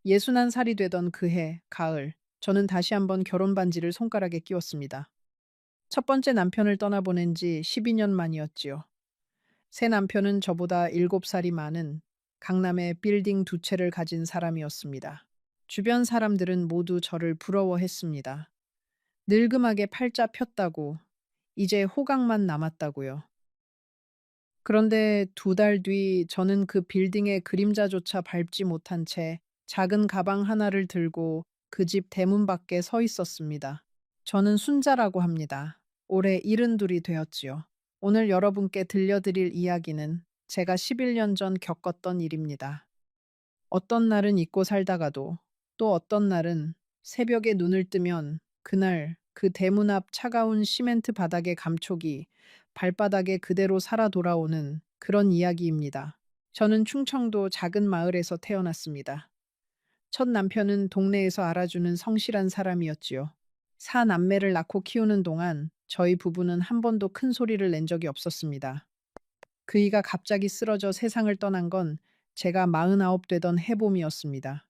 예순한 살이 되던 그해 가을, 저는 다시 한번 결혼 반지를 손가락에 끼웠습니다. 첫 번째 남편을 떠나보낸 지 12년 만이었지요. 새 남편은 저보다 7살이 많은 강남의 빌딩 두 채를 가진 사람이었습니다. 주변 사람들은 모두 저를 부러워했습니다. 늙음하게 팔자 폈다고, 이제 호강만 남았다고요. 그런데 2달 뒤 저는 그 빌딩의 그림자조차 밟지 못한 채 작은 가방 하나를 들고 그 집 대문 밖에 서 있었습니다. 저는 순자라고 합니다. 올해 72이 되었지요. 오늘 여러분께 들려드릴 이야기는 제가 11년 전 겪었던 일입니다. 어떤 날은 잊고 살다가도 또 어떤 날은 새벽에 눈을 뜨면 그날 그 대문 앞 차가운 시멘트 바닥의 감촉이 발바닥에 그대로 살아 돌아오는 그런 이야기입니다. 저는 충청도 작은 마을에서 태어났습니다. 첫 남편은 동네에서 알아주는 성실한 사람이었지요. 사남매를 낳고 키우는 동안 저희 부부는 한 번도 큰 소리를 낸 적이 없었습니다. 그이가 갑자기 쓰러져 세상을 떠난 건 제가 49 되던 해봄이었습니다.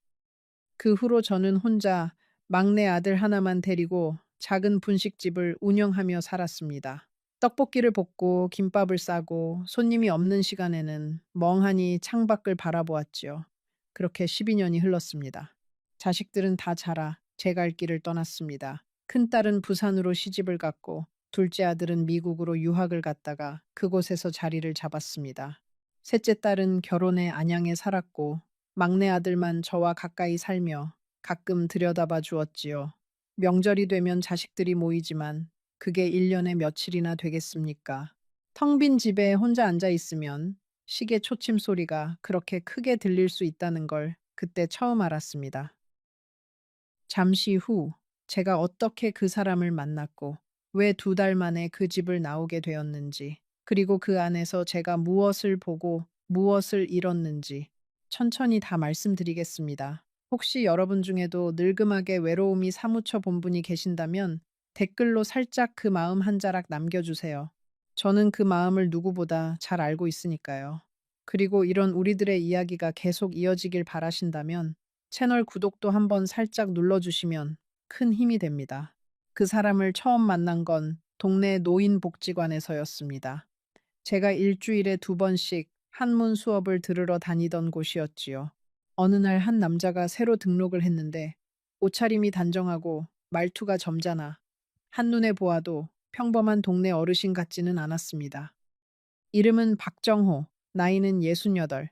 그 후로 저는 혼자 막내 아들 하나만 데리고 작은 분식집을 운영하며 살았습니다. 떡볶이를 볶고 김밥을 싸고 손님이 없는 시간에는 멍하니 창밖을 바라보았지요. 그렇게 12년이 흘렀습니다. 자식들은 다 자라 제 갈 길을 떠났습니다. 큰딸은 부산으로 시집을 갔고 둘째 아들은 미국으로 유학을 갔다가 그곳에서 자리를 잡았습니다. 셋째 딸은 결혼해 안양에 살았고 막내 아들만 저와 가까이 살며 가끔 들여다봐 주었지요. 명절이 되면 자식들이 모이지만 그게 1년에 며칠이나 되겠습니까? 텅 빈 집에 혼자 앉아 있으면 시계 초침 소리가 그렇게 크게 들릴 수 있다는 걸 그때 처음 알았습니다. 잠시 후 제가 어떻게 그 사람을 만났고 왜 2달 만에 그 집을 나오게 되었는지, 그리고 그 안에서 제가 무엇을 보고 무엇을 잃었는지 천천히 다 말씀드리겠습니다. 혹시 여러분 중에도 늙음하게 외로움이 사무쳐 본 분이 계신다면 댓글로 살짝 그 마음 한 자락 남겨주세요. 저는 그 마음을 누구보다 잘 알고 있으니까요. 그리고 이런 우리들의 이야기가 계속 이어지길 바라신다면 채널 구독도 한번 살짝 눌러주시면 큰 힘이 됩니다. 그 사람을 처음 만난 건 동네 노인복지관에서였습니다. 제가 일주일에 2번씩 한문 수업을 들으러 다니던 곳이었지요. 어느 날 한 남자가 새로 등록을 했는데 옷차림이 단정하고 말투가 점잖아 한눈에 보아도 평범한 동네 어르신 같지는 않았습니다. 이름은 박정호, 나이는 68,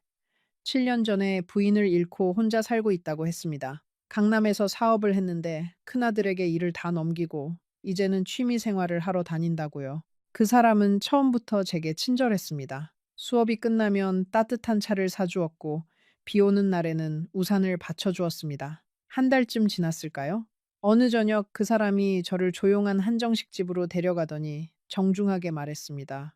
7년 전에 부인을 잃고 혼자 살고 있다고 했습니다. 강남에서 사업을 했는데 큰아들에게 일을 다 넘기고 이제는 취미 생활을 하러 다닌다고요. 그 사람은 처음부터 제게 친절했습니다. 수업이 끝나면 따뜻한 차를 사주었고 비 오는 날에는 우산을 받쳐주었습니다. 한 달쯤 지났을까요? 어느 저녁 그 사람이 저를 조용한 한정식 집으로 데려가더니 정중하게 말했습니다.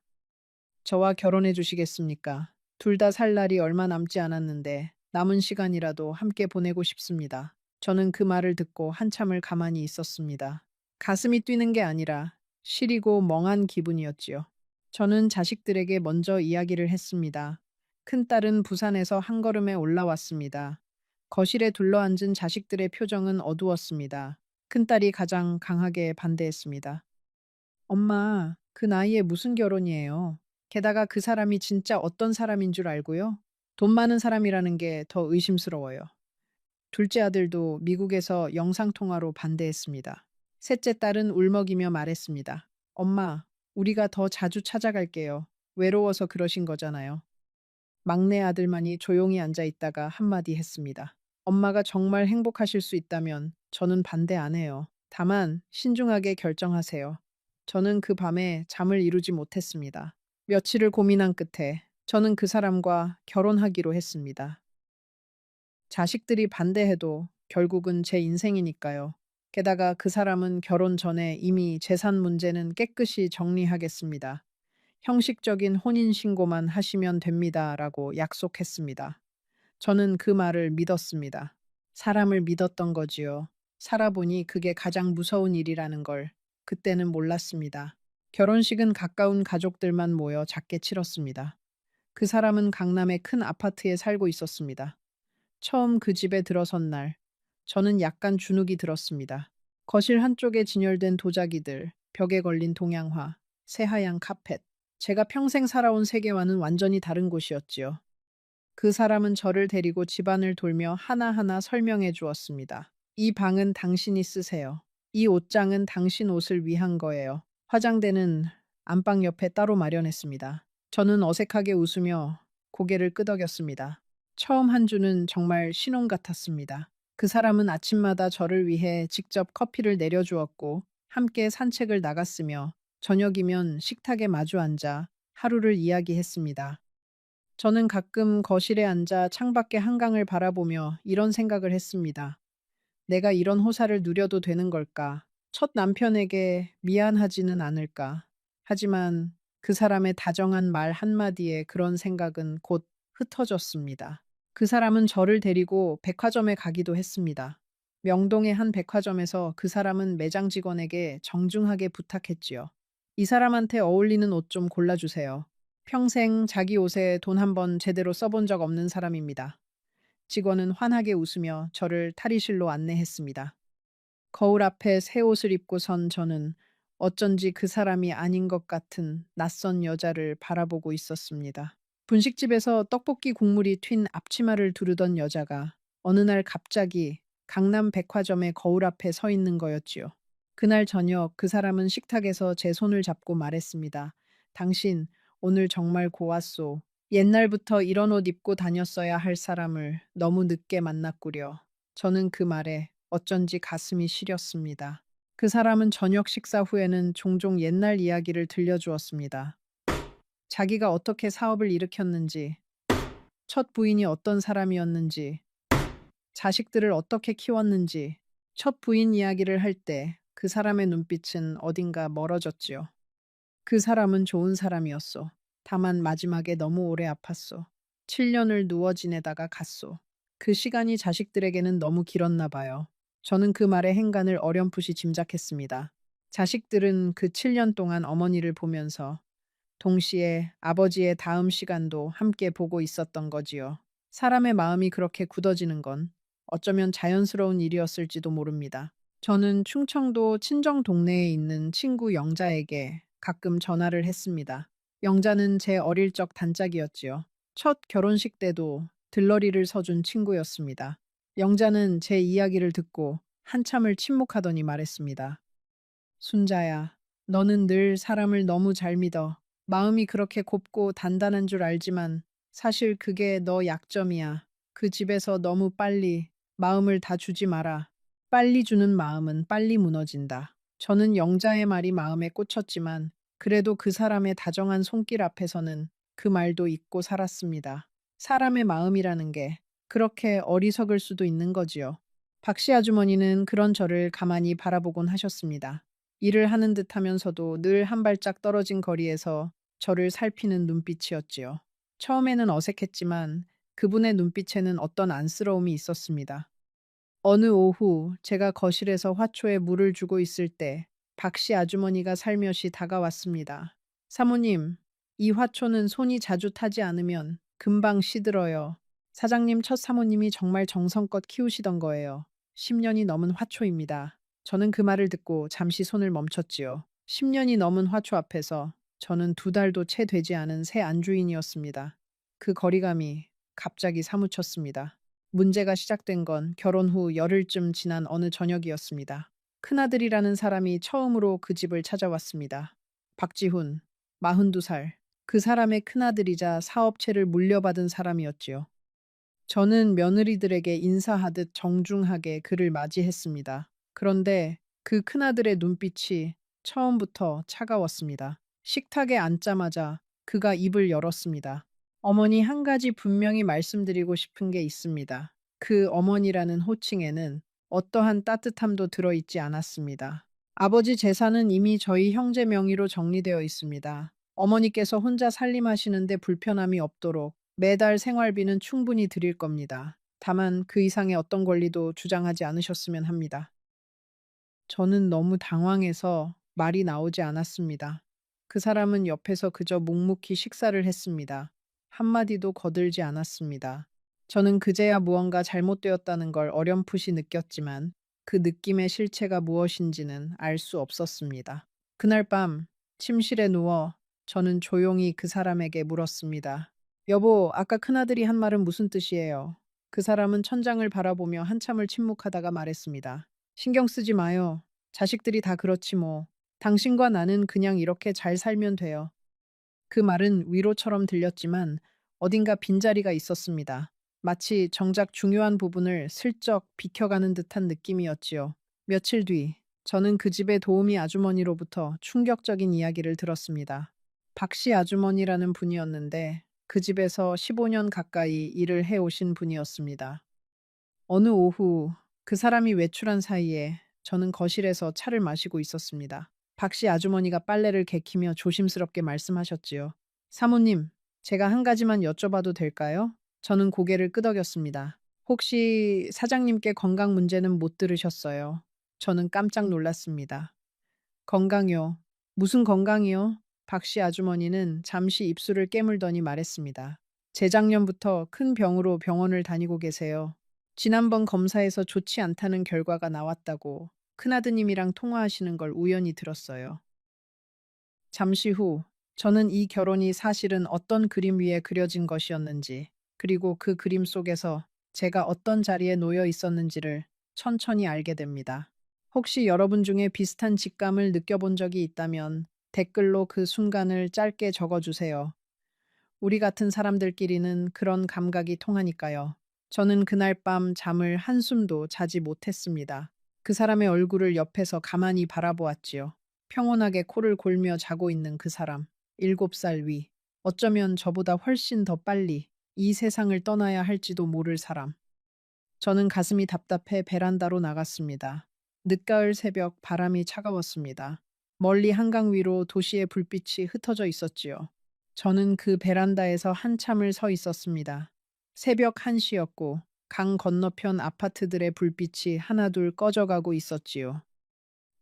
저와 결혼해 주시겠습니까? 둘 다 살 날이 얼마 남지 않았는데 남은 시간이라도 함께 보내고 싶습니다. 저는 그 말을 듣고 한참을 가만히 있었습니다. 가슴이 뛰는 게 아니라 시리고 멍한 기분이었지요. 저는 자식들에게 먼저 이야기를 했습니다. 큰딸은 부산에서 한 걸음에 올라왔습니다. 거실에 둘러앉은 자식들의 표정은 어두웠습니다. 큰딸이 가장 강하게 반대했습니다. 엄마, 그 나이에 무슨 결혼이에요? 게다가 그 사람이 진짜 어떤 사람인 줄 알고요? 돈 많은 사람이라는 게 더 의심스러워요. 둘째 아들도 미국에서 영상통화로 반대했습니다. 셋째 딸은 울먹이며 말했습니다. 엄마, 우리가 더 자주 찾아갈게요. 외로워서 그러신 거잖아요. 막내 아들만이 조용히 앉아 있다가 한마디 했습니다. 엄마가 정말 행복하실 수 있다면 저는 반대 안 해요. 다만 신중하게 결정하세요. 저는 그 밤에 잠을 이루지 못했습니다. 며칠을 고민한 끝에 저는 그 사람과 결혼하기로 했습니다. 자식들이 반대해도 결국은 제 인생이니까요. 게다가 그 사람은 결혼 전에 이미 재산 문제는 깨끗이 정리하겠습니다. 형식적인 혼인신고만 하시면 됩니다라고 약속했습니다. 저는 그 말을 믿었습니다. 사람을 믿었던 거지요. 살아보니 그게 가장 무서운 일이라는 걸 그때는 몰랐습니다. 결혼식은 가까운 가족들만 모여 작게 치렀습니다. 그 사람은 강남의 큰 아파트에 살고 있었습니다. 처음 그 집에 들어선 날, 저는 약간 주눅이 들었습니다. 거실 한쪽에 진열된 도자기들, 벽에 걸린 동양화, 새하얀 카펫. 제가 평생 살아온 세계와는 완전히 다른 곳이었지요. 그 사람은 저를 데리고 집안을 돌며 하나하나 설명해 주었습니다. 이 방은 당신이 쓰세요. 이 옷장은 당신 옷을 위한 거예요. 화장대는 안방 옆에 따로 마련했습니다. 저는 어색하게 웃으며 고개를 끄덕였습니다. 처음 한 주는 정말 신혼 같았습니다. 그 사람은 아침마다 저를 위해 직접 커피를 내려주었고 함께 산책을 나갔으며 저녁이면 식탁에 마주 앉아 하루를 이야기했습니다. 저는 가끔 거실에 앉아 창밖의 한강을 바라보며 이런 생각을 했습니다. 내가 이런 호사를 누려도 되는 걸까? 첫 남편에게 미안하지는 않을까? 하지만 그 사람의 다정한 말 한마디에 그런 생각은 곧 흩어졌습니다. 그 사람은 저를 데리고 백화점에 가기도 했습니다. 명동의 한 백화점에서 그 사람은 매장 직원에게 정중하게 부탁했지요. 이 사람한테 어울리는 옷 좀 골라주세요. 평생 자기 옷에 돈 한 번 제대로 써본 적 없는 사람입니다. 직원은 환하게 웃으며 저를 탈의실로 안내했습니다. 거울 앞에 새 옷을 입고 선 저는 어쩐지 그 사람이 아닌 것 같은 낯선 여자를 바라보고 있었습니다. 분식집에서 떡볶이 국물이 튄 앞치마를 두르던 여자가 어느 날 갑자기 강남 백화점의 거울 앞에 서 있는 거였지요. 그날 저녁 그 사람은 식탁에서 제 손을 잡고 말했습니다. 당신 오늘 정말 고왔소. 옛날부터 이런 옷 입고 다녔어야 할 사람을 너무 늦게 만났구려. 저는 그 말에 어쩐지 가슴이 시렸습니다. 그 사람은 저녁 식사 후에는 종종 옛날 이야기를 들려주었습니다. 자기가 어떻게 사업을 일으켰는지, 첫 부인이 어떤 사람이었는지, 자식들을 어떻게 키웠는지, 첫 부인 이야기를 할 때 그 사람의 눈빛은 어딘가 멀어졌지요. 그 사람은 좋은 사람이었소. 다만 마지막에 너무 오래 아팠소. 7년을 누워 지내다가 갔소. 그 시간이 자식들에게는 너무 길었나 봐요. 저는 그 말의 행간을 어렴풋이 짐작했습니다. 자식들은 그 7년 동안 어머니를 보면서 동시에 아버지의 다음 시간도 함께 보고 있었던 거지요. 사람의 마음이 그렇게 굳어지는 건 어쩌면 자연스러운 일이었을지도 모릅니다. 저는 충청도 친정 동네에 있는 친구 영자에게 가끔 전화를 했습니다. 영자는 제 어릴 적 단짝이었지요. 첫 결혼식 때도 들러리를 서준 친구였습니다. 영자는 제 이야기를 듣고 한참을 침묵하더니 말했습니다. 순자야, 너는 늘 사람을 너무 잘 믿어. 마음이 그렇게 곱고 단단한 줄 알지만 사실 그게 너 약점이야. 그 집에서 너무 빨리 마음을 다 주지 마라. 빨리 주는 마음은 빨리 무너진다. 저는 영자의 말이 마음에 꽂혔지만 그래도 그 사람의 다정한 손길 앞에서는 그 말도 잊고 살았습니다. 사람의 마음이라는 게 그렇게 어리석을 수도 있는 거지요. 박씨 아주머니는 그런 저를 가만히 바라보곤 하셨습니다. 일을 하는 듯 하면서도 늘 한 발짝 떨어진 거리에서 저를 살피는 눈빛이었지요. 처음에는 어색했지만 그분의 눈빛에는 어떤 안쓰러움이 있었습니다. 어느 오후 제가 거실에서 화초에 물을 주고 있을 때 박씨 아주머니가 살며시 다가왔습니다. 사모님, 이 화초는 손이 자주 타지 않으면 금방 시들어요. 사장님 첫 사모님이 정말 정성껏 키우시던 거예요. 10년이 넘은 화초입니다. 저는 그 말을 듣고 잠시 손을 멈췄지요. 10년이 넘은 화초 앞에서 저는 2달도 채 되지 않은 새 안주인이었습니다. 그 거리감이 갑자기 사무쳤습니다. 문제가 시작된 건 결혼 후 열흘쯤 지난 어느 저녁이었습니다. 큰아들이라는 사람이 처음으로 그 집을 찾아왔습니다. 박지훈, 42살. 그 사람의 큰아들이자 사업체를 물려받은 사람이었지요. 저는 며느리들에게 인사하듯 정중하게 그를 맞이했습니다. 그런데 그 큰아들의 눈빛이 처음부터 차가웠습니다. 식탁에 앉자마자 그가 입을 열었습니다. 어머니 한 가지 분명히 말씀드리고 싶은 게 있습니다. 그 어머니라는 호칭에는 어떠한 따뜻함도 들어있지 않았습니다. 아버지 재산은 이미 저희 형제 명의로 정리되어 있습니다. 어머니께서 혼자 살림하시는데 불편함이 없도록 매달 생활비는 충분히 드릴 겁니다. 다만 그 이상의 어떤 권리도 주장하지 않으셨으면 합니다. 저는 너무 당황해서 말이 나오지 않았습니다. 그 사람은 옆에서 그저 묵묵히 식사를 했습니다. 한마디도 거들지 않았습니다. 저는 그제야 무언가 잘못되었다는 걸 어렴풋이 느꼈지만 그 느낌의 실체가 무엇인지는 알 수 없었습니다. 그날 밤 침실에 누워 저는 조용히 그 사람에게 물었습니다. 여보, 아까 큰아들이 한 말은 무슨 뜻이에요? 그 사람은 천장을 바라보며 한참을 침묵하다가 말했습니다. 신경 쓰지 마요. 자식들이 다 그렇지 뭐. 당신과 나는 그냥 이렇게 잘 살면 돼요. 그 말은 위로처럼 들렸지만 어딘가 빈자리가 있었습니다. 마치 정작 중요한 부분을 슬쩍 비켜가는 듯한 느낌이었지요. 며칠 뒤, 저는 그 집의 도우미 아주머니로부터 충격적인 이야기를 들었습니다. 박 씨 아주머니라는 분이었는데 그 집에서 15년 가까이 일을 해오신 분이었습니다. 어느 오후 그 사람이 외출한 사이에 저는 거실에서 차를 마시고 있었습니다. 박 씨 아주머니가 빨래를 개키며 조심스럽게 말씀하셨지요. 사모님, 제가 한 가지만 여쭤봐도 될까요? 저는 고개를 끄덕였습니다. 혹시 사장님께 건강 문제는 못 들으셨어요? 저는 깜짝 놀랐습니다. 건강요. 무슨 건강이요? 박 씨 아주머니는 잠시 입술을 깨물더니 말했습니다. 재작년부터 큰 병으로 병원을 다니고 계세요. 지난번 검사에서 좋지 않다는 결과가 나왔다고 큰아드님이랑 통화하시는 걸 우연히 들었어요. 잠시 후, 저는 이 결혼이 사실은 어떤 그림 위에 그려진 것이었는지, 그리고 그 그림 속에서 제가 어떤 자리에 놓여 있었는지를 천천히 알게 됩니다. 혹시 여러분 중에 비슷한 직감을 느껴본 적이 있다면 댓글로 그 순간을 짧게 적어주세요. 우리 같은 사람들끼리는 그런 감각이 통하니까요. 저는 그날 밤 잠을 한숨도 자지 못했습니다. 그 사람의 얼굴을 옆에서 가만히 바라보았지요. 평온하게 코를 골며 자고 있는 그 사람. 7살 위. 어쩌면 저보다 훨씬 더 빨리 이 세상을 떠나야 할지도 모를 사람. 저는 가슴이 답답해 베란다로 나갔습니다. 늦가을 새벽 바람이 차가웠습니다. 멀리 한강 위로 도시의 불빛이 흩어져 있었지요. 저는 그 베란다에서 한참을 서 있었습니다. 새벽 1시였고 강 건너편 아파트들의 불빛이 하나둘 꺼져가고 있었지요.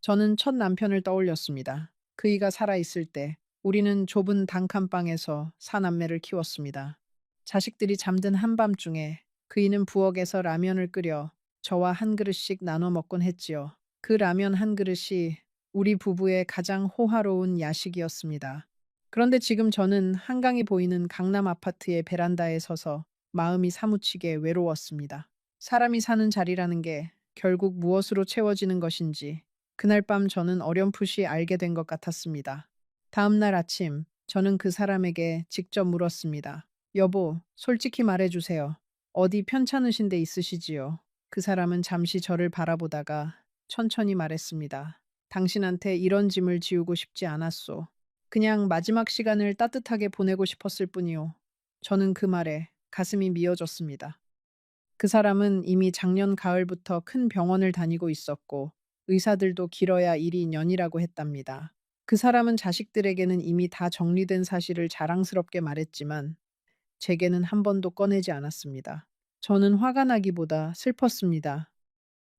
저는 첫 남편을 떠올렸습니다. 그이가 살아있을 때 우리는 좁은 단칸방에서 사남매를 키웠습니다. 자식들이 잠든 한밤중에 그이는 부엌에서 라면을 끓여 저와 한 그릇씩 나눠 먹곤 했지요. 그 라면 한 그릇이 우리 부부의 가장 호화로운 야식이었습니다. 그런데 지금 저는 한강이 보이는 강남 아파트의 베란다에 서서 마음이 사무치게 외로웠습니다. 사람이 사는 자리라는 게 결국 무엇으로 채워지는 것인지 그날 밤 저는 어렴풋이 알게 된 것 같았습니다. 다음 날 아침, 저는 그 사람에게 직접 물었습니다. 여보, 솔직히 말해주세요. 어디 편찮으신 데 있으시지요? 그 사람은 잠시 저를 바라보다가 천천히 말했습니다. 당신한테 이런 짐을 지우고 싶지 않았소. 그냥 마지막 시간을 따뜻하게 보내고 싶었을 뿐이요. 저는 그 말에 가슴이 미어졌습니다. 그 사람은 이미 작년 가을부터 큰 병원을 다니고 있었고 의사들도 길어야 1, 2년이라고 했답니다. 그 사람은 자식들에게는 이미 다 정리된 사실을 자랑스럽게 말했지만 제게는 한 번도 꺼내지 않았습니다. 저는 화가 나기보다 슬펐습니다.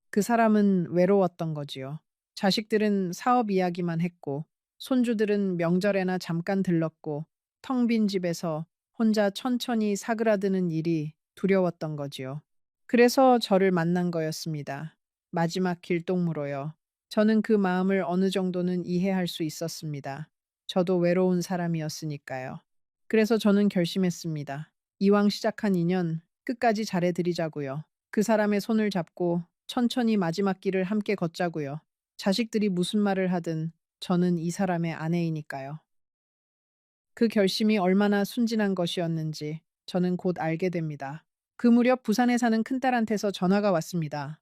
그 사람은 외로웠던 거지요. 자식들은 사업 이야기만 했고 손주들은 명절에나 잠깐 들렀고 텅 빈 집에서 혼자 천천히 사그라드는 일이 두려웠던 거지요. 그래서 저를 만난 거였습니다. 마지막 길동무로요. 저는 그 마음을 어느 정도는 이해할 수 있었습니다. 저도 외로운 사람이었으니까요. 그래서 저는 결심했습니다. 이왕 시작한 인연 끝까지 잘해드리자고요. 그 사람의 손을 잡고 천천히 마지막 길을 함께 걷자고요. 자식들이 무슨 말을 하든 저는 이 사람의 아내이니까요. 그 결심이 얼마나 순진한 것이었는지 저는 곧 알게 됩니다. 그 무렵 부산에 사는 큰딸한테서 전화가 왔습니다.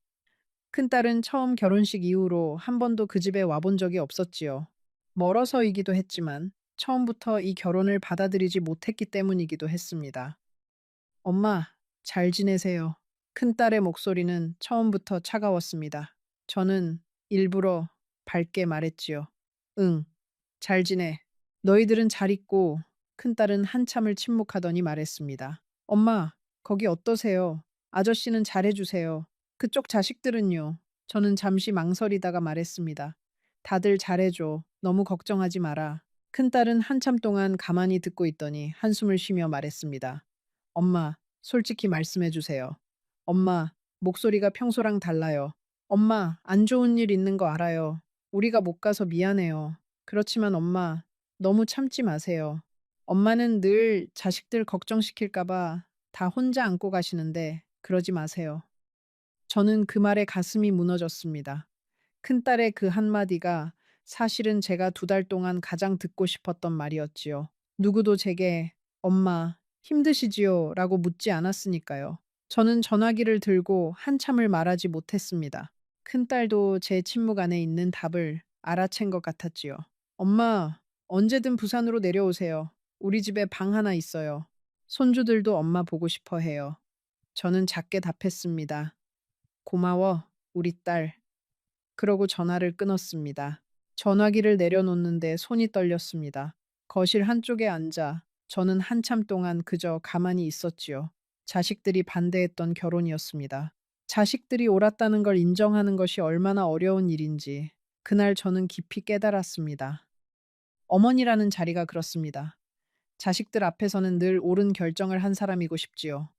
큰딸은 처음 결혼식 이후로 한 번도 그 집에 와본 적이 없었지요. 멀어서이기도 했지만 처음부터 이 결혼을 받아들이지 못했기 때문이기도 했습니다. 엄마, 잘 지내세요. 큰딸의 목소리는 처음부터 차가웠습니다. 저는 일부러 밝게 말했지요. 응, 잘 지내. 너희들은 잘 있고, 큰딸은 한참을 침묵하더니 말했습니다. 엄마, 거기 어떠세요? 아저씨는 잘해주세요. 그쪽 자식들은요? 저는 잠시 망설이다가 말했습니다. 다들 잘해줘. 너무 걱정하지 마라. 큰딸은 한참 동안 가만히 듣고 있더니 한숨을 쉬며 말했습니다. 엄마, 솔직히 말씀해 주세요. 엄마, 목소리가 평소랑 달라요. 엄마, 안 좋은 일 있는 거 알아요. 우리가 못 가서 미안해요. 그렇지만 엄마, 너무 참지 마세요. 엄마는 늘 자식들 걱정시킬까봐 다 혼자 안고 가시는데 그러지 마세요. 저는 그 말에 가슴이 무너졌습니다. 큰딸의 그 한마디가 사실은 제가 2달 동안 가장 듣고 싶었던 말이었지요. 누구도 제게 "엄마, 힘드시지요?" 라고 묻지 않았으니까요. 저는 전화기를 들고 한참을 말하지 못했습니다. 큰딸도 제 침묵 안에 있는 답을 알아챈 것 같았지요. "엄마, 언제든 부산으로 내려오세요. 우리 집에 방 하나 있어요. 손주들도 엄마 보고 싶어 해요." 저는 작게 답했습니다. "고마워, 우리 딸." 그러고 전화를 끊었습니다. 전화기를 내려놓는데 손이 떨렸습니다. 거실 한쪽에 앉아 저는 한참 동안 그저 가만히 있었지요. 자식들이 반대했던 결혼이었습니다. 자식들이 옳았다는 걸 인정하는 것이 얼마나 어려운 일인지 그날 저는 깊이 깨달았습니다. 어머니라는 자리가 그렇습니다. 자식들 앞에서는 늘 옳은 결정을 한 사람이고 싶지요.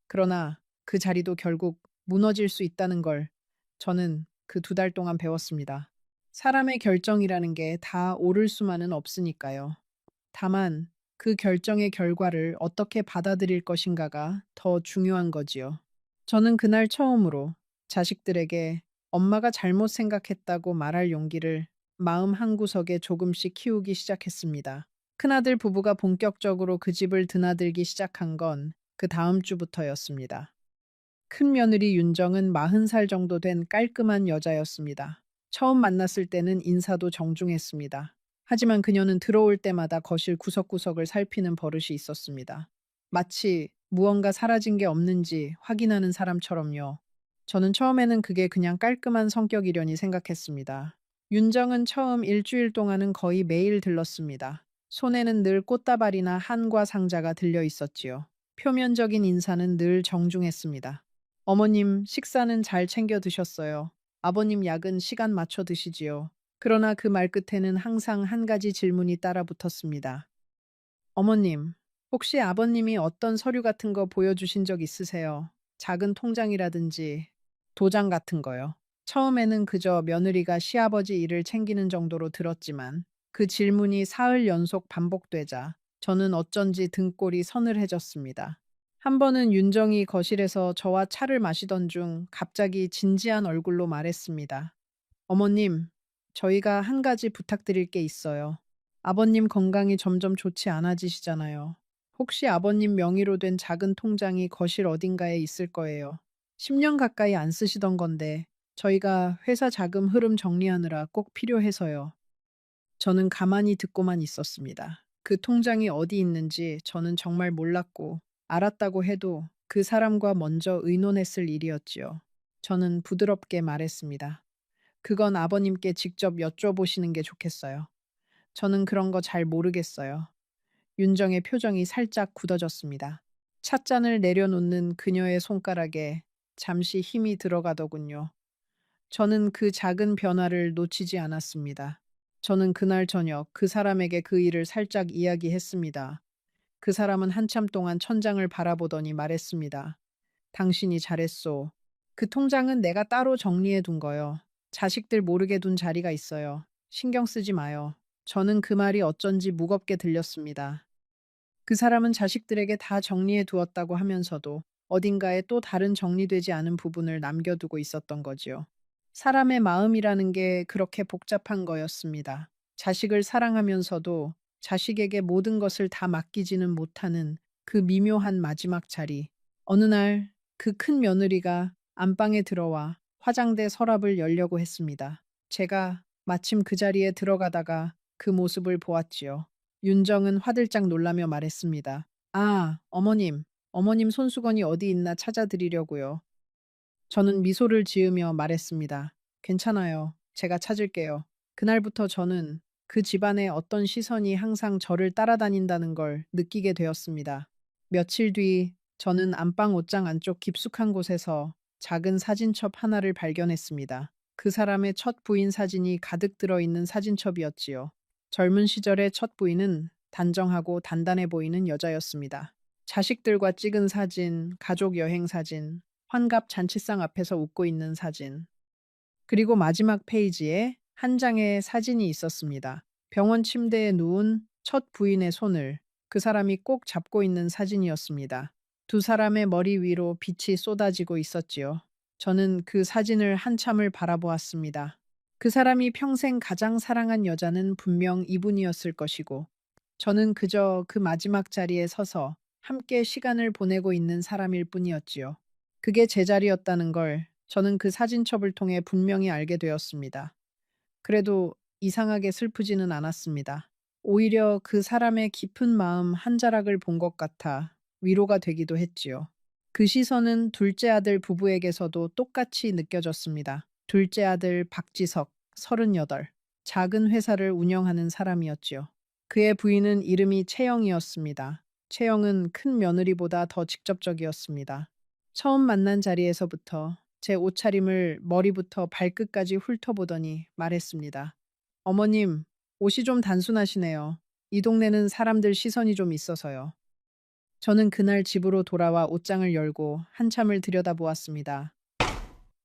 그러나 그 자리도 결국 무너질 수 있다는 걸 저는 그 2달 동안 배웠습니다. 사람의 결정이라는 게 다 옳을 수만은 없으니까요. 다만 그 결정의 결과를 어떻게 받아들일 것인가가 더 중요한 거지요. 저는 그날 처음으로 자식들에게 엄마가 잘못 생각했다고 말할 용기를 마음 한구석에 조금씩 키우기 시작했습니다. 큰아들 부부가 본격적으로 그 집을 드나들기 시작한 건 그 다음 주부터였습니다. 큰 며느리 윤정은 40살 정도 된 깔끔한 여자였습니다. 처음 만났을 때는 인사도 정중했습니다. 하지만 그녀는 들어올 때마다 거실 구석구석을 살피는 버릇이 있었습니다. 마치 무언가 사라진 게 없는지 확인하는 사람처럼요. 저는 처음에는 그게 그냥 깔끔한 성격이려니 생각했습니다. 윤정은 처음 일주일 동안은 거의 매일 들렀습니다. 손에는 늘 꽃다발이나 한과 상자가 들려 있었지요. 표면적인 인사는 늘 정중했습니다. 어머님, 식사는 잘 챙겨 드셨어요. 아버님 약은 시간 맞춰 드시지요. 그러나 그 말끝에는 항상 한 가지 질문이 따라 붙었습니다. 어머님, 혹시 아버님이 어떤 서류 같은 거 보여주신 적 있으세요? 작은 통장이라든지 도장 같은 거요. 처음에는 그저 며느리가 시아버지 일을 챙기는 정도로 들었지만 그 질문이 사흘 연속 반복되자 저는 어쩐지 등골이 서늘해졌습니다. 한 번은 윤정이 거실에서 저와 차를 마시던 중 갑자기 진지한 얼굴로 말했습니다. 어머님, 저희가 한 가지 부탁드릴 게 있어요. 아버님 건강이 점점 좋지 않아지시잖아요. 혹시 아버님 명의로 된 작은 통장이 거실 어딘가에 있을 거예요. 10년 가까이 안 쓰시던 건데 저희가 회사 자금 흐름 정리하느라 꼭 필요해서요. 저는 가만히 듣고만 있었습니다. 그 통장이 어디 있는지 저는 정말 몰랐고 알았다고 해도 그 사람과 먼저 의논했을 일이었지요. 저는 부드럽게 말했습니다. 그건 아버님께 직접 여쭤보시는 게 좋겠어요. 저는 그런 거 잘 모르겠어요. 윤정의 표정이 살짝 굳어졌습니다. 찻잔을 내려놓는 그녀의 손가락에 잠시 힘이 들어가더군요. 저는 그 작은 변화를 놓치지 않았습니다. 저는 그날 저녁 그 사람에게 그 일을 살짝 이야기했습니다. 그 사람은 한참 동안 천장을 바라보더니 말했습니다. 당신이 잘했소. 그 통장은 내가 따로 정리해 둔 거요. 자식들 모르게 둔 자리가 있어요. 신경 쓰지 마요. 저는 그 말이 어쩐지 무겁게 들렸습니다. 그 사람은 자식들에게 다 정리해 두었다고 하면서도 어딘가에 또 다른 정리되지 않은 부분을 남겨두고 있었던 거지요. 사람의 마음이라는 게 그렇게 복잡한 거였습니다. 자식을 사랑하면서도 자식에게 모든 것을 다 맡기지는 못하는 그 미묘한 마지막 자리. 어느 날 그 큰 며느리가 안방에 들어와 화장대 서랍을 열려고 했습니다. 제가 마침 그 자리에 들어가다가 그 모습을 보았지요. 윤정은 화들짝 놀라며 말했습니다. 아, 어머님. 어머님 손수건이 어디 있나 찾아드리려고요. 저는 미소를 지으며 말했습니다. 괜찮아요. 제가 찾을게요. 그날부터 저는 그 집안의 어떤 시선이 항상 저를 따라다닌다는 걸 느끼게 되었습니다. 며칠 뒤 저는 안방 옷장 안쪽 깊숙한 곳에서 작은 사진첩 하나를 발견했습니다. 그 사람의 첫 부인 사진이 가득 들어있는 사진첩이었지요. 젊은 시절의 첫 부인은 단정하고 단단해 보이는 여자였습니다. 자식들과 찍은 사진, 가족 여행 사진, 환갑 잔치상 앞에서 웃고 있는 사진. 그리고 마지막 페이지에 한 장의 사진이 있었습니다. 병원 침대에 누운 첫 부인의 손을 그 사람이 꼭 잡고 있는 사진이었습니다. 두 사람의 머리 위로 빛이 쏟아지고 있었지요. 저는 그 사진을 한참을 바라보았습니다. 그 사람이 평생 가장 사랑한 여자는 분명 이분이었을 것이고, 저는 그저 그 마지막 자리에 서서 함께 시간을 보내고 있는 사람일 뿐이었지요. 그게 제 자리였다는 걸 저는 그 사진첩을 통해 분명히 알게 되었습니다. 그래도 이상하게 슬프지는 않았습니다. 오히려 그 사람의 깊은 마음 한 자락을 본 것 같아 위로가 되기도 했지요. 그 시선은 둘째 아들 부부에게서도 똑같이 느껴졌습니다. 둘째 아들 박지석, 38, 작은 회사를 운영하는 사람이었지요. 그의 부인은 이름이 채영이었습니다. 채영은 큰 며느리보다 더 직접적이었습니다. 처음 만난 자리에서부터 제 옷차림을 머리부터 발끝까지 훑어보더니 말했습니다. 어머님, 옷이 좀 단순하시네요. 이 동네는 사람들 시선이 좀 있어서요. 저는 그날 집으로 돌아와 옷장을 열고 한참을 들여다보았습니다.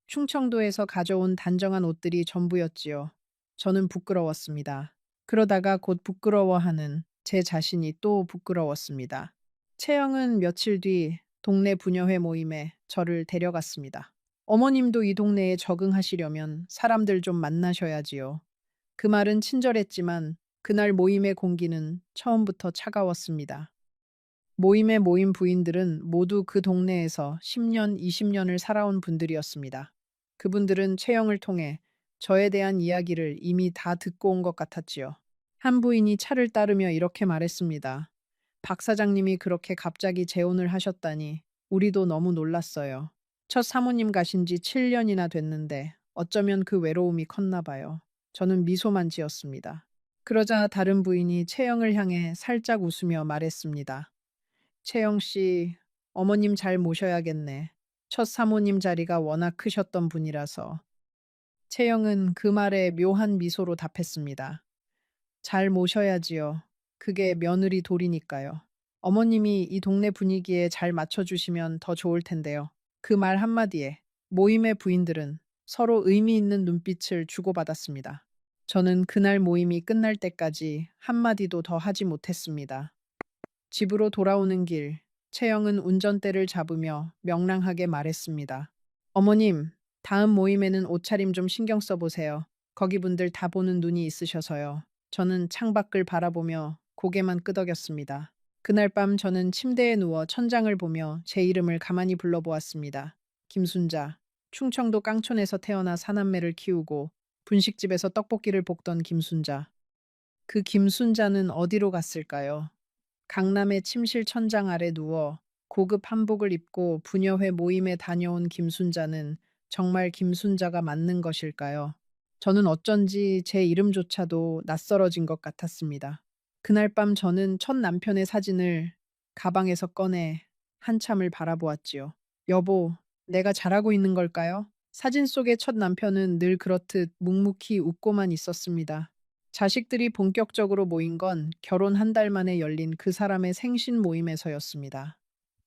충청도에서 가져온 단정한 옷들이 전부였지요. 저는 부끄러웠습니다. 그러다가 곧 부끄러워하는 제 자신이 또 부끄러웠습니다. 채영은 며칠 뒤 동네 부녀회 모임에 저를 데려갔습니다. 어머님도 이 동네에 적응하시려면 사람들 좀 만나셔야지요. 그 말은 친절했지만 그날 모임의 공기는 처음부터 차가웠습니다. 모임에 모인 부인들은 모두 그 동네에서 10년, 20년을 살아온 분들이었습니다. 그분들은 채영을 통해 저에 대한 이야기를 이미 다 듣고 온 것 같았지요. 한 부인이 차를 따르며 이렇게 말했습니다. 박 사장님이 그렇게 갑자기 재혼을 하셨다니 우리도 너무 놀랐어요. 첫 사모님 가신 지 7년이나 됐는데 어쩌면 그 외로움이 컸나 봐요. 저는 미소만 지었습니다. 그러자 다른 부인이 채영을 향해 살짝 웃으며 말했습니다. 채영 씨, 어머님 잘 모셔야겠네. 첫 사모님 자리가 워낙 크셨던 분이라서. 채영은 그 말에 묘한 미소로 답했습니다. 잘 모셔야지요. 그게 며느리 도리니까요. 어머님이 이 동네 분위기에 잘 맞춰주시면 더 좋을 텐데요. 그 말 한마디에 모임의 부인들은 서로 의미 있는 눈빛을 주고받았습니다. 저는 그날 모임이 끝날 때까지 한마디도 더 하지 못했습니다. 집으로 돌아오는 길, 채영은 운전대를 잡으며 명랑하게 말했습니다. 어머님, 다음 모임에는 옷차림 좀 신경 써보세요. 거기 분들 다 보는 눈이 있으셔서요. 저는 창밖을 바라보며 고개만 끄덕였습니다. 그날 밤 저는 침대에 누워 천장을 보며 제 이름을 가만히 불러보았습니다. 김순자, 충청도 깡촌에서 태어나 사남매를 키우고 분식집에서 떡볶이를 볶던 김순자. 그 김순자는 어디로 갔을까요? 강남의 침실 천장 아래 누워 고급 한복을 입고 부녀회 모임에 다녀온 김순자는 정말 김순자가 맞는 것일까요? 저는 어쩐지 제 이름조차도 낯설어진 것 같았습니다. 그날 밤 저는 첫 남편의 사진을 가방에서 꺼내 한참을 바라보았지요. 여보, 내가 잘하고 있는 걸까요? 사진 속의 첫 남편은 늘 그렇듯 묵묵히 웃고만 있었습니다. 자식들이 본격적으로 모인 건 결혼 한 달 만에 열린 그 사람의 생신 모임에서였습니다.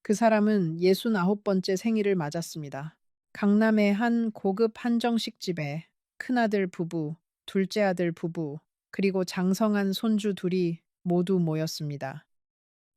그 사람은 69번째 생일을 맞았습니다. 강남의 한 고급 한정식 집에 큰아들 부부, 둘째 아들 부부, 그리고 장성한 손주 둘이 모두 모였습니다.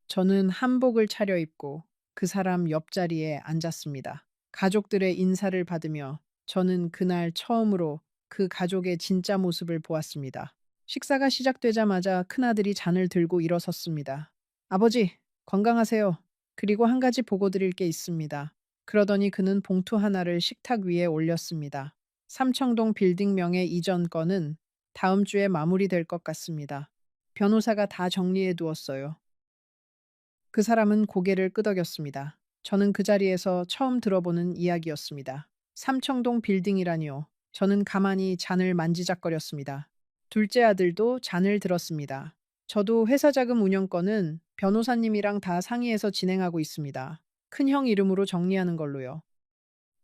저는 한복을 차려입고 그 사람 옆자리에 앉았습니다. 가족들의 인사를 받으며 저는 그날 처음으로 그 가족의 진짜 모습을 보았습니다. 식사가 시작되자마자 큰아들이 잔을 들고 일어섰습니다. 아버지, 건강하세요. 그리고 한 가지 보고 드릴 게 있습니다. 그러더니 그는 봉투 하나를 식탁 위에 올렸습니다. 삼청동 빌딩명의 이전 건은 다음 주에 마무리될 것 같습니다. 변호사가 다 정리해 두었어요. 그 사람은 고개를 끄덕였습니다. 저는 그 자리에서 처음 들어보는 이야기였습니다. 삼청동 빌딩이라니요. 저는 가만히 잔을 만지작거렸습니다. 둘째 아들도 잔을 들었습니다. 저도 회사 자금 운영권은 변호사님이랑 다 상의해서 진행하고 있습니다. 큰형 이름으로 정리하는 걸로요.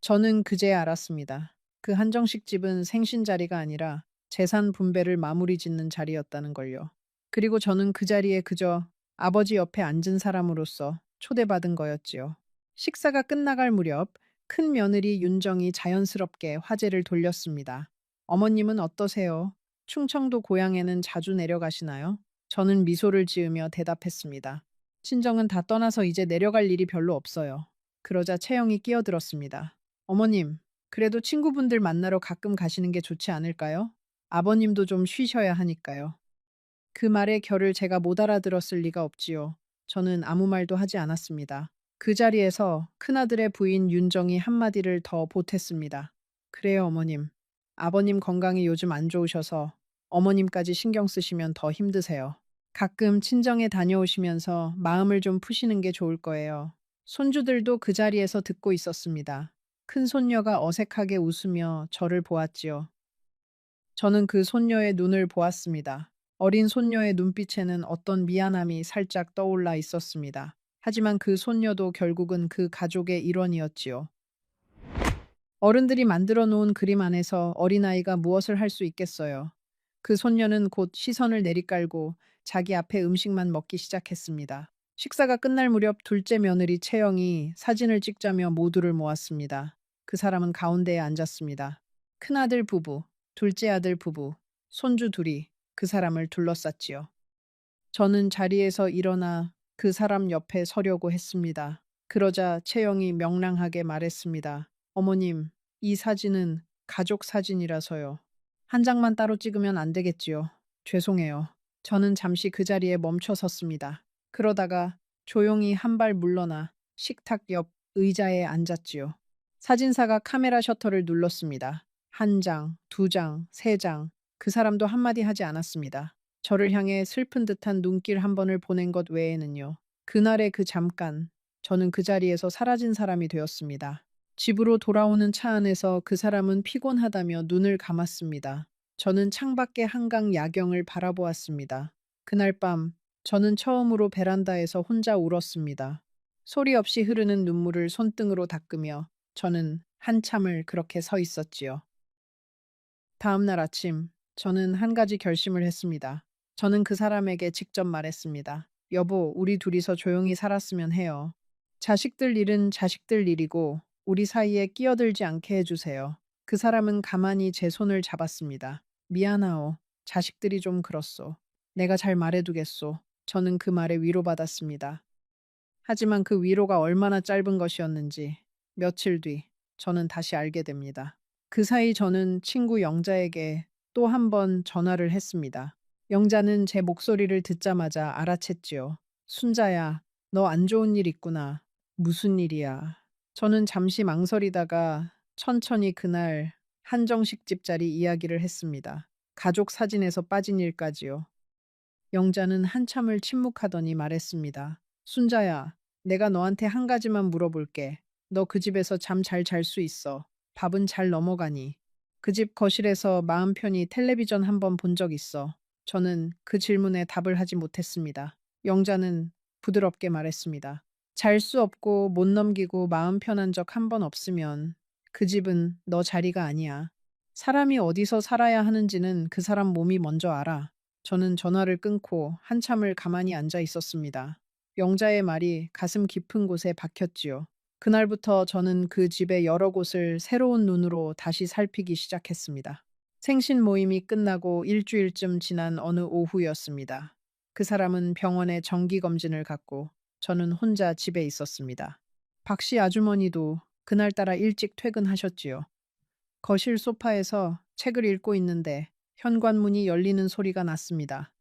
저는 그제 알았습니다. 그 한정식 집은 생신 자리가 아니라 재산 분배를 마무리 짓는 자리였다는 걸요. 그리고 저는 그 자리에 그저 아버지 옆에 앉은 사람으로서 초대받은 거였지요. 식사가 끝나갈 무렵 큰 며느리 윤정이 자연스럽게 화제를 돌렸습니다. 어머님은 어떠세요? 충청도 고향에는 자주 내려가시나요? 저는 미소를 지으며 대답했습니다. 친정은 다 떠나서 이제 내려갈 일이 별로 없어요. 그러자 채영이 끼어들었습니다. 어머님, 그래도 친구분들 만나러 가끔 가시는 게 좋지 않을까요? 아버님도 좀 쉬셔야 하니까요. 그 말의 결을 제가 못 알아들었을 리가 없지요. 저는 아무 말도 하지 않았습니다. 그 자리에서 큰아들의 부인 윤정이 한마디를 더 보탰습니다. 그래요, 어머님. 아버님 건강이 요즘 안 좋으셔서 어머님까지 신경 쓰시면 더 힘드세요. 가끔 친정에 다녀오시면서 마음을 좀 푸시는 게 좋을 거예요. 손주들도 그 자리에서 듣고 있었습니다. 큰 손녀가 어색하게 웃으며 저를 보았지요. 저는 그 손녀의 눈을 보았습니다. 어린 손녀의 눈빛에는 어떤 미안함이 살짝 떠올라 있었습니다. 하지만 그 손녀도 결국은 그 가족의 일원이었지요. 어른들이 만들어 놓은 그림 안에서 어린아이가 무엇을 할 수 있겠어요. 그 손녀는 곧 시선을 내리깔고 자기 앞에 음식만 먹기 시작했습니다. 식사가 끝날 무렵 둘째 며느리 채영이 사진을 찍자며 모두를 모았습니다. 그 사람은 가운데에 앉았습니다. 큰아들 부부, 둘째 아들 부부, 손주 둘이 그 사람을 둘러쌌지요. 저는 자리에서 일어나 그 사람 옆에 서려고 했습니다. 그러자 채영이 명랑하게 말했습니다. 어머님, 이 사진은 가족 사진이라서요. 한 장만 따로 찍으면 안 되겠지요. 죄송해요. 저는 잠시 그 자리에 멈춰 섰습니다. 그러다가 조용히 한 발 물러나 식탁 옆 의자에 앉았지요. 사진사가 카메라 셔터를 눌렀습니다. 한 장, 두 장, 세 장. 그 사람도 한마디 하지 않았습니다. 저를 향해 슬픈 듯한 눈길 한 번을 보낸 것 외에는요. 그날의 그 잠깐, 저는 그 자리에서 사라진 사람이 되었습니다. 집으로 돌아오는 차 안에서 그 사람은 피곤하다며 눈을 감았습니다. 저는 창밖의 한강 야경을 바라보았습니다. 그날 밤, 저는 처음으로 베란다에서 혼자 울었습니다. 소리 없이 흐르는 눈물을 손등으로 닦으며 저는 한참을 그렇게 서 있었지요. 다음 날 아침, 저는 한 가지 결심을 했습니다. 저는 그 사람에게 직접 말했습니다. 여보, 우리 둘이서 조용히 살았으면 해요. 자식들 일은 자식들 일이고, 우리 사이에 끼어들지 않게 해주세요. 그 사람은 가만히 제 손을 잡았습니다. 미안하오. 자식들이 좀 그렇소. 내가 잘 말해두겠소. 저는 그 말에 위로받았습니다. 하지만 그 위로가 얼마나 짧은 것이었는지 며칠 뒤 저는 다시 알게 됩니다. 그 사이 저는 친구 영자에게 또 한 번 전화를 했습니다. 영자는 제 목소리를 듣자마자 알아챘지요. 순자야, 너 안 좋은 일 있구나. 무슨 일이야? 저는 잠시 망설이다가 천천히 그날 한정식 집자리 이야기를 했습니다. 가족 사진에서 빠진 일까지요. 영자는 한참을 침묵하더니 말했습니다. 순자야, 내가 너한테 한 가지만 물어볼게. 너 그 집에서 잠 잘 잘 수 있어. 밥은 잘 넘어가니? 그 집 거실에서 마음 편히 텔레비전 한 번 본 적 있어. 저는 그 질문에 답을 하지 못했습니다. 영자는 부드럽게 말했습니다. 잘 수 없고 못 넘기고 마음 편한 적 한 번 없으면 그 집은 너 자리가 아니야. 사람이 어디서 살아야 하는지는 그 사람 몸이 먼저 알아. 저는 전화를 끊고 한참을 가만히 앉아 있었습니다. 영자의 말이 가슴 깊은 곳에 박혔지요. 그날부터 저는 그 집의 여러 곳을 새로운 눈으로 다시 살피기 시작했습니다. 생신 모임이 끝나고 일주일쯤 지난 어느 오후였습니다. 그 사람은 병원에 정기검진을 갔고 저는 혼자 집에 있었습니다. 박 씨 아주머니도 그날따라 일찍 퇴근하셨지요. 거실 소파에서 책을 읽고 있는데 현관문이 열리는 소리가 났습니다.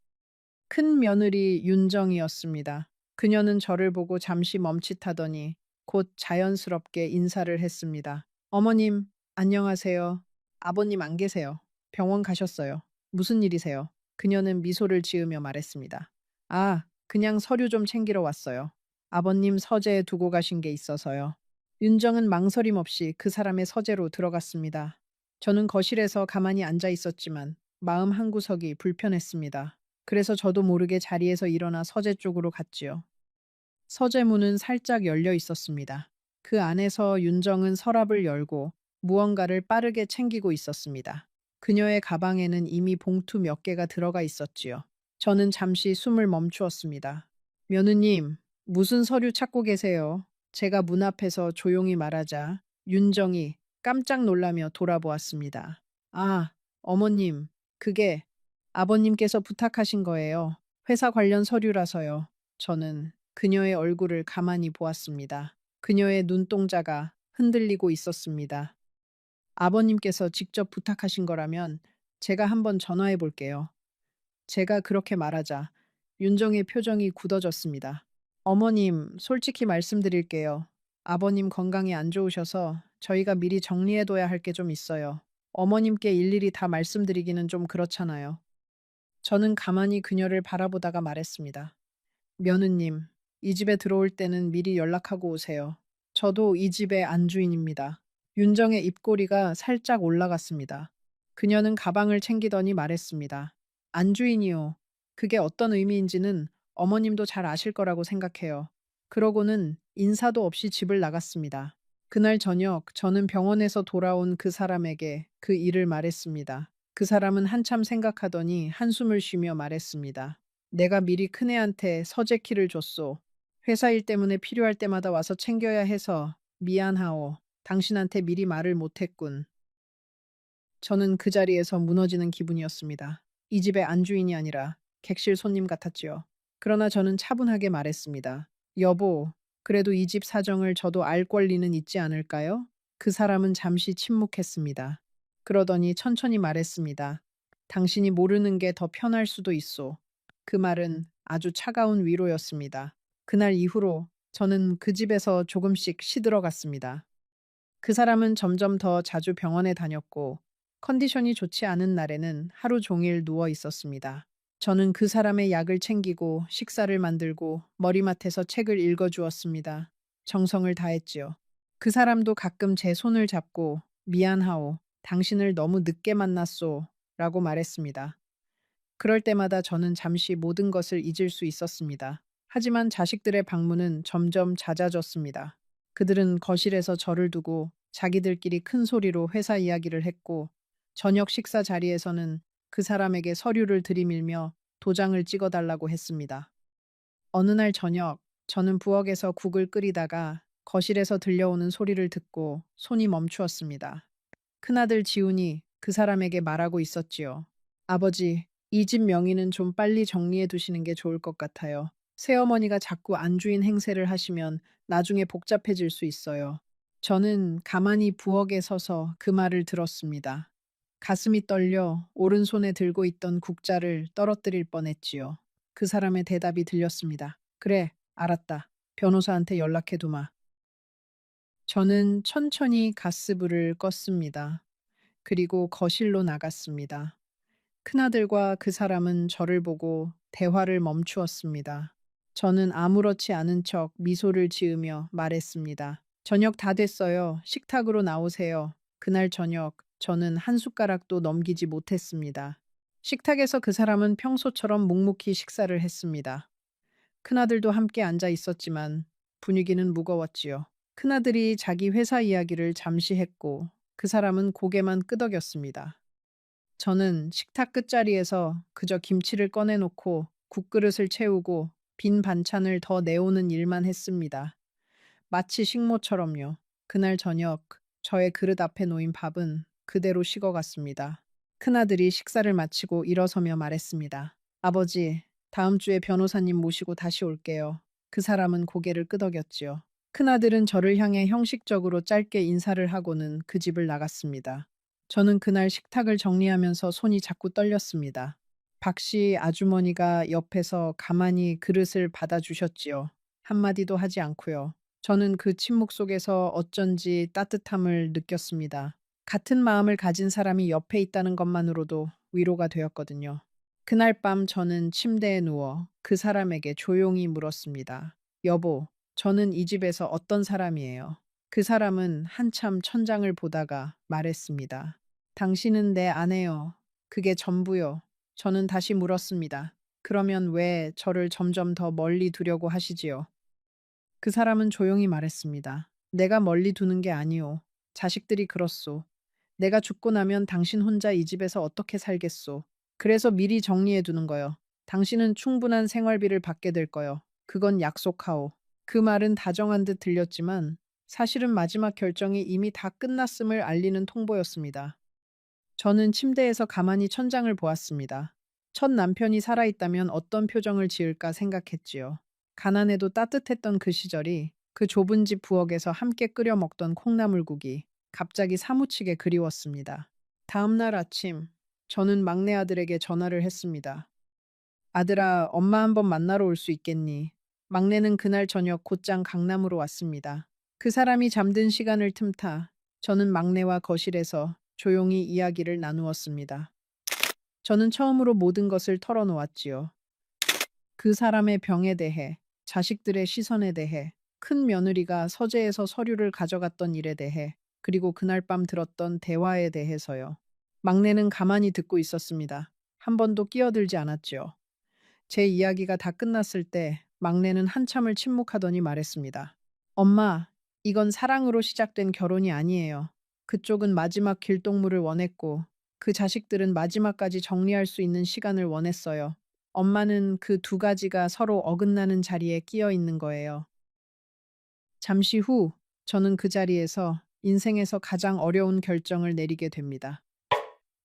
큰 며느리 윤정이었습니다. 그녀는 저를 보고 잠시 멈칫하더니 곧 자연스럽게 인사를 했습니다. 어머님, 안녕하세요. 아버님 안 계세요. 병원 가셨어요. 무슨 일이세요? 그녀는 미소를 지으며 말했습니다. 아, 그냥 서류 좀 챙기러 왔어요. 아버님 서재에 두고 가신 게 있어서요. 윤정은 망설임 없이 그 사람의 서재로 들어갔습니다. 저는 거실에서 가만히 앉아 있었지만 마음 한구석이 불편했습니다. 그래서 저도 모르게 자리에서 일어나 서재 쪽으로 갔지요. 서재 문은 살짝 열려 있었습니다. 그 안에서 윤정은 서랍을 열고 무언가를 빠르게 챙기고 있었습니다. 그녀의 가방에는 이미 봉투 몇 개가 들어가 있었지요. 저는 잠시 숨을 멈추었습니다. 며느님, 무슨 서류 찾고 계세요? 제가 문 앞에서 조용히 말하자 윤정이 깜짝 놀라며 돌아보았습니다. 아, 어머님, 그게 아버님께서 부탁하신 거예요. 회사 관련 서류라서요. 저는 그녀의 얼굴을 가만히 보았습니다. 그녀의 눈동자가 흔들리고 있었습니다. 아버님께서 직접 부탁하신 거라면 제가 한번 전화해 볼게요. 제가 그렇게 말하자 윤정의 표정이 굳어졌습니다. 어머님, 솔직히 말씀드릴게요. 아버님 건강이 안 좋으셔서 저희가 미리 정리해둬야 할 게 좀 있어요. 어머님께 일일이 다 말씀드리기는 좀 그렇잖아요. 저는 가만히 그녀를 바라보다가 말했습니다. 며느님, 이 집에 들어올 때는 미리 연락하고 오세요. 저도 이 집의 안주인입니다. 윤정의 입꼬리가 살짝 올라갔습니다. 그녀는 가방을 챙기더니 말했습니다. 안주인이요. 그게 어떤 의미인지는 어머님도 잘 아실 거라고 생각해요. 그러고는 인사도 없이 집을 나갔습니다. 그날 저녁 저는 병원에서 돌아온 그 사람에게 그 일을 말했습니다. 그 사람은 한참 생각하더니 한숨을 쉬며 말했습니다. 내가 미리 큰애한테 서재키를 줬소. 회사 일 때문에 필요할 때마다 와서 챙겨야 해서 미안하오. 당신한테 미리 말을 못했군. 저는 그 자리에서 무너지는 기분이었습니다. 이 집의 안주인이 아니라 객실 손님 같았지요. 그러나 저는 차분하게 말했습니다. 여보, 그래도 이 집 사정을 저도 알 권리는 있지 않을까요? 그 사람은 잠시 침묵했습니다. 그러더니 천천히 말했습니다. 당신이 모르는 게 더 편할 수도 있소. 그 말은 아주 차가운 위로였습니다. 그날 이후로 저는 그 집에서 조금씩 시들어갔습니다. 그 사람은 점점 더 자주 병원에 다녔고 컨디션이 좋지 않은 날에는 하루 종일 누워 있었습니다. 저는 그 사람의 약을 챙기고 식사를 만들고 머리맡에서 책을 읽어주었습니다. 정성을 다했지요. 그 사람도 가끔 제 손을 잡고 미안하오. 당신을 너무 늦게 만났소. 라고 말했습니다. 그럴 때마다 저는 잠시 모든 것을 잊을 수 있었습니다. 하지만 자식들의 방문은 점점 잦아졌습니다. 그들은 거실에서 저를 두고 자기들끼리 큰 소리로 회사 이야기를 했고, 저녁 식사 자리에서는 그 사람에게 서류를 들이밀며 도장을 찍어달라고 했습니다. 어느 날 저녁, 저는 부엌에서 국을 끓이다가 거실에서 들려오는 소리를 듣고 손이 멈추었습니다. 큰아들 지훈이 그 사람에게 말하고 있었지요. 아버지, 이 집 명의는 좀 빨리 정리해 두시는 게 좋을 것 같아요. 새어머니가 자꾸 안주인 행세를 하시면 나중에 복잡해질 수 있어요. 저는 가만히 부엌에 서서 그 말을 들었습니다. 가슴이 떨려 오른손에 들고 있던 국자를 떨어뜨릴 뻔했지요. 그 사람의 대답이 들렸습니다. 그래, 알았다. 변호사한테 연락해 두마. 저는 천천히 가스불을 껐습니다. 그리고 거실로 나갔습니다. 큰아들과 그 사람은 저를 보고 대화를 멈추었습니다. 저는 아무렇지 않은 척 미소를 지으며 말했습니다. 저녁 다 됐어요. 식탁으로 나오세요. 그날 저녁 저는 한 숟가락도 넘기지 못했습니다. 식탁에서 그 사람은 평소처럼 묵묵히 식사를 했습니다. 큰아들도 함께 앉아 있었지만 분위기는 무거웠지요. 큰아들이 자기 회사 이야기를 잠시 했고 그 사람은 고개만 끄덕였습니다. 저는 식탁 끝자리에서 그저 김치를 꺼내놓고 국그릇을 채우고 빈 반찬을 더 내오는 일만 했습니다. 마치 식모처럼요. 그날 저녁 저의 그릇 앞에 놓인 밥은 그대로 식어갔습니다. 큰아들이 식사를 마치고 일어서며 말했습니다. 아버지, 다음 주에 변호사님 모시고 다시 올게요. 그 사람은 고개를 끄덕였지요. 큰아들은 저를 향해 형식적으로 짧게 인사를 하고는 그 집을 나갔습니다. 저는 그날 식탁을 정리하면서 손이 자꾸 떨렸습니다. 박씨 아주머니가 옆에서 가만히 그릇을 받아주셨지요. 한마디도 하지 않고요. 저는 그 침묵 속에서 어쩐지 따뜻함을 느꼈습니다. 같은 마음을 가진 사람이 옆에 있다는 것만으로도 위로가 되었거든요. 그날 밤 저는 침대에 누워 그 사람에게 조용히 물었습니다. 여보, 저는 이 집에서 어떤 사람이에요? 그 사람은 한참 천장을 보다가 말했습니다. 당신은 내 아내요. 그게 전부요. 저는 다시 물었습니다. 그러면 왜 저를 점점 더 멀리 두려고 하시지요? 그 사람은 조용히 말했습니다. 내가 멀리 두는 게 아니오. 자식들이 그렇소. 내가 죽고 나면 당신 혼자 이 집에서 어떻게 살겠소. 그래서 미리 정리해 두는 거요. 당신은 충분한 생활비를 받게 될 거요. 그건 약속하오. 그 말은 다정한 듯 들렸지만 사실은 마지막 결정이 이미 다 끝났음을 알리는 통보였습니다. 저는 침대에서 가만히 천장을 보았습니다. 첫 남편이 살아있다면 어떤 표정을 지을까 생각했지요. 가난해도 따뜻했던 그 시절이, 그 좁은 집 부엌에서 함께 끓여 먹던 콩나물국이 갑자기 사무치게 그리웠습니다. 다음 날 아침, 저는 막내 아들에게 전화를 했습니다. 아들아, 엄마 한번 만나러 올 수 있겠니? 막내는 그날 저녁 곧장 강남으로 왔습니다. 그 사람이 잠든 시간을 틈타 저는 막내와 거실에서 조용히 이야기를 나누었습니다. 저는 처음으로 모든 것을 털어놓았지요. 그 사람의 병에 대해, 자식들의 시선에 대해, 큰 며느리가 서재에서 서류를 가져갔던 일에 대해, 그리고 그날 밤 들었던 대화에 대해서요. 막내는 가만히 듣고 있었습니다. 한 번도 끼어들지 않았지요. 제 이야기가 다 끝났을 때 막내는 한참을 침묵하더니 말했습니다. 엄마, 이건 사랑으로 시작된 결혼이 아니에요. 그쪽은 마지막 길동무를 원했고, 그 자식들은 마지막까지 정리할 수 있는 시간을 원했어요. 엄마는 그 두 가지가 서로 어긋나는 자리에 끼어 있는 거예요. 잠시 후, 저는 그 자리에서 인생에서 가장 어려운 결정을 내리게 됩니다.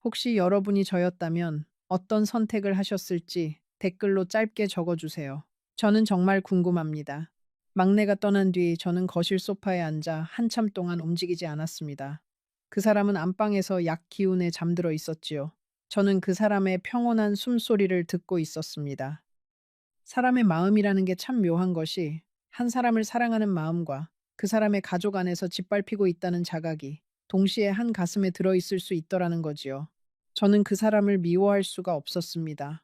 혹시 여러분이 저였다면 어떤 선택을 하셨을지 댓글로 짧게 적어주세요. 저는 정말 궁금합니다. 막내가 떠난 뒤 저는 거실 소파에 앉아 한참 동안 움직이지 않았습니다. 그 사람은 안방에서 약 기운에 잠들어 있었지요. 저는 그 사람의 평온한 숨소리를 듣고 있었습니다. 사람의 마음이라는 게 참 묘한 것이, 한 사람을 사랑하는 마음과 그 사람의 가족 안에서 짓밟히고 있다는 자각이 동시에 한 가슴에 들어있을 수 있더라는 거지요. 저는 그 사람을 미워할 수가 없었습니다.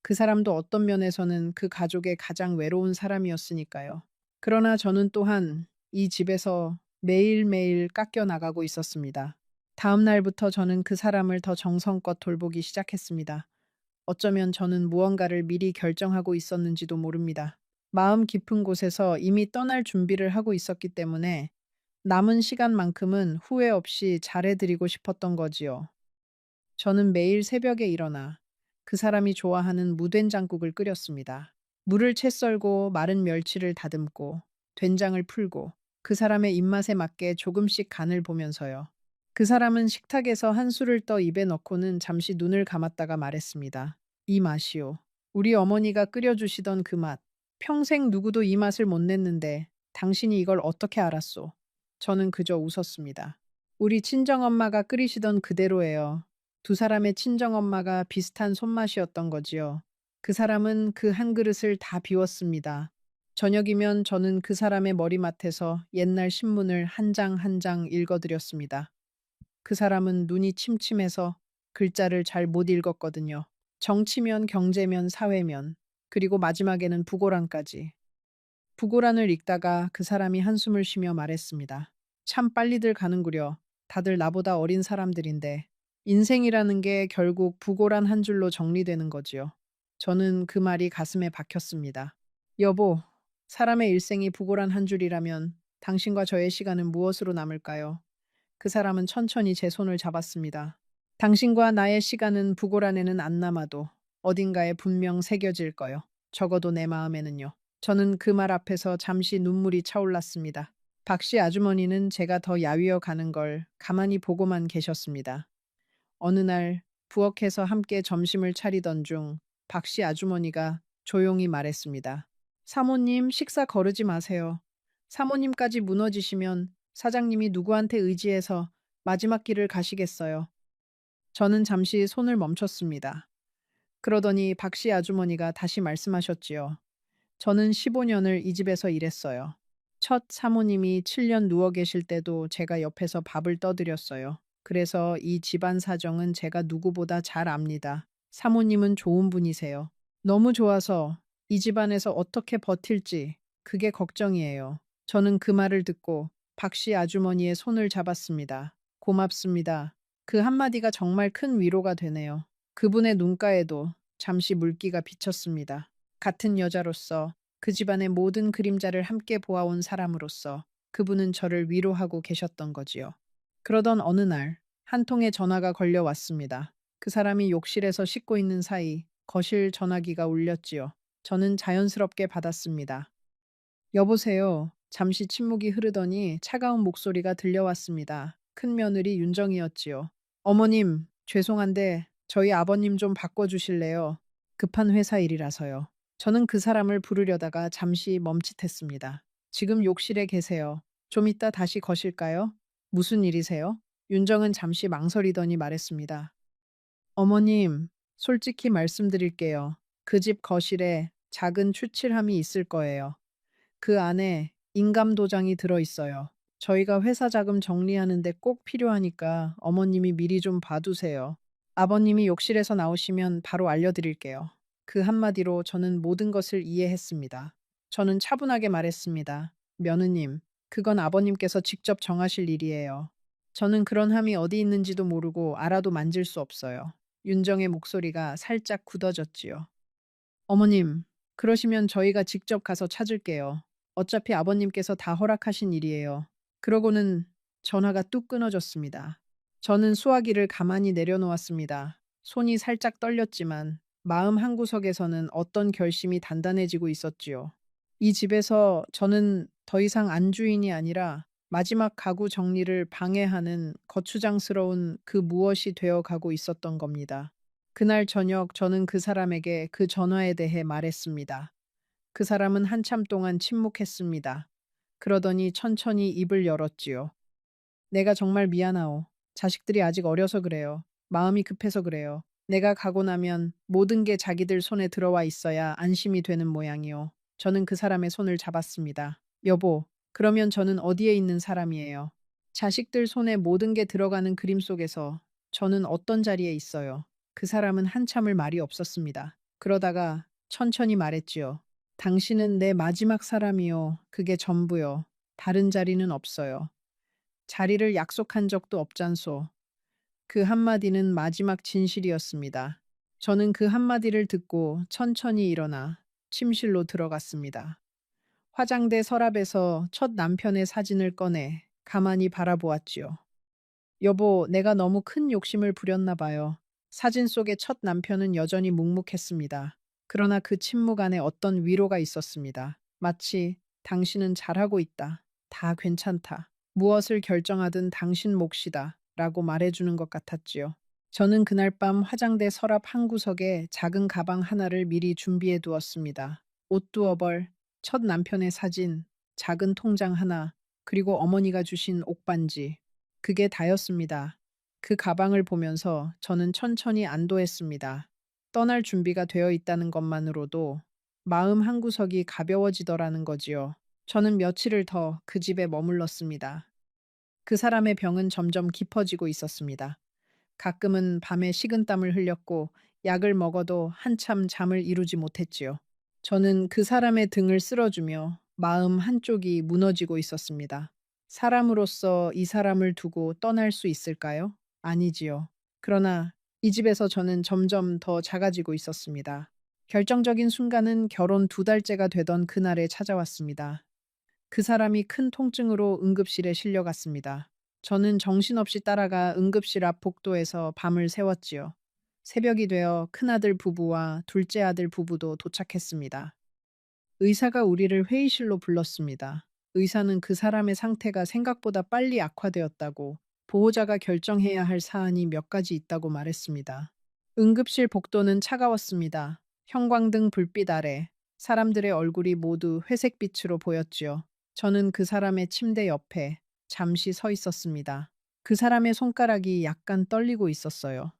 그 사람도 어떤 면에서는 그 가족의 가장 외로운 사람이었으니까요. 그러나 저는 또한 이 집에서 매일매일 깎여 나가고 있었습니다. 다음 날부터 저는 그 사람을 더 정성껏 돌보기 시작했습니다. 어쩌면 저는 무언가를 미리 결정하고 있었는지도 모릅니다. 마음 깊은 곳에서 이미 떠날 준비를 하고 있었기 때문에 남은 시간만큼은 후회 없이 잘해드리고 싶었던 거지요. 저는 매일 새벽에 일어나 그 사람이 좋아하는 무된장국을 끓였습니다. 물을 채 썰고 마른 멸치를 다듬고 된장을 풀고 그 사람의 입맛에 맞게 조금씩 간을 보면서요. 그 사람은 식탁에서 한 술을 떠 입에 넣고는 잠시 눈을 감았다가 말했습니다. 이 맛이요. 우리 어머니가 끓여주시던 그 맛. 평생 누구도 이 맛을 못 냈는데 당신이 이걸 어떻게 알았소? 저는 그저 웃었습니다. 우리 친정엄마가 끓이시던 그대로예요. 두 사람의 친정엄마가 비슷한 손맛이었던 거지요. 그 사람은 그 한 그릇을 다 비웠습니다. 저녁이면 저는 그 사람의 머리맡에서 옛날 신문을 한 장 한 장 읽어드렸습니다. 그 사람은 눈이 침침해서 글자를 잘 못 읽었거든요. 정치면 경제면 사회면, 그리고 마지막에는 부고란까지. 부고란을 읽다가 그 사람이 한숨을 쉬며 말했습니다. 참 빨리들 가는구려. 다들 나보다 어린 사람들인데 인생이라는 게 결국 부고란 한 줄로 정리되는 거지요. 저는 그 말이 가슴에 박혔습니다. 여보, 사람의 일생이 부고란 한 줄이라면 당신과 저의 시간은 무엇으로 남을까요? 그 사람은 천천히 제 손을 잡았습니다. 당신과 나의 시간은 부고란에는 안 남아도 어딘가에 분명 새겨질 거요. 적어도 내 마음에는요. 저는 그 말 앞에서 잠시 눈물이 차올랐습니다. 박씨 아주머니는 제가 더 야위어 가는 걸 가만히 보고만 계셨습니다. 어느 날 부엌에서 함께 점심을 차리던 중 박씨 아주머니가 조용히 말했습니다. 사모님, 식사 거르지 마세요. 사모님까지 무너지시면 사장님이 누구한테 의지해서 마지막 길을 가시겠어요. 저는 잠시 손을 멈췄습니다. 그러더니 박씨 아주머니가 다시 말씀하셨지요. 저는 15년을 이 집에서 일했어요. 첫 사모님이 7년 누워 계실 때도 제가 옆에서 밥을 떠드렸어요. 그래서 이 집안 사정은 제가 누구보다 잘 압니다. 사모님은 좋은 분이세요. 너무 좋아서 이 집안에서 어떻게 버틸지 그게 걱정이에요. 저는 그 말을 듣고 박씨 아주머니의 손을 잡았습니다. 고맙습니다. 그 한마디가 정말 큰 위로가 되네요. 그분의 눈가에도 잠시 물기가 비쳤습니다. 같은 여자로서 그 집안의 모든 그림자를 함께 보아온 사람으로서 그분은 저를 위로하고 계셨던 거지요. 그러던 어느 날 한 통의 전화가 걸려왔습니다. 그 사람이 욕실에서 씻고 있는 사이 거실 전화기가 울렸지요. 저는 자연스럽게 받았습니다. 여보세요. 잠시 침묵이 흐르더니 차가운 목소리가 들려왔습니다. 큰 며느리 윤정이었지요. 어머님, 죄송한데 저희 아버님 좀 바꿔주실래요? 급한 회사 일이라서요. 저는 그 사람을 부르려다가 잠시 멈칫했습니다. 지금 욕실에 계세요. 좀 이따 다시 거실까요? 무슨 일이세요? 윤정은 잠시 망설이더니 말했습니다. 어머님, 솔직히 말씀드릴게요. 그 집 거실에 작은 추칠함이 있을 거예요. 그 안에 인감 도장이 들어 있어요. 저희가 회사 자금 정리하는데 꼭 필요하니까 어머님이 미리 좀 봐두세요. 아버님이 욕실에서 나오시면 바로 알려드릴게요. 그 한마디로 저는 모든 것을 이해했습니다. 저는 차분하게 말했습니다. 며느님, 그건 아버님께서 직접 정하실 일이에요. 저는 그런 함이 어디 있는지도 모르고 알아도 만질 수 없어요. 윤정의 목소리가 살짝 굳어졌지요. 어머님, 그러시면 저희가 직접 가서 찾을게요. 어차피 아버님께서 다 허락하신 일이에요. 그러고는 전화가 뚝 끊어졌습니다. 저는 수화기를 가만히 내려놓았습니다. 손이 살짝 떨렸지만 마음 한구석에서는 어떤 결심이 단단해지고 있었지요. 이 집에서 저는 더 이상 안주인이 아니라 마지막 가구 정리를 방해하는 거추장스러운 그 무엇이 되어 가고 있었던 겁니다. 그날 저녁 저는 그 사람에게 그 전화에 대해 말했습니다. 그 사람은 한참 동안 침묵했습니다. 그러더니 천천히 입을 열었지요. 내가 정말 미안하오. 자식들이 아직 어려서 그래요. 마음이 급해서 그래요. 내가 가고 나면 모든 게 자기들 손에 들어와 있어야 안심이 되는 모양이요. 저는 그 사람의 손을 잡았습니다. 여보, 그러면 저는 어디에 있는 사람이에요? 자식들 손에 모든 게 들어가는 그림 속에서 저는 어떤 자리에 있어요? 그 사람은 한참을 말이 없었습니다. 그러다가 천천히 말했지요. 당신은 내 마지막 사람이요. 그게 전부요. 다른 자리는 없어요. 자리를 약속한 적도 없잖소. 그 한마디는 마지막 진실이었습니다. 저는 그 한마디를 듣고 천천히 일어나 침실로 들어갔습니다. 화장대 서랍에서 첫 남편의 사진을 꺼내 가만히 바라보았지요. 여보, 내가 너무 큰 욕심을 부렸나 봐요. 사진 속의 첫 남편은 여전히 묵묵했습니다. 그러나 그 침묵 안에 어떤 위로가 있었습니다. 마치 당신은 잘하고 있다. 다 괜찮다. 무엇을 결정하든 당신 몫이다. 라고 말해주는 것 같았지요. 저는 그날 밤 화장대 서랍 한 구석에 작은 가방 하나를 미리 준비해 두었습니다. 옷두어벌, 첫 남편의 사진, 작은 통장 하나, 그리고 어머니가 주신 옥반지. 그게 다였습니다. 그 가방을 보면서 저는 천천히 안도했습니다. 떠날 준비가 되어 있다는 것만으로도 마음 한구석이 가벼워지더라는 거지요. 저는 며칠을 더 그 집에 머물렀습니다. 그 사람의 병은 점점 깊어지고 있었습니다. 가끔은 밤에 식은땀을 흘렸고 약을 먹어도 한참 잠을 이루지 못했지요. 저는 그 사람의 등을 쓸어주며 마음 한쪽이 무너지고 있었습니다. 사람으로서 이 사람을 두고 떠날 수 있을까요? 아니지요. 그러나 이 집에서 저는 점점 더 작아지고 있었습니다. 결정적인 순간은 결혼 2달째가 되던 그날에 찾아왔습니다. 그 사람이 큰 통증으로 응급실에 실려갔습니다. 저는 정신없이 따라가 응급실 앞 복도에서 밤을 새웠지요. 새벽이 되어 큰아들 부부와 둘째 아들 부부도 도착했습니다. 의사가 우리를 회의실로 불렀습니다. 의사는 그 사람의 상태가 생각보다 빨리 악화되었다고, 보호자가 결정해야 할 사안이 몇 가지 있다고 말했습니다. 응급실 복도는 차가웠습니다. 형광등 불빛 아래 사람들의 얼굴이 모두 회색빛으로 보였지요. 저는 그 사람의 침대 옆에 잠시 서 있었습니다. 그 사람의 손가락이 약간 떨리고 있었어요.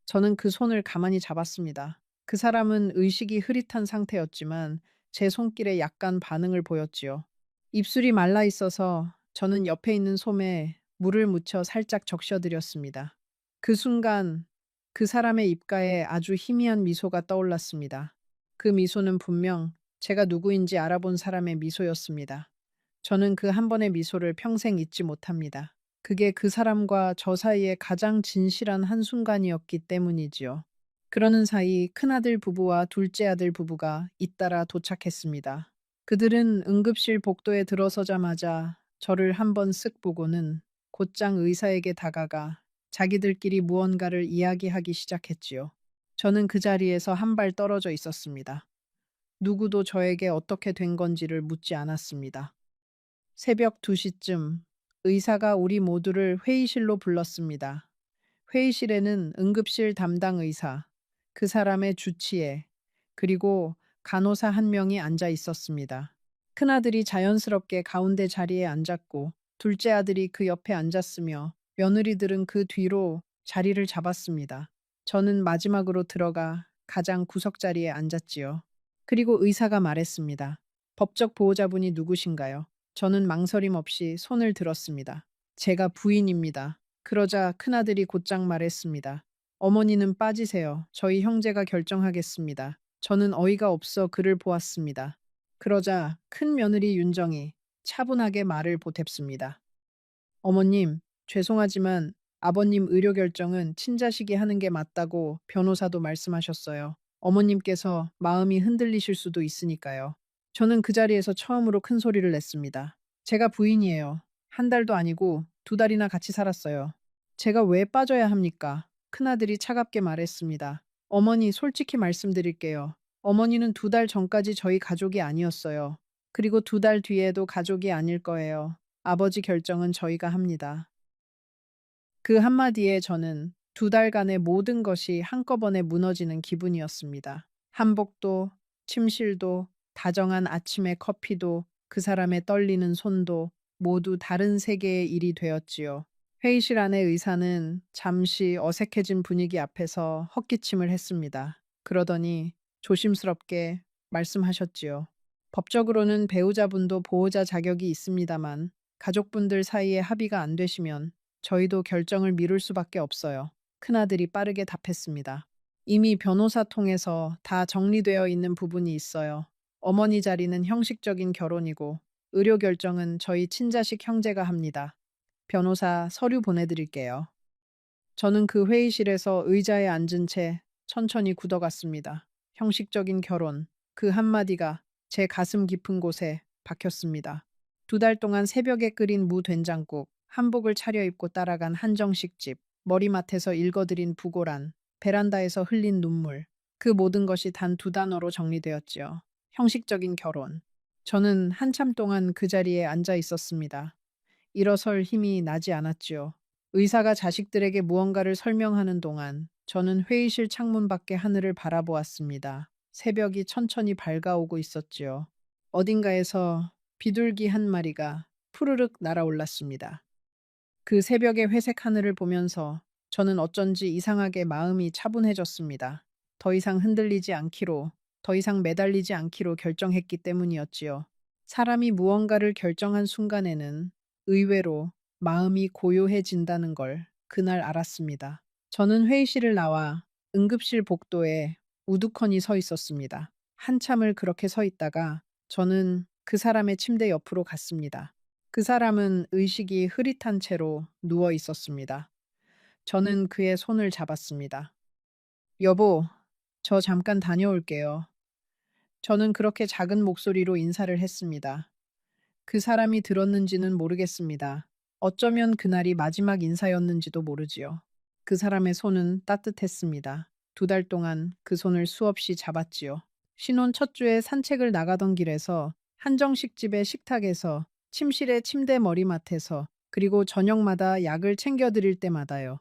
저는 그 손을 가만히 잡았습니다. 그 사람은 의식이 흐릿한 상태였지만 제 손길에 약간 반응을 보였지요. 입술이 말라 있어서 저는 옆에 있는 솜에 물을 묻혀 살짝 적셔드렸습니다. 그 순간 그 사람의 입가에 아주 희미한 미소가 떠올랐습니다. 그 미소는 분명 제가 누구인지 알아본 사람의 미소였습니다. 저는 그 한 번의 미소를 평생 잊지 못합니다. 그게 그 사람과 저 사이의 가장 진실한 한순간이었기 때문이지요. 그러는 사이 큰아들 부부와 둘째 아들 부부가 잇따라 도착했습니다. 그들은 응급실 복도에 들어서자마자 저를 한번 쓱 보고는 곧장 의사에게 다가가 자기들끼리 무언가를 이야기하기 시작했지요. 저는 그 자리에서 한 발 떨어져 있었습니다. 누구도 저에게 어떻게 된 건지를 묻지 않았습니다. 새벽 2시쯤 의사가 우리 모두를 회의실로 불렀습니다. 회의실에는 응급실 담당 의사, 그 사람의 주치의, 그리고 간호사 한 명이 앉아 있었습니다. 큰아들이 자연스럽게 가운데 자리에 앉았고, 둘째 아들이 그 옆에 앉았으며, 며느리들은 그 뒤로 자리를 잡았습니다. 저는 마지막으로 들어가 가장 구석자리에 앉았지요. 그리고 의사가 말했습니다. 법적 보호자분이 누구신가요? 저는 망설임 없이 손을 들었습니다. 제가 부인입니다. 그러자 큰아들이 곧장 말했습니다. 어머니는 빠지세요. 저희 형제가 결정하겠습니다. 저는 어이가 없어 그를 보았습니다. 그러자 큰 며느리 윤정이 차분하게 말을 보탰습니다. 어머님, 죄송하지만 아버님 의료 결정은 친자식이 하는 게 맞다고 변호사도 말씀하셨어요. 어머님께서 마음이 흔들리실 수도 있으니까요. 저는 그 자리에서 처음으로 큰 소리를 냈습니다. 제가 부인이에요. 한 달도 아니고 2달이나 같이 살았어요. 제가 왜 빠져야 합니까? 큰아들이 차갑게 말했습니다. 어머니, 솔직히 말씀드릴게요. 어머니는 2달 전까지 저희 가족이 아니었어요. 그리고 2달 뒤에도 가족이 아닐 거예요. 아버지 결정은 저희가 합니다. 그 한마디에 저는 2달간의 모든 것이 한꺼번에 무너지는 기분이었습니다. 한복도, 침실도, 다정한 아침의 커피도, 그 사람의 떨리는 손도 모두 다른 세계의 일이 되었지요. 회의실 안의 의사는 잠시 어색해진 분위기 앞에서 헛기침을 했습니다. 그러더니 조심스럽게 말씀하셨지요. 법적으로는 배우자분도 보호자 자격이 있습니다만 가족분들 사이에 합의가 안 되시면 저희도 결정을 미룰 수밖에 없어요. 큰아들이 빠르게 답했습니다. 이미 변호사 통해서 다 정리되어 있는 부분이 있어요. 어머니 자리는 형식적인 결혼이고 의료 결정은 저희 친자식 형제가 합니다. 변호사 서류 보내드릴게요. 저는 그 회의실에서 의자에 앉은 채 천천히 굳어갔습니다. 형식적인 결혼, 그 한마디가 제 가슴 깊은 곳에 박혔습니다. 2달 동안 새벽에 끓인 무된장국, 한복을 차려입고 따라간 한정식 집, 머리맡에서 읽어드린 부고란, 베란다에서 흘린 눈물, 그 모든 것이 단 2단어로 정리되었지요. 형식적인 결혼. 저는 한참 동안 그 자리에 앉아 있었습니다. 일어설 힘이 나지 않았지요. 의사가 자식들에게 무언가를 설명하는 동안 저는 회의실 창문 밖의 하늘을 바라보았습니다. 새벽이 천천히 밝아오고 있었지요. 어딘가에서 비둘기 한 마리가 푸르륵 날아올랐습니다. 그 새벽의 회색 하늘을 보면서 저는 어쩐지 이상하게 마음이 차분해졌습니다. 더 이상 흔들리지 않기로, 더 이상 매달리지 않기로 결정했기 때문이었지요. 사람이 무언가를 결정한 순간에는 의외로 마음이 고요해진다는 걸 그날 알았습니다. 저는 회의실을 나와 응급실 복도에 우두커니 서 있었습니다. 한참을 그렇게 서 있다가 저는 그 사람의 침대 옆으로 갔습니다. 그 사람은 의식이 흐릿한 채로 누워 있었습니다. 저는 그의 손을 잡았습니다. 여보, 저 잠깐 다녀올게요. 저는 그렇게 작은 목소리로 인사를 했습니다. 그 사람이 들었는지는 모르겠습니다. 어쩌면 그날이 마지막 인사였는지도 모르지요. 그 사람의 손은 따뜻했습니다. 2달 동안 그 손을 수없이 잡았지요. 신혼 첫 주에 산책을 나가던 길에서 한정식집의 식탁에서 침실의 침대 머리맡에서 그리고 저녁마다 약을 챙겨드릴 때마다요.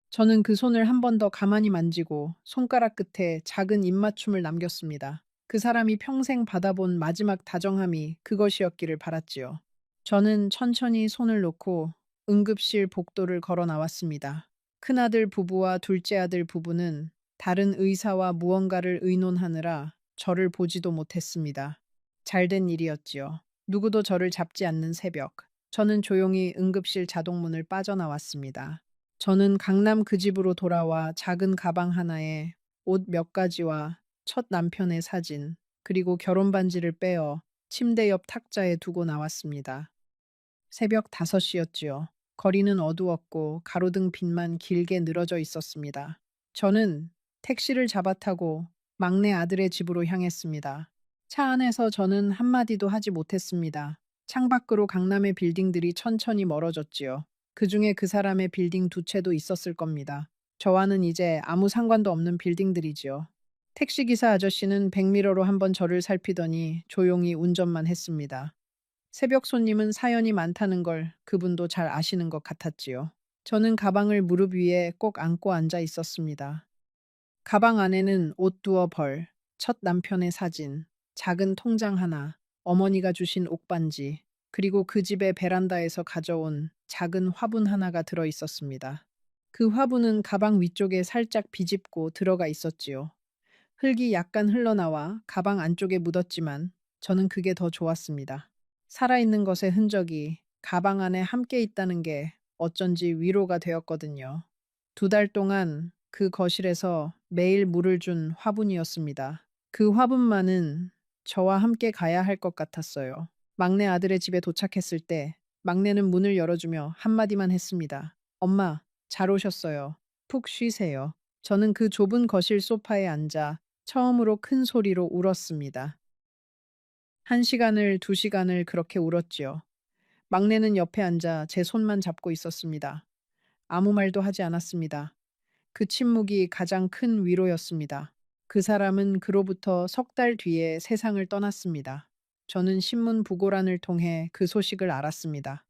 저는 그 손을 한 번 더 가만히 만지고 손가락 끝에 작은 입맞춤을 남겼습니다. 그 사람이 평생 받아본 마지막 다정함이 그것이었기를 바랐지요. 저는 천천히 손을 놓고 응급실 복도를 걸어 나왔습니다. 큰아들 부부와 둘째 아들 부부는 다른 의사와 무언가를 의논하느라 저를 보지도 못했습니다. 잘된 일이었지요. 누구도 저를 잡지 않는 새벽. 저는 조용히 응급실 자동문을 빠져나왔습니다. 저는 강남 그 집으로 돌아와 작은 가방 하나에 옷 몇 가지와 첫 남편의 사진, 그리고 결혼 반지를 빼어 침대 옆 탁자에 두고 나왔습니다. 새벽 5시였지요. 거리는 어두웠고 가로등 빛만 길게 늘어져 있었습니다. 저는 택시를 잡아 타고 막내 아들의 집으로 향했습니다. 차 안에서 저는 한마디도 하지 못했습니다. 창밖으로 강남의 빌딩들이 천천히 멀어졌지요. 그 중에 그 사람의 빌딩 2채도 있었을 겁니다. 저와는 이제 아무 상관도 없는 빌딩들이지요. 택시기사 아저씨는 백미러로 한번 저를 살피더니 조용히 운전만 했습니다. 새벽 손님은 사연이 많다는 걸 그분도 잘 아시는 것 같았지요. 저는 가방을 무릎 위에 꼭 안고 앉아 있었습니다. 가방 안에는 옷 두어 벌, 첫 남편의 사진, 작은 통장 하나, 어머니가 주신 옥반지, 그리고 그 집의 베란다에서 가져온 작은 화분 하나가 들어 있었습니다. 그 화분은 가방 위쪽에 살짝 비집고 들어가 있었지요. 흙이 약간 흘러나와 가방 안쪽에 묻었지만 저는 그게 더 좋았습니다. 살아있는 것의 흔적이 가방 안에 함께 있다는 게 어쩐지 위로가 되었거든요. 2달 동안 그 거실에서 매일 물을 준 화분이었습니다. 그 화분만은 저와 함께 가야 할 것 같았어요. 막내 아들의 집에 도착했을 때 막내는 문을 열어주며 한마디만 했습니다. 엄마, 잘 오셨어요. 푹 쉬세요. 저는 그 좁은 거실 소파에 앉아 처음으로 큰 소리로 울었습니다. 1시간을, 2시간을 그렇게 울었지요. 막내는 옆에 앉아 제 손만 잡고 있었습니다. 아무 말도 하지 않았습니다. 그 침묵이 가장 큰 위로였습니다. 그 사람은 그로부터 3달 뒤에 세상을 떠났습니다. 저는 신문 부고란을 통해 그 소식을 알았습니다.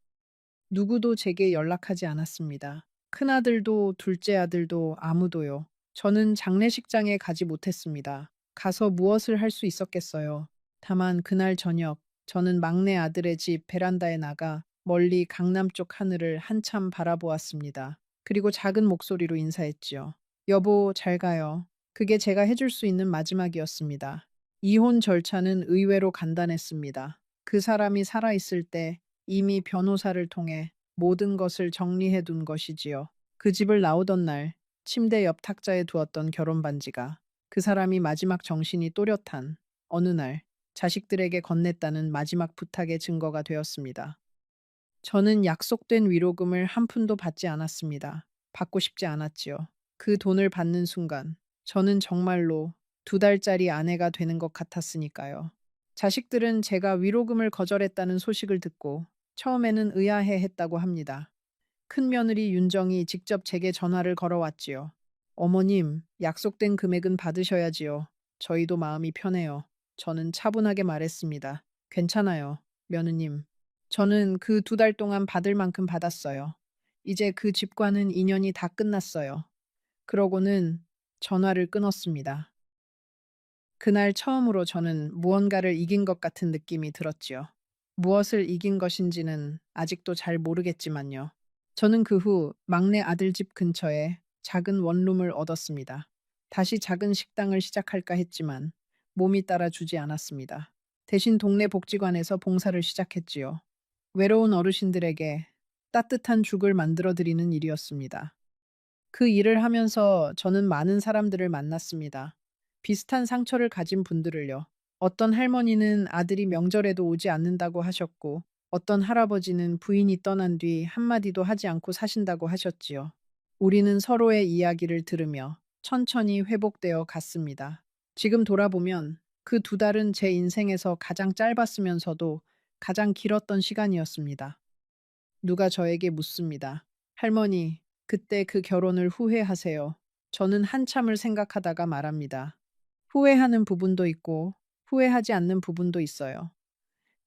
누구도 제게 연락하지 않았습니다. 큰아들도 둘째 아들도 아무도요. 저는 장례식장에 가지 못했습니다. 가서 무엇을 할 수 있었겠어요. 다만 그날 저녁 저는 막내 아들의 집 베란다에 나가 멀리 강남 쪽 하늘을 한참 바라보았습니다. 그리고 작은 목소리로 인사했지요. 여보, 잘 가요. 그게 제가 해줄 수 있는 마지막이었습니다. 이혼 절차는 의외로 간단했습니다. 그 사람이 살아있을 때 이미 변호사를 통해 모든 것을 정리해 둔 것이지요. 그 집을 나오던 날 침대 옆 탁자에 두었던 결혼 반지가 그 사람이 마지막 정신이 또렷한 어느 날 자식들에게 건넸다는 마지막 부탁의 증거가 되었습니다. 저는 약속된 위로금을 한 푼도 받지 않았습니다. 받고 싶지 않았지요. 그 돈을 받는 순간 저는 정말로 2달짜리 아내가 되는 것 같았으니까요. 자식들은 제가 위로금을 거절했다는 소식을 듣고 처음에는 의아해 했다고 합니다. 큰며느리 윤정이 직접 제게 전화를 걸어왔지요. 어머님, 약속된 금액은 받으셔야지요. 저희도 마음이 편해요. 저는 차분하게 말했습니다. 괜찮아요, 며느님. 저는 그 2달 동안 받을 만큼 받았어요. 이제 그 집과는 인연이 다 끝났어요. 그러고는 전화를 끊었습니다. 그날 처음으로 저는 무언가를 이긴 것 같은 느낌이 들었지요. 무엇을 이긴 것인지는 아직도 잘 모르겠지만요. 저는 그 후 막내 아들 집 근처에 작은 원룸을 얻었습니다. 다시 작은 식당을 시작할까 했지만 몸이 따라주지 않았습니다. 대신 동네 복지관에서 봉사를 시작했지요. 외로운 어르신들에게 따뜻한 죽을 만들어 드리는 일이었습니다. 그 일을 하면서 저는 많은 사람들을 만났습니다. 비슷한 상처를 가진 분들을요. 어떤 할머니는 아들이 명절에도 오지 않는다고 하셨고, 어떤 할아버지는 부인이 떠난 뒤 한마디도 하지 않고 사신다고 하셨지요. 우리는 서로의 이야기를 들으며 천천히 회복되어 갔습니다. 지금 돌아보면 그 2달은 제 인생에서 가장 짧았으면서도 가장 길었던 시간이었습니다. 누가 저에게 묻습니다. 할머니, 그때 그 결혼을 후회하세요? 저는 한참을 생각하다가 말합니다. 후회하는 부분도 있고, 후회하지 않는 부분도 있어요.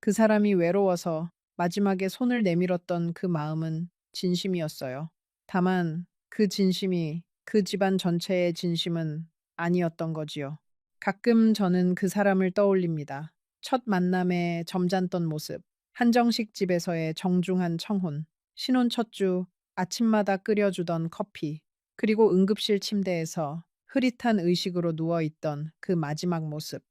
그 사람이 외로워서 마지막에 손을 내밀었던 그 마음은 진심이었어요. 다만 그 진심이 그 집안 전체의 진심은 아니었던 거지요. 가끔 저는 그 사람을 떠올립니다. 첫 만남의 점잖던 모습, 한정식 집에서의 정중한 청혼, 신혼 첫 주 아침마다 끓여주던 커피, 그리고 응급실 침대에서 흐릿한 의식으로 누워있던 그 마지막 모습.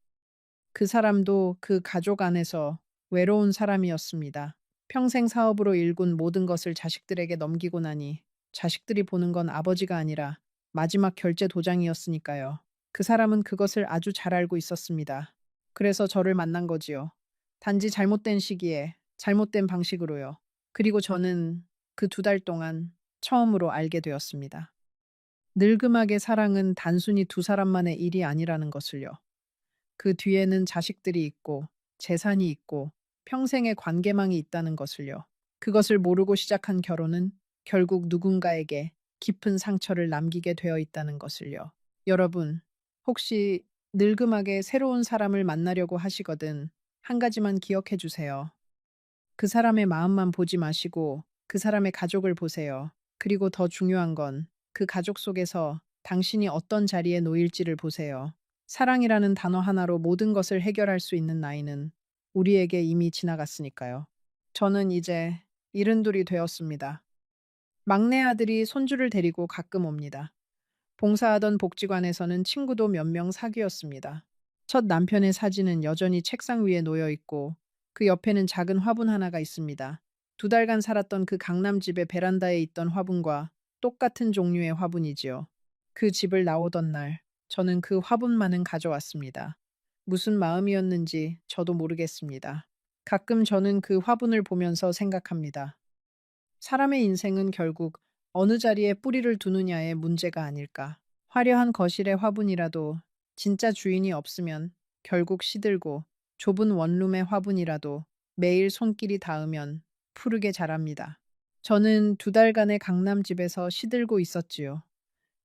그 사람도 그 가족 안에서 외로운 사람이었습니다. 평생 사업으로 일군 모든 것을 자식들에게 넘기고 나니 자식들이 보는 건 아버지가 아니라 마지막 결제 도장이었으니까요. 그 사람은 그것을 아주 잘 알고 있었습니다. 그래서 저를 만난 거지요. 단지 잘못된 시기에 잘못된 방식으로요. 그리고 저는 그 2달 동안 처음으로 알게 되었습니다. 늙음하게 사랑은 단순히 두 사람만의 일이 아니라는 것을요. 그 뒤에는 자식들이 있고 재산이 있고 평생의 관계망이 있다는 것을요. 그것을 모르고 시작한 결혼은 결국 누군가에게 깊은 상처를 남기게 되어 있다는 것을요. 여러분, 혹시 늙음하게 새로운 사람을 만나려고 하시거든 한 가지만 기억해 주세요. 그 사람의 마음만 보지 마시고 그 사람의 가족을 보세요. 그리고 더 중요한 건 그 가족 속에서 당신이 어떤 자리에 놓일지를 보세요. 사랑이라는 단어 하나로 모든 것을 해결할 수 있는 나이는 우리에게 이미 지나갔으니까요. 저는 이제 72이 되었습니다. 막내 아들이 손주를 데리고 가끔 옵니다. 봉사하던 복지관에서는 친구도 몇 명 사귀었습니다. 첫 남편의 사진은 여전히 책상 위에 놓여 있고 그 옆에는 작은 화분 하나가 있습니다. 2달간 살았던 그 강남집의 베란다에 있던 화분과 똑같은 종류의 화분이지요. 그 집을 나오던 날, 저는 그 화분만은 가져왔습니다. 무슨 마음이었는지 저도 모르겠습니다. 가끔 저는 그 화분을 보면서 생각합니다. 사람의 인생은 결국 어느 자리에 뿌리를 두느냐의 문제가 아닐까. 화려한 거실의 화분이라도 진짜 주인이 없으면 결국 시들고 좁은 원룸의 화분이라도 매일 손길이 닿으면 푸르게 자랍니다. 저는 2달간의 강남집에서 시들고 있었지요.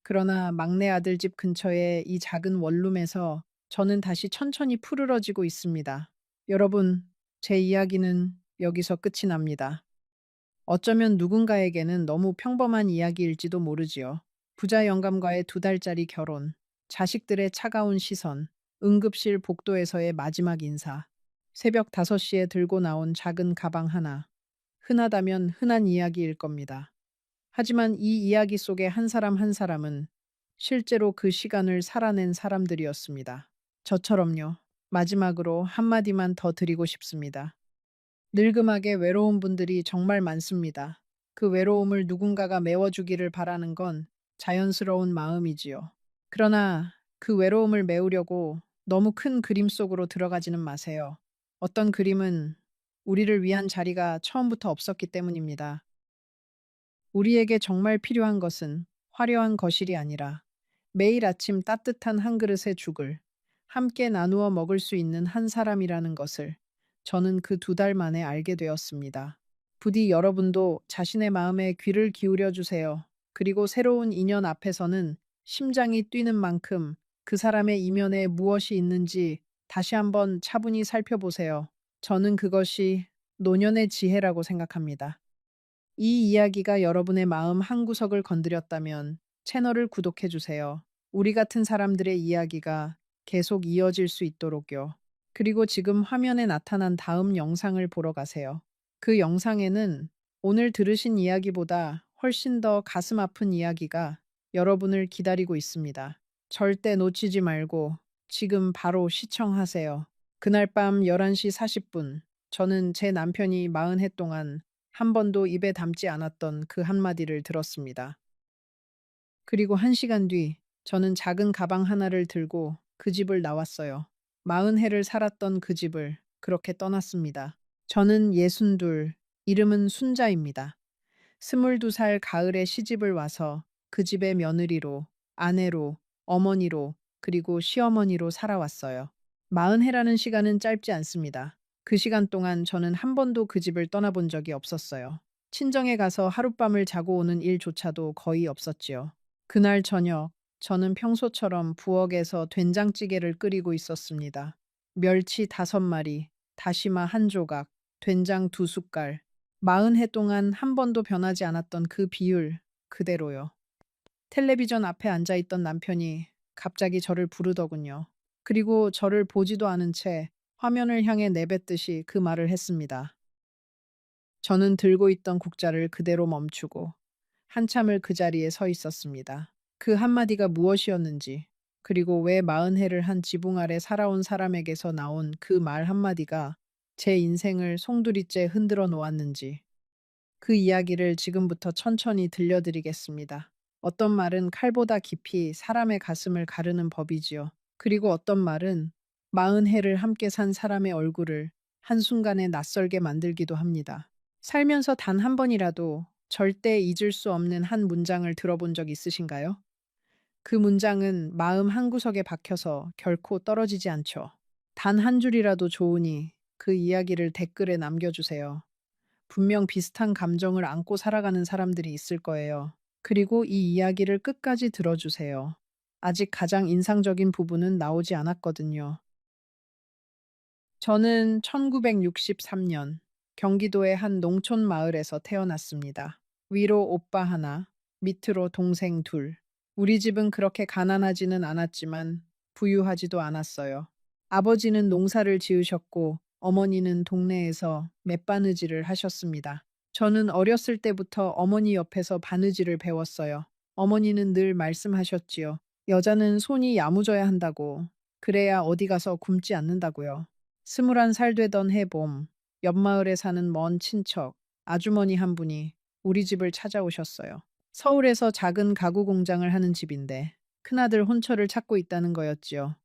그러나 막내 아들 집 근처의 이 작은 원룸에서 저는 다시 천천히 푸르러지고 있습니다. 여러분, 제 이야기는 여기서 끝이 납니다. 어쩌면 누군가에게는 너무 평범한 이야기일지도 모르지요. 부자 영감과의 2달짜리 결혼, 자식들의 차가운 시선, 응급실 복도에서의 마지막 인사, 새벽 5시에 들고 나온 작은 가방 하나. 흔하다면 흔한 이야기일 겁니다. 하지만 이 이야기 속의 한 사람 한 사람은 실제로 그 시간을 살아낸 사람들이었습니다. 저처럼요. 마지막으로 한마디만 더 드리고 싶습니다. 늙음하게 외로운 분들이 정말 많습니다. 그 외로움을 누군가가 메워주기를 바라는 건 자연스러운 마음이지요. 그러나 그 외로움을 메우려고 너무 큰 그림 속으로 들어가지는 마세요. 어떤 그림은 우리를 위한 자리가 처음부터 없었기 때문입니다. 우리에게 정말 필요한 것은 화려한 거실이 아니라 매일 아침 따뜻한 한 그릇의 죽을 함께 나누어 먹을 수 있는 한 사람이라는 것을 저는 그 2달 만에 알게 되었습니다. 부디 여러분도 자신의 마음에 귀를 기울여 주세요. 그리고 새로운 인연 앞에서는 심장이 뛰는 만큼 그 사람의 이면에 무엇이 있는지 다시 한번 차분히 살펴보세요. 저는 그것이 노년의 지혜라고 생각합니다. 이 이야기가 여러분의 마음 한구석을 건드렸다면 채널을 구독해 주세요. 우리 같은 사람들의 이야기가 계속 이어질 수 있도록요. 그리고 지금 화면에 나타난 다음 영상을 보러 가세요. 그 영상에는 오늘 들으신 이야기보다 훨씬 더 가슴 아픈 이야기가 여러분을 기다리고 있습니다. 절대 놓치지 말고 지금 바로 시청하세요. 그날 밤 11시 40분, 저는 제 남편이 40해 동안 한 번도 입에 담지 않았던 그 한마디를 들었습니다. 그리고 1시간 뒤, 저는 작은 가방 하나를 들고 그 집을 나왔어요. 40해를 살았던 그 집을 그렇게 떠났습니다. 저는 62, 이름은 순자입니다. 22살 가을에 시집을 와서 그 집의 며느리로, 아내로, 어머니로, 그리고 시어머니로 살아왔어요. 40해라는 시간은 짧지 않습니다. 그 시간 동안 저는 한 번도 그 집을 떠나본 적이 없었어요. 친정에 가서 하룻밤을 자고 오는 일조차도 거의 없었지요. 그날 저녁, 저는 평소처럼 부엌에서 된장찌개를 끓이고 있었습니다. 멸치 5마리, 다시마 한 조각, 된장 2숟갈, 40해 동안 한 번도 변하지 않았던 그 비율 그대로요. 텔레비전 앞에 앉아 있던 남편이 갑자기 저를 부르더군요. 그리고 저를 보지도 않은 채 화면을 향해 내뱉듯이 그 말을 했습니다. 저는 들고 있던 국자를 그대로 멈추고 한참을 그 자리에 서 있었습니다. 그 한마디가 무엇이었는지, 그리고 왜 40해를 한 지붕 아래 살아온 사람에게서 나온 그 말 한마디가 제 인생을 송두리째 흔들어 놓았는지, 그 이야기를 지금부터 천천히 들려드리겠습니다. 어떤 말은 칼보다 깊이 사람의 가슴을 가르는 법이지요. 그리고 어떤 말은 40해를 함께 산 사람의 얼굴을 한순간에 낯설게 만들기도 합니다. 살면서 단 한 번이라도 절대 잊을 수 없는 한 문장을 들어본 적 있으신가요? 그 문장은 마음 한구석에 박혀서 결코 떨어지지 않죠. 단 한 줄이라도 좋으니 그 이야기를 댓글에 남겨주세요. 분명 비슷한 감정을 안고 살아가는 사람들이 있을 거예요. 그리고 이 이야기를 끝까지 들어주세요. 아직 가장 인상적인 부분은 나오지 않았거든요. 저는 1963년 경기도의 한 농촌 마을에서 태어났습니다. 위로 오빠 하나, 밑으로 동생 둘. 우리 집은 그렇게 가난하지는 않았지만 부유하지도 않았어요. 아버지는 농사를 지으셨고 어머니는 동네에서 맨바느질을 하셨습니다. 저는 어렸을 때부터 어머니 옆에서 바느질을 배웠어요. 어머니는 늘 말씀하셨지요. 여자는 손이 야무져야 한다고. 그래야 어디 가서 굶지 않는다고요. 21살 되던 해봄, 옆마을에 사는 먼 친척, 아주머니 한 분이 우리 집을 찾아오셨어요. 서울에서 작은 가구 공장을 하는 집인데 큰아들 혼처를 찾고 있다는 거였지요.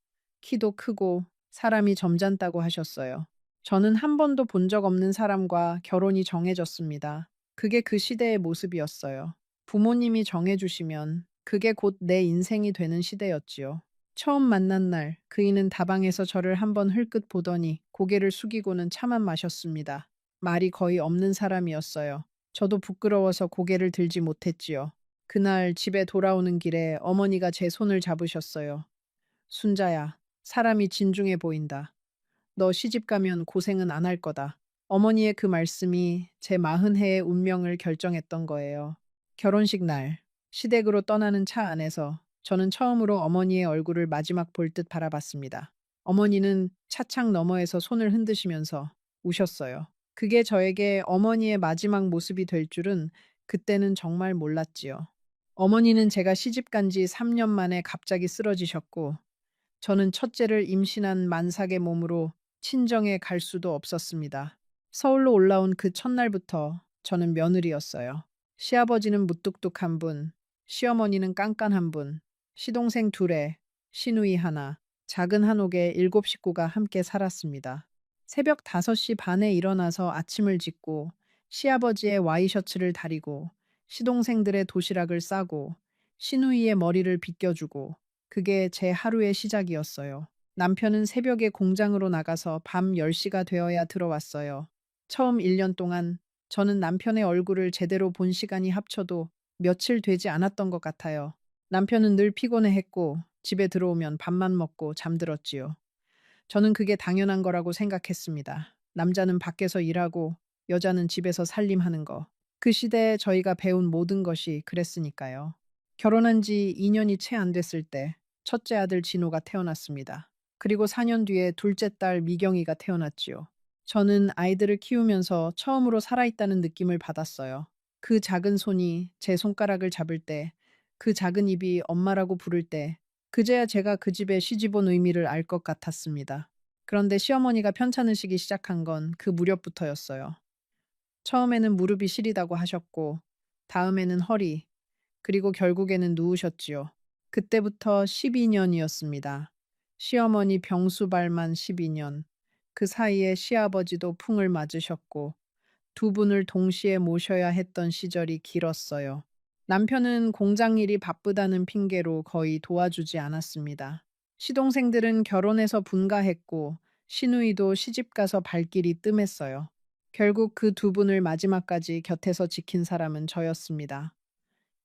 키도 크고 사람이 점잖다고 하셨어요. 저는 한 번도 본 적 없는 사람과 결혼이 정해졌습니다. 그게 그 시대의 모습이었어요. 부모님이 정해주시면 그게 곧 내 인생이 되는 시대였지요. 처음 만난 날 그이는 다방에서 저를 한번 흘끗 보더니 고개를 숙이고는 차만 마셨습니다. 말이 거의 없는 사람이었어요. 저도 부끄러워서 고개를 들지 못했지요. 그날 집에 돌아오는 길에 어머니가 제 손을 잡으셨어요. 순자야, 사람이 진중해 보인다. 너 시집 가면 고생은 안 할 거다. 어머니의 그 말씀이 제 40해의 운명을 결정했던 거예요. 결혼식 날, 시댁으로 떠나는 차 안에서 저는 처음으로 어머니의 얼굴을 마지막 볼 듯 바라봤습니다. 어머니는 차창 너머에서 손을 흔드시면서 우셨어요. 그게 저에게 어머니의 마지막 모습이 될 줄은 그때는 정말 몰랐지요. 어머니는 제가 시집 간 지 3년 만에 갑자기 쓰러지셨고, 저는 첫째를 임신한 만삭의 몸으로 친정에 갈 수도 없었습니다. 서울로 올라온 그 첫날부터 저는 며느리였어요. 시아버지는 무뚝뚝한 분, 시어머니는 깐깐한 분, 시동생 둘에 시누이 하나, 작은 한옥에 7식구가 함께 살았습니다. 새벽 5시 반에 일어나서 아침을 짓고 시아버지의 와이셔츠를 다리고 시동생들의 도시락을 싸고 시누이의 머리를 빗겨주고 그게 제 하루의 시작이었어요. 남편은 새벽에 공장으로 나가서 밤 10시가 되어야 들어왔어요. 처음 1년 동안 저는 남편의 얼굴을 제대로 본 시간이 합쳐도 며칠 되지 않았던 것 같아요. 남편은 늘 피곤해했고 집에 들어오면 밥만 먹고 잠들었지요. 저는 그게 당연한 거라고 생각했습니다. 남자는 밖에서 일하고 여자는 집에서 살림하는 거. 그 시대에 저희가 배운 모든 것이 그랬으니까요. 결혼한 지 2년이 채 안 됐을 때 첫째 아들 진호가 태어났습니다. 그리고 4년 뒤에 둘째 딸 미경이가 태어났지요. 저는 아이들을 키우면서 처음으로 살아있다는 느낌을 받았어요. 그 작은 손이 제 손가락을 잡을 때, 그 작은 입이 엄마라고 부를 때, 그제야 제가 그 집에 시집 온 의미를 알 것 같았습니다. 그런데 시어머니가 편찮으시기 시작한 건 그 무렵부터였어요. 처음에는 무릎이 시리다고 하셨고, 다음에는 허리, 그리고 결국에는 누우셨지요. 그때부터 12년이었습니다. 시어머니 병수발만 12년. 그 사이에 시아버지도 풍을 맞으셨고, 두 분을 동시에 모셔야 했던 시절이 길었어요. 남편은 공장 일이 바쁘다는 핑계로 거의 도와주지 않았습니다. 시동생들은 결혼해서 분가했고 시누이도 시집가서 발길이 뜸했어요. 결국 그 두 분을 마지막까지 곁에서 지킨 사람은 저였습니다.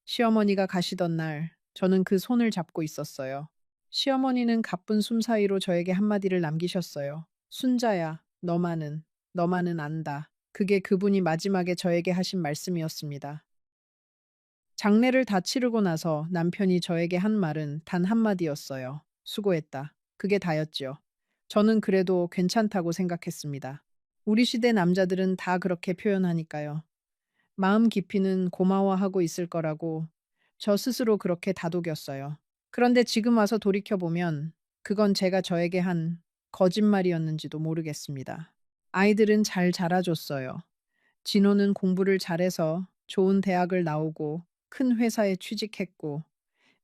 시어머니가 가시던 날 저는 그 손을 잡고 있었어요. 시어머니는 가쁜 숨 사이로 저에게 한마디를 남기셨어요. 순자야, 너만은 안다. 그게 그분이 마지막에 저에게 하신 말씀이었습니다. 장례를 다 치르고 나서 남편이 저에게 한 말은 단 한마디였어요. 수고했다. 그게 다였지요. 저는 그래도 괜찮다고 생각했습니다. 우리 시대 남자들은 다 그렇게 표현하니까요. 마음 깊이는 고마워하고 있을 거라고 저 스스로 그렇게 다독였어요. 그런데 지금 와서 돌이켜보면 그건 제가 저에게 한 거짓말이었는지도 모르겠습니다. 아이들은 잘 자라줬어요. 진호는 공부를 잘해서 좋은 대학을 나오고 큰 회사에 취직했고,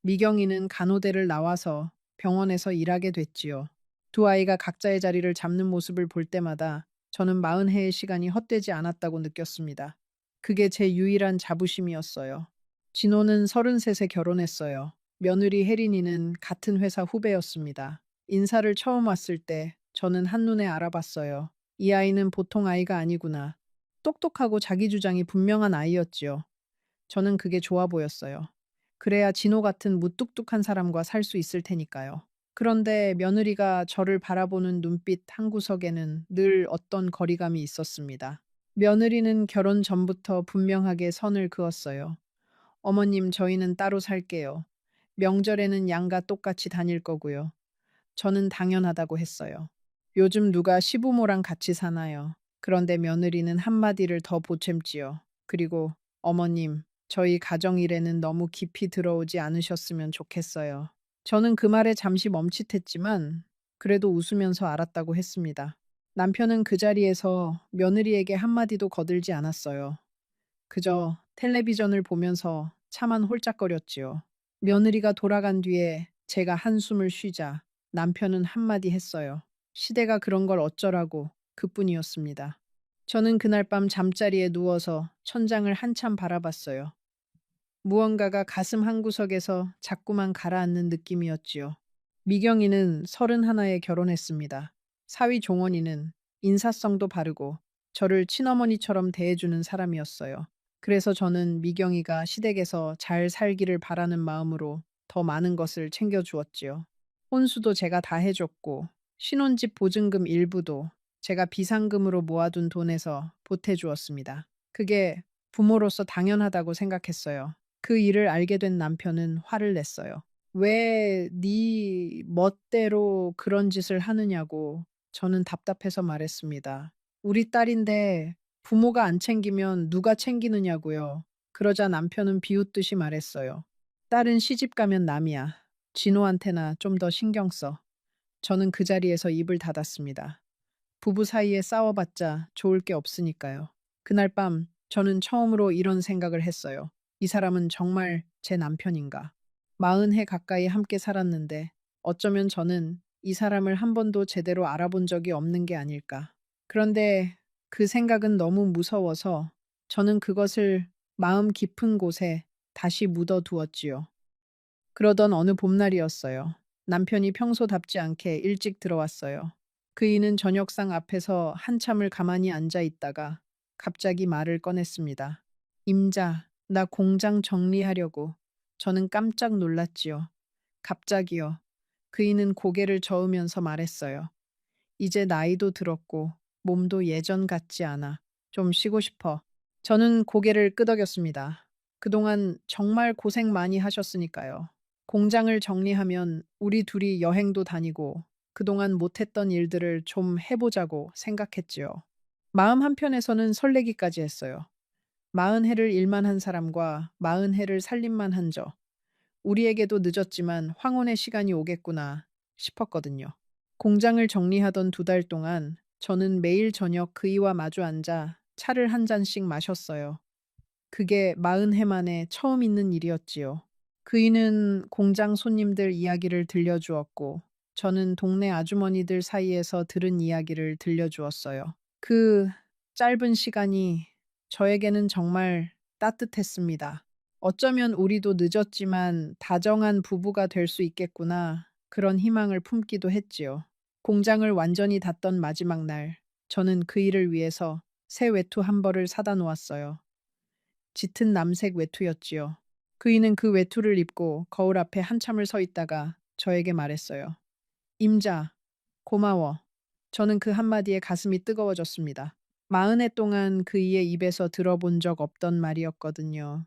미경이는 간호대를 나와서 병원에서 일하게 됐지요. 두 아이가 각자의 자리를 잡는 모습을 볼 때마다 저는 40해의 시간이 헛되지 않았다고 느꼈습니다. 그게 제 유일한 자부심이었어요. 진호는 33세 결혼했어요. 며느리 혜린이는 같은 회사 후배였습니다. 인사를 처음 왔을 때 저는 한눈에 알아봤어요. 이 아이는 보통 아이가 아니구나. 똑똑하고 자기 주장이 분명한 아이였지요. 저는 그게 좋아 보였어요. 그래야 진호 같은 무뚝뚝한 사람과 살 수 있을 테니까요. 그런데 며느리가 저를 바라보는 눈빛 한 구석에는 늘 어떤 거리감이 있었습니다. 며느리는 결혼 전부터 분명하게 선을 그었어요. 어머님, 저희는 따로 살게요. 명절에는 양가 똑같이 다닐 거고요. 저는 당연하다고 했어요. 요즘 누가 시부모랑 같이 사나요? 그런데 며느리는 한마디를 더 보챔지요. 그리고 어머님, 저희 가정 일에는 너무 깊이 들어오지 않으셨으면 좋겠어요. 저는 그 말에 잠시 멈칫했지만 그래도 웃으면서 알았다고 했습니다. 남편은 그 자리에서 며느리에게 한마디도 거들지 않았어요. 그저 텔레비전을 보면서 차만 홀짝거렸지요. 며느리가 돌아간 뒤에 제가 한숨을 쉬자 남편은 한마디 했어요. 시대가 그런 걸 어쩌라고 그뿐이었습니다. 저는 그날 밤 잠자리에 누워서 천장을 한참 바라봤어요. 무언가가 가슴 한구석에서 자꾸만 가라앉는 느낌이었지요. 미경이는 31에 결혼했습니다. 사위 종원이는 인사성도 바르고 저를 친어머니처럼 대해주는 사람이었어요. 그래서 저는 미경이가 시댁에서 잘 살기를 바라는 마음으로 더 많은 것을 챙겨주었지요. 혼수도 제가 다 해줬고 신혼집 보증금 일부도 제가 비상금으로 모아둔 돈에서 보태주었습니다. 그게 부모로서 당연하다고 생각했어요. 그 일을 알게 된 남편은 화를 냈어요. "왜 네 멋대로 그런 짓을 하느냐고." 저는 답답해서 말했습니다. "우리 딸인데 부모가 안 챙기면 누가 챙기느냐고요." 그러자 남편은 비웃듯이 말했어요. "딸은 시집 가면 남이야. 진호한테나 좀 더 신경 써." 저는 그 자리에서 입을 닫았습니다. 부부 사이에 싸워봤자 좋을 게 없으니까요. 그날 밤 저는 처음으로 이런 생각을 했어요. 이 사람은 정말 제 남편인가? 40해 가까이 함께 살았는데 어쩌면 저는 이 사람을 한 번도 제대로 알아본 적이 없는 게 아닐까. 그런데 그 생각은 너무 무서워서 저는 그것을 마음 깊은 곳에 다시 묻어두었지요. 그러던 어느 봄날이었어요. 남편이 평소답지 않게 일찍 들어왔어요. 그이는 저녁상 앞에서 한참을 가만히 앉아 있다가 갑자기 말을 꺼냈습니다. 임자, 나 공장 정리하려고. 저는 깜짝 놀랐지요. 갑자기요. 그이는 고개를 저으면서 말했어요. 이제 나이도 들었고 몸도 예전 같지 않아. 좀 쉬고 싶어. 저는 고개를 끄덕였습니다. 그동안 정말 고생 많이 하셨으니까요. 공장을 정리하면 우리 둘이 여행도 다니고 그동안 못했던 일들을 좀 해보자고 생각했지요. 마음 한편에서는 설레기까지 했어요. 40해를 일만 한 사람과 40해를 살림만 한 저. 우리에게도 늦었지만 황혼의 시간이 오겠구나 싶었거든요. 공장을 정리하던 2달 동안 저는 매일 저녁 그이와 마주 앉아 차를 한 잔씩 마셨어요. 그게 40해 만에 처음 있는 일이었지요. 그이는 공장 손님들 이야기를 들려주었고, 저는 동네 아주머니들 사이에서 들은 이야기를 들려주었어요. 그 짧은 시간이 저에게는 정말 따뜻했습니다. 어쩌면 우리도 늦었지만 다정한 부부가 될 수 있겠구나. 그런 희망을 품기도 했지요. 공장을 완전히 닫던 마지막 날, 저는 그 일을 위해서 새 외투 한 벌을 사다 놓았어요. 짙은 남색 외투였지요. 그이는 그 외투를 입고 거울 앞에 한참을 서 있다가 저에게 말했어요. 임자, 고마워. 저는 그 한마디에 가슴이 뜨거워졌습니다. 40해 동안 그이의 입에서 들어본 적 없던 말이었거든요.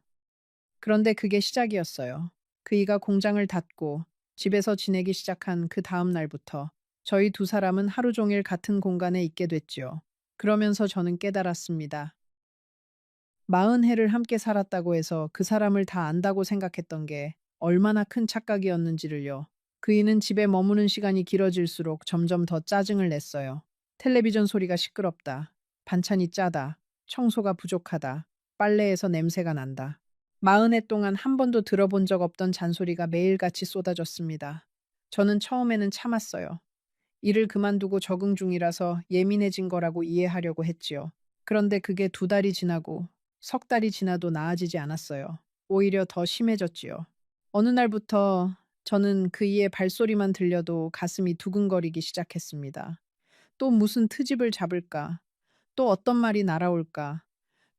그런데 그게 시작이었어요. 그이가 공장을 닫고 집에서 지내기 시작한 그 다음 날부터 저희 두 사람은 하루 종일 같은 공간에 있게 됐지요. 그러면서 저는 깨달았습니다. 40해를 함께 살았다고 해서 그 사람을 다 안다고 생각했던 게 얼마나 큰 착각이었는지를요. 그이는 집에 머무는 시간이 길어질수록 점점 더 짜증을 냈어요. 텔레비전 소리가 시끄럽다. 반찬이 짜다. 청소가 부족하다. 빨래에서 냄새가 난다. 40해 동안 한 번도 들어본 적 없던 잔소리가 매일같이 쏟아졌습니다. 저는 처음에는 참았어요. 일을 그만두고 적응 중이라서 예민해진 거라고 이해하려고 했지요. 그런데 그게 2달이 지나고 3달이 지나도 나아지지 않았어요. 오히려 더 심해졌지요. 어느 날부터 저는 그이의 발소리만 들려도 가슴이 두근거리기 시작했습니다. 또 무슨 트집을 잡을까? 또 어떤 말이 날아올까?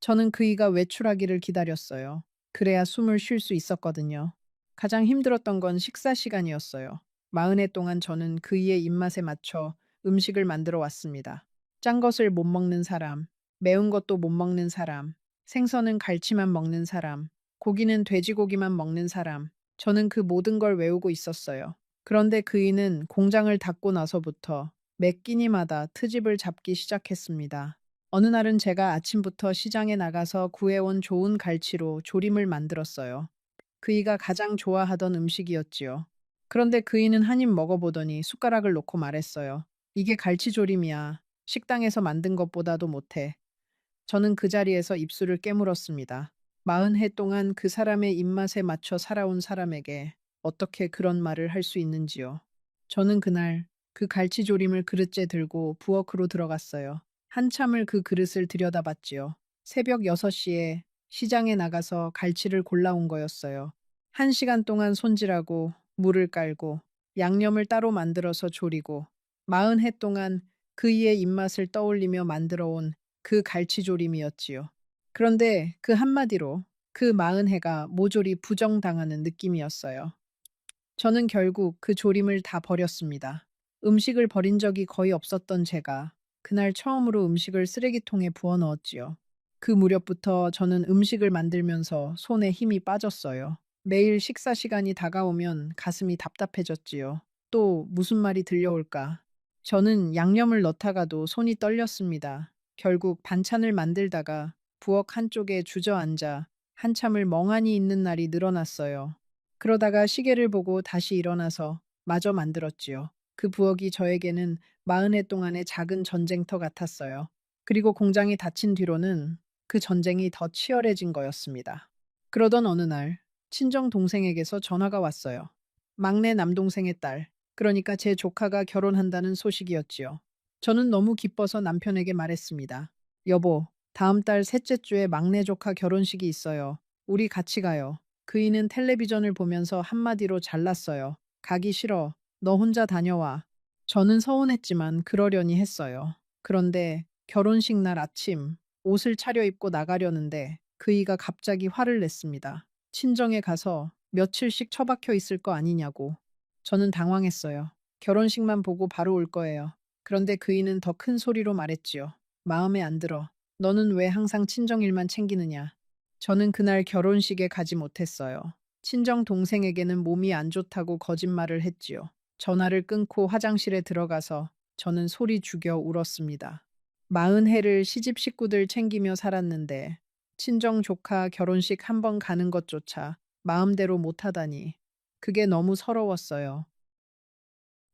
저는 그이가 외출하기를 기다렸어요. 그래야 숨을 쉴 수 있었거든요. 가장 힘들었던 건 식사 시간이었어요. 40해 동안 저는 그이의 입맛에 맞춰 음식을 만들어 왔습니다. 짠 것을 못 먹는 사람, 매운 것도 못 먹는 사람, 생선은 갈치만 먹는 사람, 고기는 돼지고기만 먹는 사람. 저는 그 모든 걸 외우고 있었어요. 그런데 그이는 공장을 닫고 나서부터 매 끼니마다 트집을 잡기 시작했습니다. 어느 날은 제가 아침부터 시장에 나가서 구해온 좋은 갈치로 조림을 만들었어요. 그이가 가장 좋아하던 음식이었지요. 그런데 그이는 한 입 먹어보더니 숟가락을 놓고 말했어요. 이게 갈치조림이야. 식당에서 만든 것보다도 못해. 저는 그 자리에서 입술을 깨물었습니다. 40해 동안 그 사람의 입맛에 맞춰 살아온 사람에게 어떻게 그런 말을 할 수 있는지요. 저는 그날 그 갈치조림을 그릇째 들고 부엌으로 들어갔어요. 한참을 그 그릇을 들여다봤지요. 새벽 6시에 시장에 나가서 갈치를 골라온 거였어요. 1시간 동안 손질하고 물을 깔고 양념을 따로 만들어서 조리고 40해 동안 그이의 입맛을 떠올리며 만들어 온 그 갈치조림이었지요. 그런데 그 한마디로 그 40해가 모조리 부정당하는 느낌이었어요. 저는 결국 그 조림을 다 버렸습니다. 음식을 버린 적이 거의 없었던 제가 그날 처음으로 음식을 쓰레기통에 부어 넣었지요. 그 무렵부터 저는 음식을 만들면서 손에 힘이 빠졌어요. 매일 식사 시간이 다가오면 가슴이 답답해졌지요. 또 무슨 말이 들려올까? 저는 양념을 넣다가도 손이 떨렸습니다. 결국 반찬을 만들다가 부엌 한쪽에 주저앉아 한참을 멍하니 있는 날이 늘어났어요. 그러다가 시계를 보고 다시 일어나서 마저 만들었지요. 그 부엌이 저에게는 40해 동안의 작은 전쟁터 같았어요. 그리고 공장이 닫힌 뒤로는 그 전쟁이 더 치열해진 거였습니다. 그러던 어느 날 친정 동생에게서 전화가 왔어요. 막내 남동생의 딸, 그러니까 제 조카가 결혼한다는 소식이었지요. 저는 너무 기뻐서 남편에게 말했습니다. 여보, 다음 달 셋째 주에 막내 조카 결혼식이 있어요. 우리 같이 가요. 그이는 텔레비전을 보면서 한마디로 잘랐어요. 가기 싫어. 너 혼자 다녀와. 저는 서운했지만 그러려니 했어요. 그런데 결혼식 날 아침 옷을 차려입고 나가려는데 그이가 갑자기 화를 냈습니다. 친정에 가서 며칠씩 처박혀 있을 거 아니냐고. 저는 당황했어요. 결혼식만 보고 바로 올 거예요. 그런데 그이는 더 큰 소리로 말했지요. 마음에 안 들어. 너는 왜 항상 친정 일만 챙기느냐. 저는 그날 결혼식에 가지 못했어요. 친정 동생에게는 몸이 안 좋다고 거짓말을 했지요. 전화를 끊고 화장실에 들어가서 저는 소리 죽여 울었습니다. 40해를 시집 식구들 챙기며 살았는데 친정 조카 결혼식 한 번 가는 것조차 마음대로 못하다니 그게 너무 서러웠어요.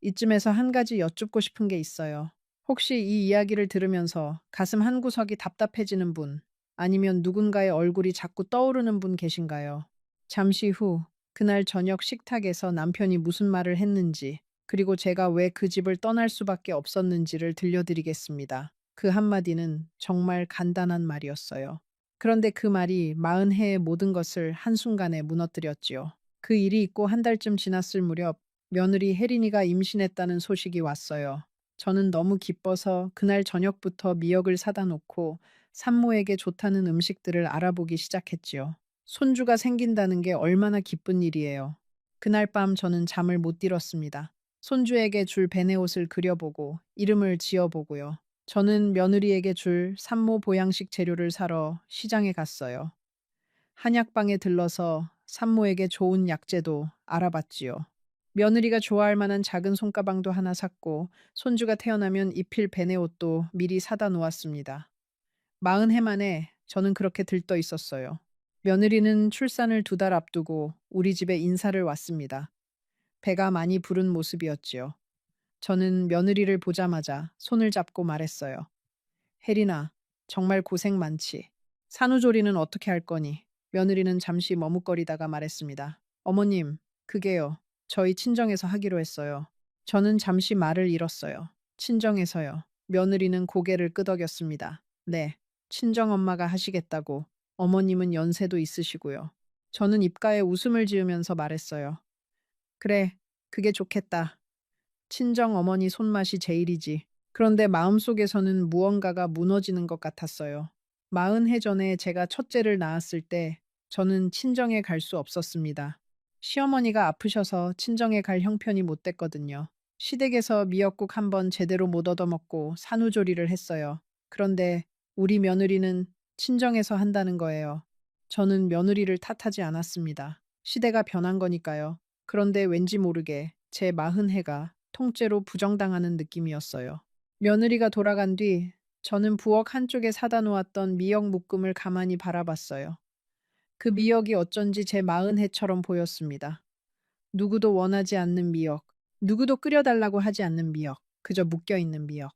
이쯤에서 한 가지 여쭙고 싶은 게 있어요. 혹시 이 이야기를 들으면서 가슴 한구석이 답답해지는 분, 아니면 누군가의 얼굴이 자꾸 떠오르는 분 계신가요? 잠시 후, 그날 저녁 식탁에서 남편이 무슨 말을 했는지, 그리고 제가 왜 그 집을 떠날 수밖에 없었는지를 들려드리겠습니다. 그 한마디는 정말 간단한 말이었어요. 그런데 그 말이 40해의 모든 것을 한순간에 무너뜨렸지요. 그 일이 있고 한 달쯤 지났을 무렵, 며느리 혜린이가 임신했다는 소식이 왔어요. 저는 너무 기뻐서 그날 저녁부터 미역을 사다 놓고 산모에게 좋다는 음식들을 알아보기 시작했지요. 손주가 생긴다는 게 얼마나 기쁜 일이에요. 그날 밤 저는 잠을 못 이뤘습니다. 손주에게 줄 베네옷을 그려보고 이름을 지어보고요. 저는 며느리에게 줄 산모 보양식 재료를 사러 시장에 갔어요. 한약방에 들러서 산모에게 좋은 약재도 알아봤지요. 며느리가 좋아할 만한 작은 손가방도 하나 샀고 손주가 태어나면 입힐 베네옷도 미리 사다 놓았습니다. 40해 만에 저는 그렇게 들떠 있었어요. 며느리는 출산을 2달 앞두고 우리 집에 인사를 왔습니다. 배가 많이 부른 모습이었지요. 저는 며느리를 보자마자 손을 잡고 말했어요. 혜린아, 정말 고생 많지. 산후조리는 어떻게 할 거니? 며느리는 잠시 머뭇거리다가 말했습니다. 어머님, 그게요. 저희 친정에서 하기로 했어요. 저는 잠시 말을 잃었어요. 친정에서요. 며느리는 고개를 끄덕였습니다. 네, 친정엄마가 하시겠다고. 어머님은 연세도 있으시고요. 저는 입가에 웃음을 지으면서 말했어요. 그래, 그게 좋겠다. 친정 어머니 손맛이 제일이지. 그런데 마음속에서는 무언가가 무너지는 것 같았어요. 40해 전에 제가 첫째를 낳았을 때 저는 친정에 갈 수 없었습니다. 시어머니가 아프셔서 친정에 갈 형편이 못 됐거든요. 시댁에서 미역국 한번 제대로 못 얻어먹고 산후조리를 했어요. 그런데 우리 며느리는 친정에서 한다는 거예요. 저는 며느리를 탓하지 않았습니다. 시대가 변한 거니까요. 그런데 왠지 모르게 제 마흔 해가 통째로 부정당하는 느낌이었어요. 며느리가 돌아간 뒤 저는 부엌 한쪽에 사다 놓았던 미역 묶음을 가만히 바라봤어요. 그 미역이 어쩐지 제 마흔 해처럼 보였습니다. 누구도 원하지 않는 미역, 누구도 끓여달라고 하지 않는 미역, 그저 묶여있는 미역.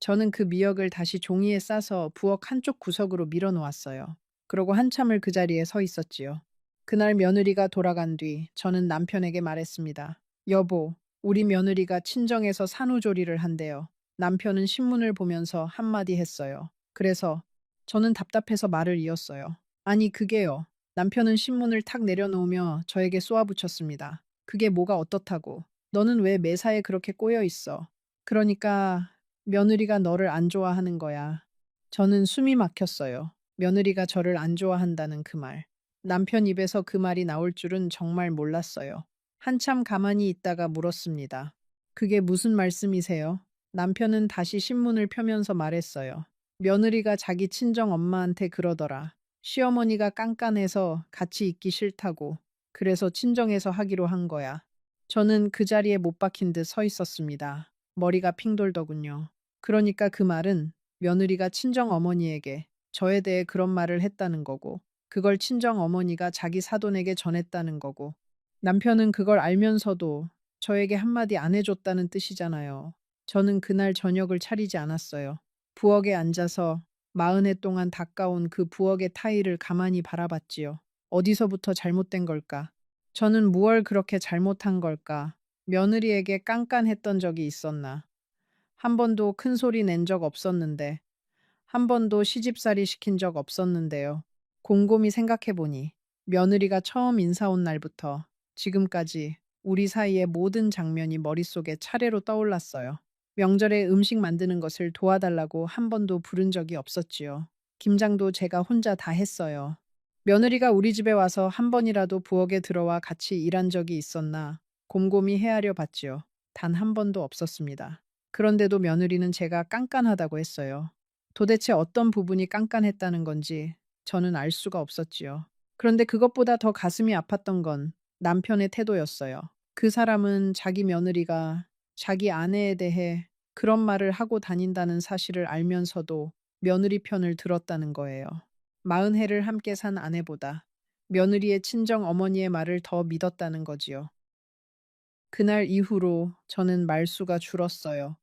저는 그 미역을 다시 종이에 싸서 부엌 한쪽 구석으로 밀어 놓았어요. 그러고 한참을 그 자리에 서 있었지요. 그날 며느리가 돌아간 뒤 저는 남편에게 말했습니다. 여보, 우리 며느리가 친정에서 산후조리를 한대요. 남편은 신문을 보면서 한마디 했어요. 그래서 저는 답답해서 말을 이었어요. 아니, 그게요. 남편은 신문을 탁 내려놓으며 저에게 쏘아붙였습니다. 그게 뭐가 어떻다고. 너는 왜 매사에 그렇게 꼬여 있어. 그러니까 며느리가 너를 안 좋아하는 거야. 저는 숨이 막혔어요. 며느리가 저를 안 좋아한다는 그 말. 남편 입에서 그 말이 나올 줄은 정말 몰랐어요. 한참 가만히 있다가 물었습니다. 그게 무슨 말씀이세요? 남편은 다시 신문을 펴면서 말했어요. 며느리가 자기 친정 엄마한테 그러더라. 시어머니가 깐깐해서 같이 있기 싫다고. 그래서 친정에서 하기로 한 거야. 저는 그 자리에 못 박힌 듯 서 있었습니다. 머리가 핑 돌더군요. 그러니까 그 말은 며느리가 친정 어머니에게 저에 대해 그런 말을 했다는 거고, 그걸 친정 어머니가 자기 사돈에게 전했다는 거고, 남편은 그걸 알면서도 저에게 한마디 안 해줬다는 뜻이잖아요. 저는 그날 저녁을 차리지 않았어요. 부엌에 앉아서 마흔 해 동안 닦아온 그 부엌의 타일을 가만히 바라봤지요. 어디서부터 잘못된 걸까? 저는 무얼 그렇게 잘못한 걸까? 며느리에게 깐깐했던 적이 있었나? 한 번도 큰 소리 낸 적 없었는데, 한 번도 시집살이 시킨 적 없었는데요. 곰곰이 생각해보니 며느리가 처음 인사 온 날부터 지금까지 우리 사이의 모든 장면이 머릿속에 차례로 떠올랐어요. 명절에 음식 만드는 것을 도와달라고 한 번도 부른 적이 없었지요. 김장도 제가 혼자 다 했어요. 며느리가 우리 집에 와서 한 번이라도 부엌에 들어와 같이 일한 적이 있었나 곰곰이 헤아려 봤지요. 단 한 번도 없었습니다. 그런데도 며느리는 제가 깐깐하다고 했어요. 도대체 어떤 부분이 깐깐했다는 건지 저는 알 수가 없었지요. 그런데 그것보다 더 가슴이 아팠던 건 남편의 태도였어요. 그 사람은 자기 며느리가 자기 아내에 대해 그런 말을 하고 다닌다는 사실을 알면서도 며느리 편을 들었다는 거예요. 마흔 해를 함께 산 아내보다 며느리의 친정 어머니의 말을 더 믿었다는 거지요. 그날 이후로 저는 말수가 줄었어요.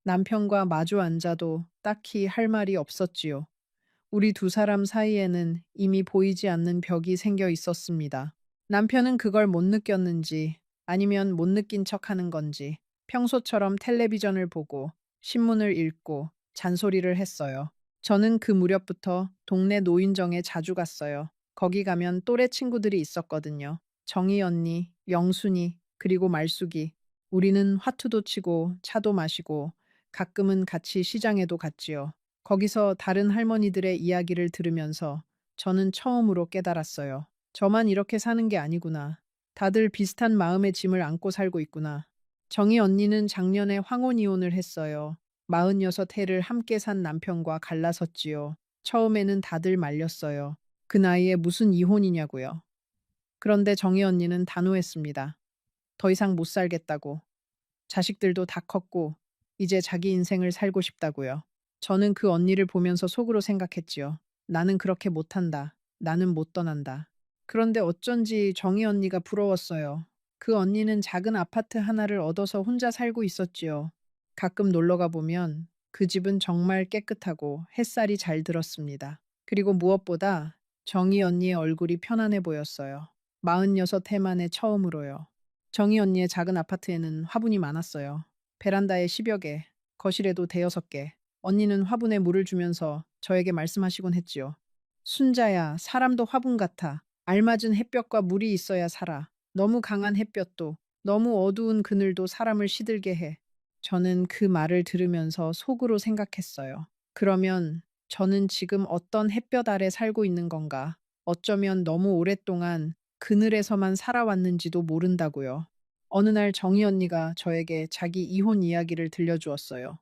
남편과 마주 앉아도 딱히 할 말이 없었지요. 우리 두 사람 사이에는 이미 보이지 않는 벽이 생겨 있었습니다. 남편은 그걸 못 느꼈는지 아니면 못 느낀 척 하는 건지 평소처럼 텔레비전을 보고 신문을 읽고 잔소리를 했어요. 저는 그 무렵부터 동네 노인정에 자주 갔어요. 거기 가면 또래 친구들이 있었거든요. 정희 언니, 영순이, 그리고 말숙이. 우리는 화투도 치고 차도 마시고 가끔은 같이 시장에도 갔지요. 거기서 다른 할머니들의 이야기를 들으면서 저는 처음으로 깨달았어요. 저만 이렇게 사는 게 아니구나. 다들 비슷한 마음의 짐을 안고 살고 있구나. 정희 언니는 작년에 황혼 이혼을 했어요. 46해를 함께 산 남편과 갈라섰지요. 처음에는 다들 말렸어요. 그 나이에 무슨 이혼이냐고요. 그런데 정희 언니는 단호했습니다. 더 이상 못 살겠다고. 자식들도 다 컸고 이제 자기 인생을 살고 싶다고요. 저는 그 언니를 보면서 속으로 생각했지요. 나는 그렇게 못한다. 나는 못 떠난다. 그런데 어쩐지 정희 언니가 부러웠어요. 그 언니는 작은 아파트 하나를 얻어서 혼자 살고 있었지요. 가끔 놀러 가보면 그 집은 정말 깨끗하고 햇살이 잘 들었습니다. 그리고 무엇보다 정희 언니의 얼굴이 편안해 보였어요. 46해 만에 처음으로요. 정희 언니의 작은 아파트에는 화분이 많았어요. 베란다에 10여 개, 거실에도 대여섯 개. 언니는 화분에 물을 주면서 저에게 말씀하시곤 했지요. 순자야, 사람도 화분 같아. 알맞은 햇볕과 물이 있어야 살아. 너무 강한 햇볕도, 너무 어두운 그늘도 사람을 시들게 해. 저는 그 말을 들으면서 속으로 생각했어요. 그러면 저는 지금 어떤 햇볕 아래 살고 있는 건가? 어쩌면 너무 오랫동안 그늘에서만 살아왔는지도 모른다고요. 어느 날 정희 언니가 저에게 자기 이혼 이야기를 들려주었어요.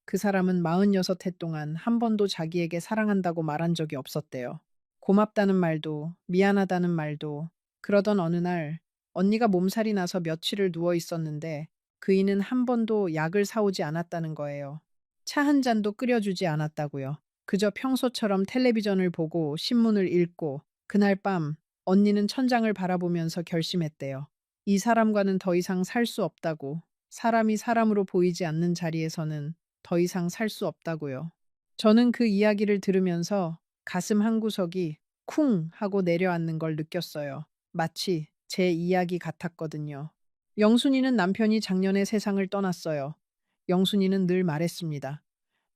그 사람은 46해 동안 한 번도 자기에게 사랑한다고 말한 적이 없었대요. 고맙다는 말도, 미안하다는 말도. 그러던 어느 날 언니가 몸살이 나서 며칠을 누워 있었는데 그이는 한 번도 약을 사오지 않았다는 거예요. 차 한 잔도 끓여주지 않았다고요. 그저 평소처럼 텔레비전을 보고 신문을 읽고 그날 밤 언니는 천장을 바라보면서 결심했대요. 이 사람과는 더 이상 살 수 없다고. 사람이 사람으로 보이지 않는 자리에서는 더 이상 살 수 없다고요. 저는 그 이야기를 들으면서 가슴 한구석이 쿵 하고 내려앉는 걸 느꼈어요. 마치 제 이야기 같았거든요. 영순이는 남편이 작년에 세상을 떠났어요. 영순이는 늘 말했습니다.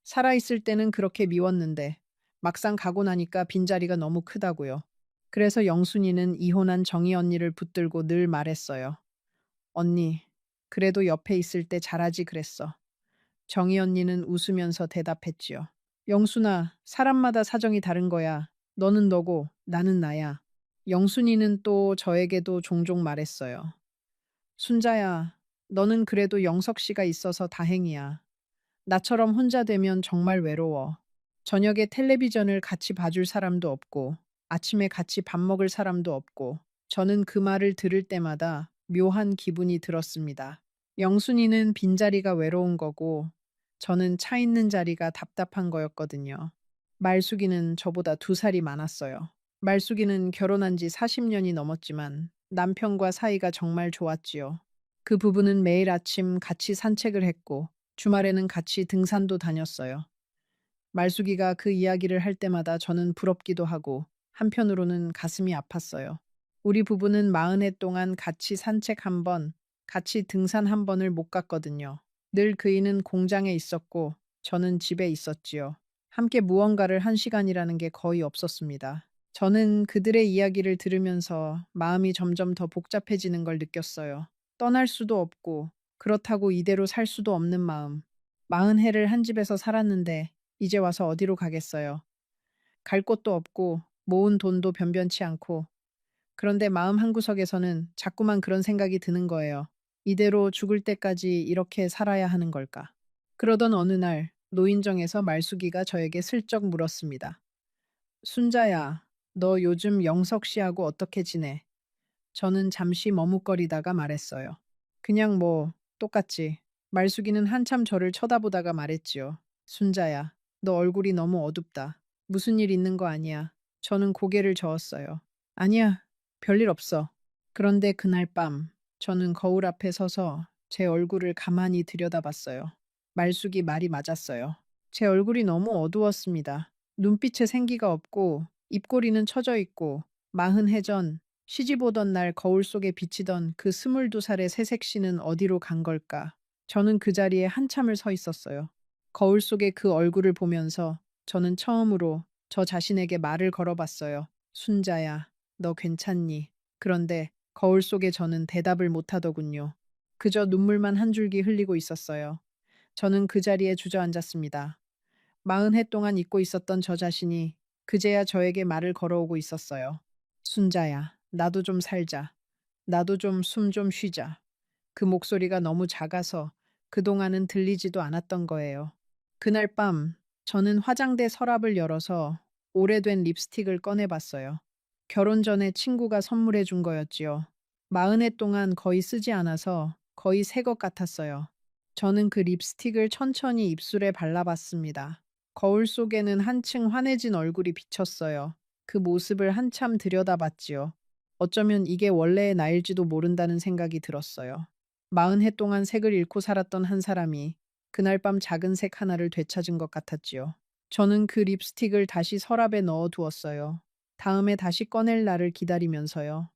살아있을 때는 그렇게 미웠는데 막상 가고 나니까 빈자리가 너무 크다고요. 그래서 영순이는 이혼한 정희 언니를 붙들고 늘 말했어요. 언니, 그래도 옆에 있을 때 잘하지 그랬어. 정희 언니는 웃으면서 대답했지요. 영순아, 사람마다 사정이 다른 거야. 너는 너고 나는 나야. 영순이는 또 저에게도 종종 말했어요. 순자야, 너는 그래도 영석 씨가 있어서 다행이야. 나처럼 혼자 되면 정말 외로워. 저녁에 텔레비전을 같이 봐줄 사람도 없고, 아침에 같이 밥 먹을 사람도 없고, 저는 그 말을 들을 때마다 묘한 기분이 들었습니다. 영순이는 빈자리가 외로운 거고, 저는 차 있는 자리가 답답한 거였거든요. 말숙이는 저보다 2살이 많았어요. 말숙이는 결혼한 지 40년이 넘었지만 남편과 사이가 정말 좋았지요. 그 부부는 매일 아침 같이 산책을 했고, 주말에는 같이 등산도 다녔어요. 말숙이가 그 이야기를 할 때마다 저는 부럽기도 하고 한편으로는 가슴이 아팠어요. 우리 부부는 40해 동안 같이 산책 한 번, 같이 등산 한 번을 못 갔거든요. 늘 그이는 공장에 있었고 저는 집에 있었지요. 함께 무언가를 한 시간이라는 게 거의 없었습니다. 저는 그들의 이야기를 들으면서 마음이 점점 더 복잡해지는 걸 느꼈어요. 떠날 수도 없고 그렇다고 이대로 살 수도 없는 마음. 40해를 한 집에서 살았는데 이제 와서 어디로 가겠어요. 갈 곳도 없고 모은 돈도 변변치 않고 그런데 마음 한구석에서는 자꾸만 그런 생각이 드는 거예요. 이대로 죽을 때까지 이렇게 살아야 하는 걸까? 그러던 어느 날 노인정에서 말숙이가 저에게 슬쩍 물었습니다. 순자야, 너 요즘 영석 씨하고 어떻게 지내? 저는 잠시 머뭇거리다가 말했어요. 그냥 뭐 똑같지. 말숙이는 한참 저를 쳐다보다가 말했지요. 순자야, 너 얼굴이 너무 어둡다. 무슨 일 있는 거 아니야. 저는 고개를 저었어요. 아니야, 별일 없어. 그런데 그날 밤 저는 거울 앞에 서서 제 얼굴을 가만히 들여다봤어요. 말숙이 말이 맞았어요. 제 얼굴이 너무 어두웠습니다. 눈빛에 생기가 없고 입꼬리는 처져 있고 40해 전 시집 오던 날 거울 속에 비치던 그 22살의 새색시는 어디로 간 걸까? 저는 그 자리에 한참을 서 있었어요. 거울 속의 그 얼굴을 보면서 저는 처음으로 저 자신에게 말을 걸어봤어요. 순자야, 너 괜찮니? 그런데 거울 속에 저는 대답을 못하더군요. 그저 눈물만 한 줄기 흘리고 있었어요. 저는 그 자리에 주저앉았습니다. 40해 동안 잊고 있었던 저 자신이 그제야 저에게 말을 걸어오고 있었어요. 순자야, 나도 좀 살자. 나도 좀 숨 좀 쉬자. 그 목소리가 너무 작아서 그동안은 들리지도 않았던 거예요. 그날 밤 저는 화장대 서랍을 열어서 오래된 립스틱을 꺼내봤어요. 결혼 전에 친구가 선물해 준 거였지요. 40해 동안 거의 쓰지 않아서 거의 새 것 같았어요. 저는 그 립스틱을 천천히 입술에 발라봤습니다. 거울 속에는 한층 환해진 얼굴이 비쳤어요. 그 모습을 한참 들여다봤지요. 어쩌면 이게 원래의 나일지도 모른다는 생각이 들었어요. 40해 동안 색을 잃고 살았던 한 사람이 그날 밤 작은 색 하나를 되찾은 것 같았지요. 저는 그 립스틱을 다시 서랍에 넣어 두었어요. 다음에 다시 꺼낼 날을 기다리면서요.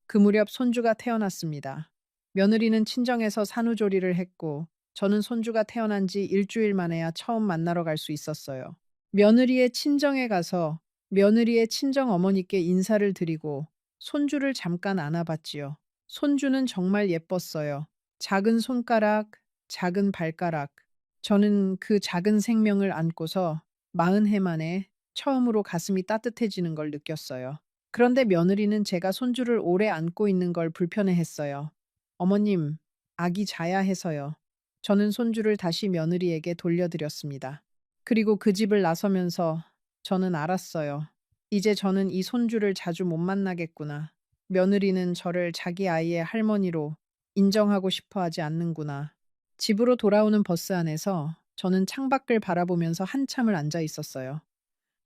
그 무렵 손주가 태어났습니다. 며느리는 친정에서 산후조리를 했고 저는 손주가 태어난 지 일주일 만에야 처음 만나러 갈 수 있었어요. 며느리의 친정에 가서 며느리의 친정 어머니께 인사를 드리고 손주를 잠깐 안아봤지요. 손주는 정말 예뻤어요. 작은 손가락, 작은 발가락. 저는 그 작은 생명을 안고서 40해 만에 처음으로 가슴이 따뜻해지는 걸 느꼈어요. 그런데 며느리는 제가 손주를 오래 안고 있는 걸 불편해했어요. 어머님, 아기 자야 해서요. 저는 손주를 다시 며느리에게 돌려드렸습니다. 그리고 그 집을 나서면서 저는 알았어요. 이제 저는 이 손주를 자주 못 만나겠구나. 며느리는 저를 자기 아이의 할머니로 인정하고 싶어 하지 않는구나. 집으로 돌아오는 버스 안에서 저는 창밖을 바라보면서 한참을 앉아 있었어요.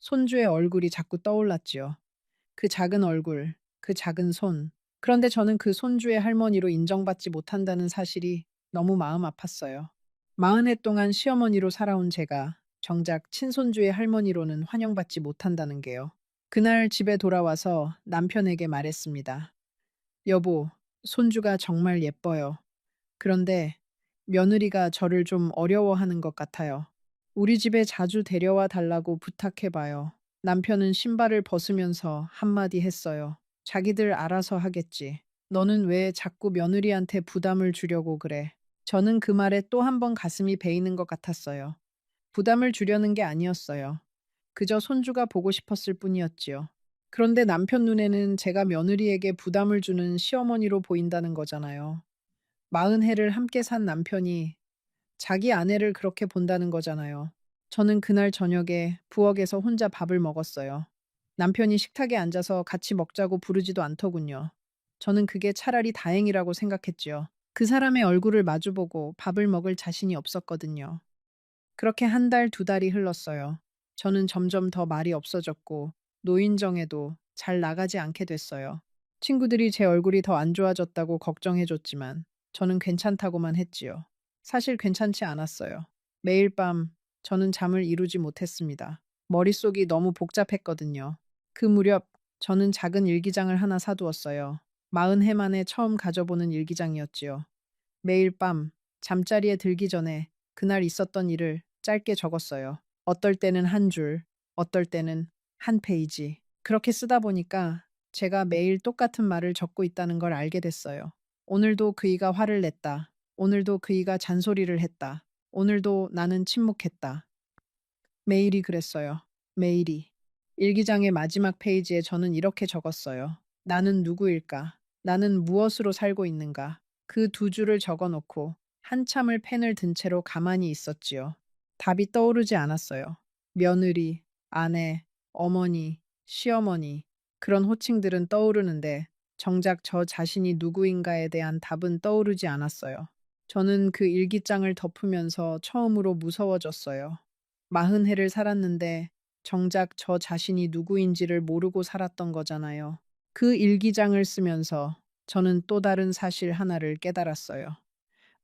손주의 얼굴이 자꾸 떠올랐지요. 그 작은 얼굴, 그 작은 손. 그런데 저는 그 손주의 할머니로 인정받지 못한다는 사실이 너무 마음 아팠어요. 40해 동안 시어머니로 살아온 제가 정작 친손주의 할머니로는 환영받지 못한다는 게요. 그날 집에 돌아와서 남편에게 말했습니다. 여보, 손주가 정말 예뻐요. 그런데 며느리가 저를 좀 어려워하는 것 같아요. 우리 집에 자주 데려와 달라고 부탁해봐요. 남편은 신발을 벗으면서 한마디 했어요. 자기들 알아서 하겠지. 너는 왜 자꾸 며느리한테 부담을 주려고 그래? 저는 그 말에 또 한 번 가슴이 베이는 것 같았어요. 부담을 주려는 게 아니었어요. 그저 손주가 보고 싶었을 뿐이었지요. 그런데 남편 눈에는 제가 며느리에게 부담을 주는 시어머니로 보인다는 거잖아요. 40해를 함께 산 남편이 자기 아내를 그렇게 본다는 거잖아요. 저는 그날 저녁에 부엌에서 혼자 밥을 먹었어요. 남편이 식탁에 앉아서 같이 먹자고 부르지도 않더군요. 저는 그게 차라리 다행이라고 생각했지요. 그 사람의 얼굴을 마주보고 밥을 먹을 자신이 없었거든요. 그렇게 한 달, 두 달이 흘렀어요. 저는 점점 더 말이 없어졌고 노인정에도 잘 나가지 않게 됐어요. 친구들이 제 얼굴이 더 안 좋아졌다고 걱정해줬지만 저는 괜찮다고만 했지요. 사실 괜찮지 않았어요. 매일 밤 저는 잠을 이루지 못했습니다. 머릿속이 너무 복잡했거든요. 그 무렵 저는 작은 일기장을 하나 사두었어요. 40해 만에 처음 가져보는 일기장이었지요. 매일 밤 잠자리에 들기 전에 그날 있었던 일을 짧게 적었어요. 어떨 때는 한 줄, 어떨 때는 한 페이지. 그렇게 쓰다 보니까 제가 매일 똑같은 말을 적고 있다는 걸 알게 됐어요. 오늘도 그이가 화를 냈다. 오늘도 그이가 잔소리를 했다. 오늘도 나는 침묵했다. 매일이 그랬어요. 매일이. 일기장의 마지막 페이지에 저는 이렇게 적었어요. 나는 누구일까? 나는 무엇으로 살고 있는가? 그 두 줄을 적어 놓고 한참을 펜을 든 채로 가만히 있었지요. 답이 떠오르지 않았어요. 며느리, 아내, 어머니, 시어머니, 그런 호칭들은 떠오르는데 정작 저 자신이 누구인가에 대한 답은 떠오르지 않았어요. 저는 그 일기장을 덮으면서 처음으로 무서워졌어요. 40해를 살았는데 정작 저 자신이 누구인지를 모르고 살았던 거잖아요. 그 일기장을 쓰면서 저는 또 다른 사실 하나를 깨달았어요.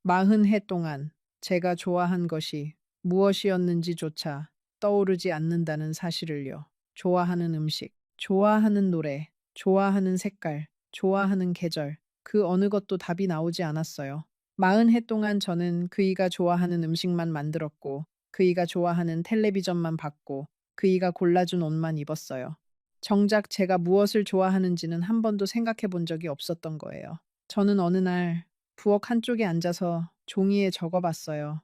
40해 동안 제가 좋아한 것이 무엇이었는지조차 떠오르지 않는다는 사실을요. 좋아하는 음식, 좋아하는 노래, 좋아하는 색깔, 좋아하는 계절, 그 어느 것도 답이 나오지 않았어요. 40해 동안 저는 그이가 좋아하는 음식만 만들었고, 그이가 좋아하는 텔레비전만 봤고, 그이가 골라준 옷만 입었어요. 정작 제가 무엇을 좋아하는지는 한 번도 생각해 본 적이 없었던 거예요. 저는 어느 날 부엌 한쪽에 앉아서 종이에 적어봤어요.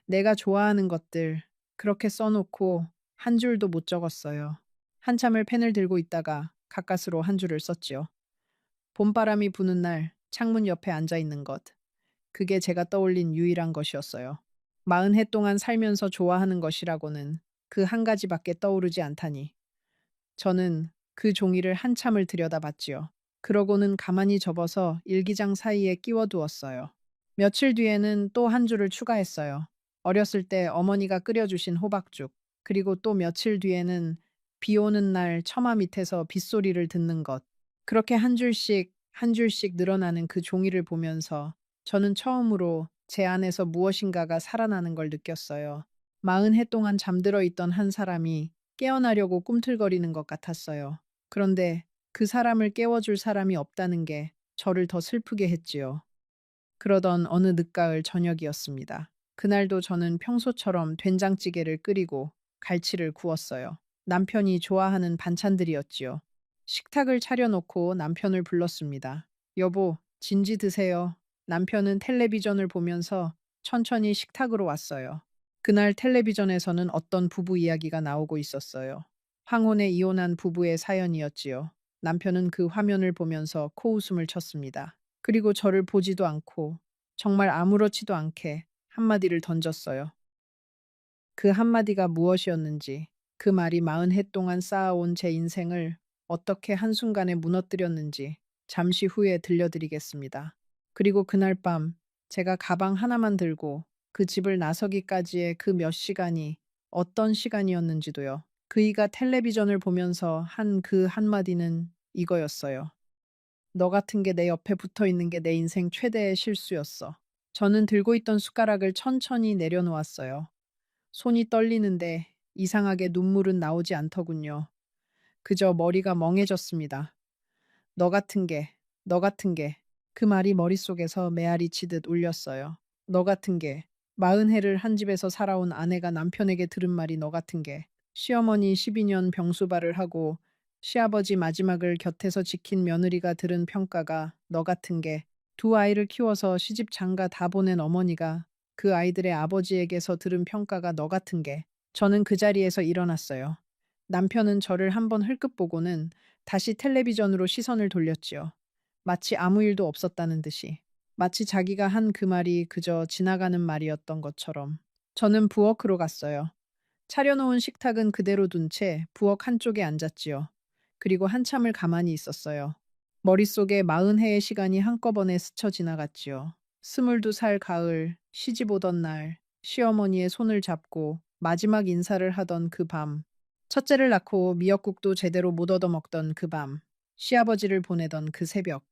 내가 좋아하는 것들 그렇게 써놓고 한 줄도 못 적었어요. 한참을 펜을 들고 있다가 가까스로 한 줄을 썼지요. 봄바람이 부는 날 창문 옆에 앉아 있는 것. 그게 제가 떠올린 유일한 것이었어요. 40해 동안 살면서 좋아하는 것이라고는 그 한 가지밖에 떠오르지 않다니. 저는 그 종이를 한참을 들여다봤지요. 그러고는 가만히 접어서 일기장 사이에 끼워두었어요. 며칠 뒤에는 또 한 줄을 추가했어요. 어렸을 때 어머니가 끓여주신 호박죽. 그리고 또 며칠 뒤에는 비 오는 날 처마 밑에서 빗소리를 듣는 것. 그렇게 한 줄씩 한 줄씩 늘어나는 그 종이를 보면서 저는 처음으로 제 안에서 무엇인가가 살아나는 걸 느꼈어요. 40해 동안 잠들어 있던 한 사람이 깨어나려고 꿈틀거리는 것 같았어요. 그런데 그 사람을 깨워줄 사람이 없다는 게 저를 더 슬프게 했지요. 그러던 어느 늦가을 저녁이었습니다. 그날도 저는 평소처럼 된장찌개를 끓이고 갈치를 구웠어요. 남편이 좋아하는 반찬들이었지요. 식탁을 차려놓고 남편을 불렀습니다. 여보, 진지 드세요. 남편은 텔레비전을 보면서 천천히 식탁으로 왔어요. 그날 텔레비전에서는 어떤 부부 이야기가 나오고 있었어요. 황혼에 이혼한 부부의 사연이었지요. 남편은 그 화면을 보면서 코웃음을 쳤습니다. 그리고 저를 보지도 않고 정말 아무렇지도 않게 한마디를 던졌어요. 그 한마디가 무엇이었는지, 그 말이 40해 동안 쌓아온 제 인생을 어떻게 한순간에 무너뜨렸는지 잠시 후에 들려드리겠습니다. 그리고 그날 밤 제가 가방 하나만 들고 그 집을 나서기까지의 그 몇 시간이 어떤 시간이었는지도요. 그이가 텔레비전을 보면서 한 그 한마디는 이거였어요. 너 같은 게 내 옆에 붙어 있는 게 내 인생 최대의 실수였어. 저는 들고 있던 숟가락을 천천히 내려놓았어요. 손이 떨리는데 이상하게 눈물은 나오지 않더군요. 그저 머리가 멍해졌습니다. 너 같은 게, 너 같은 게. 그 말이 머릿속에서 메아리 치듯 울렸어요. 너 같은 게. 40해를 한 집에서 살아온 아내가 남편에게 들은 말이 너 같은 게. 시어머니 12년 병수발을 하고 시아버지 마지막을 곁에서 지킨 며느리가 들은 평가가 너 같은 게. 두 아이를 키워서 시집 장가 다 보낸 어머니가 그 아이들의 아버지에게서 들은 평가가 너 같은 게. 저는 그 자리에서 일어났어요. 남편은 저를 한번 흘끗 보고는 다시 텔레비전으로 시선을 돌렸지요. 마치 아무 일도 없었다는 듯이. 마치 자기가 한 그 말이 그저 지나가는 말이었던 것처럼. 저는 부엌으로 갔어요. 차려놓은 식탁은 그대로 둔 채 부엌 한쪽에 앉았지요. 그리고 한참을 가만히 있었어요. 머릿속에 40해의 시간이 한꺼번에 스쳐 지나갔지요. 22살 가을, 시집 오던 날, 시어머니의 손을 잡고 마지막 인사를 하던 그 밤. 첫째를 낳고 미역국도 제대로 못 얻어먹던 그 밤. 시아버지를 보내던 그 새벽.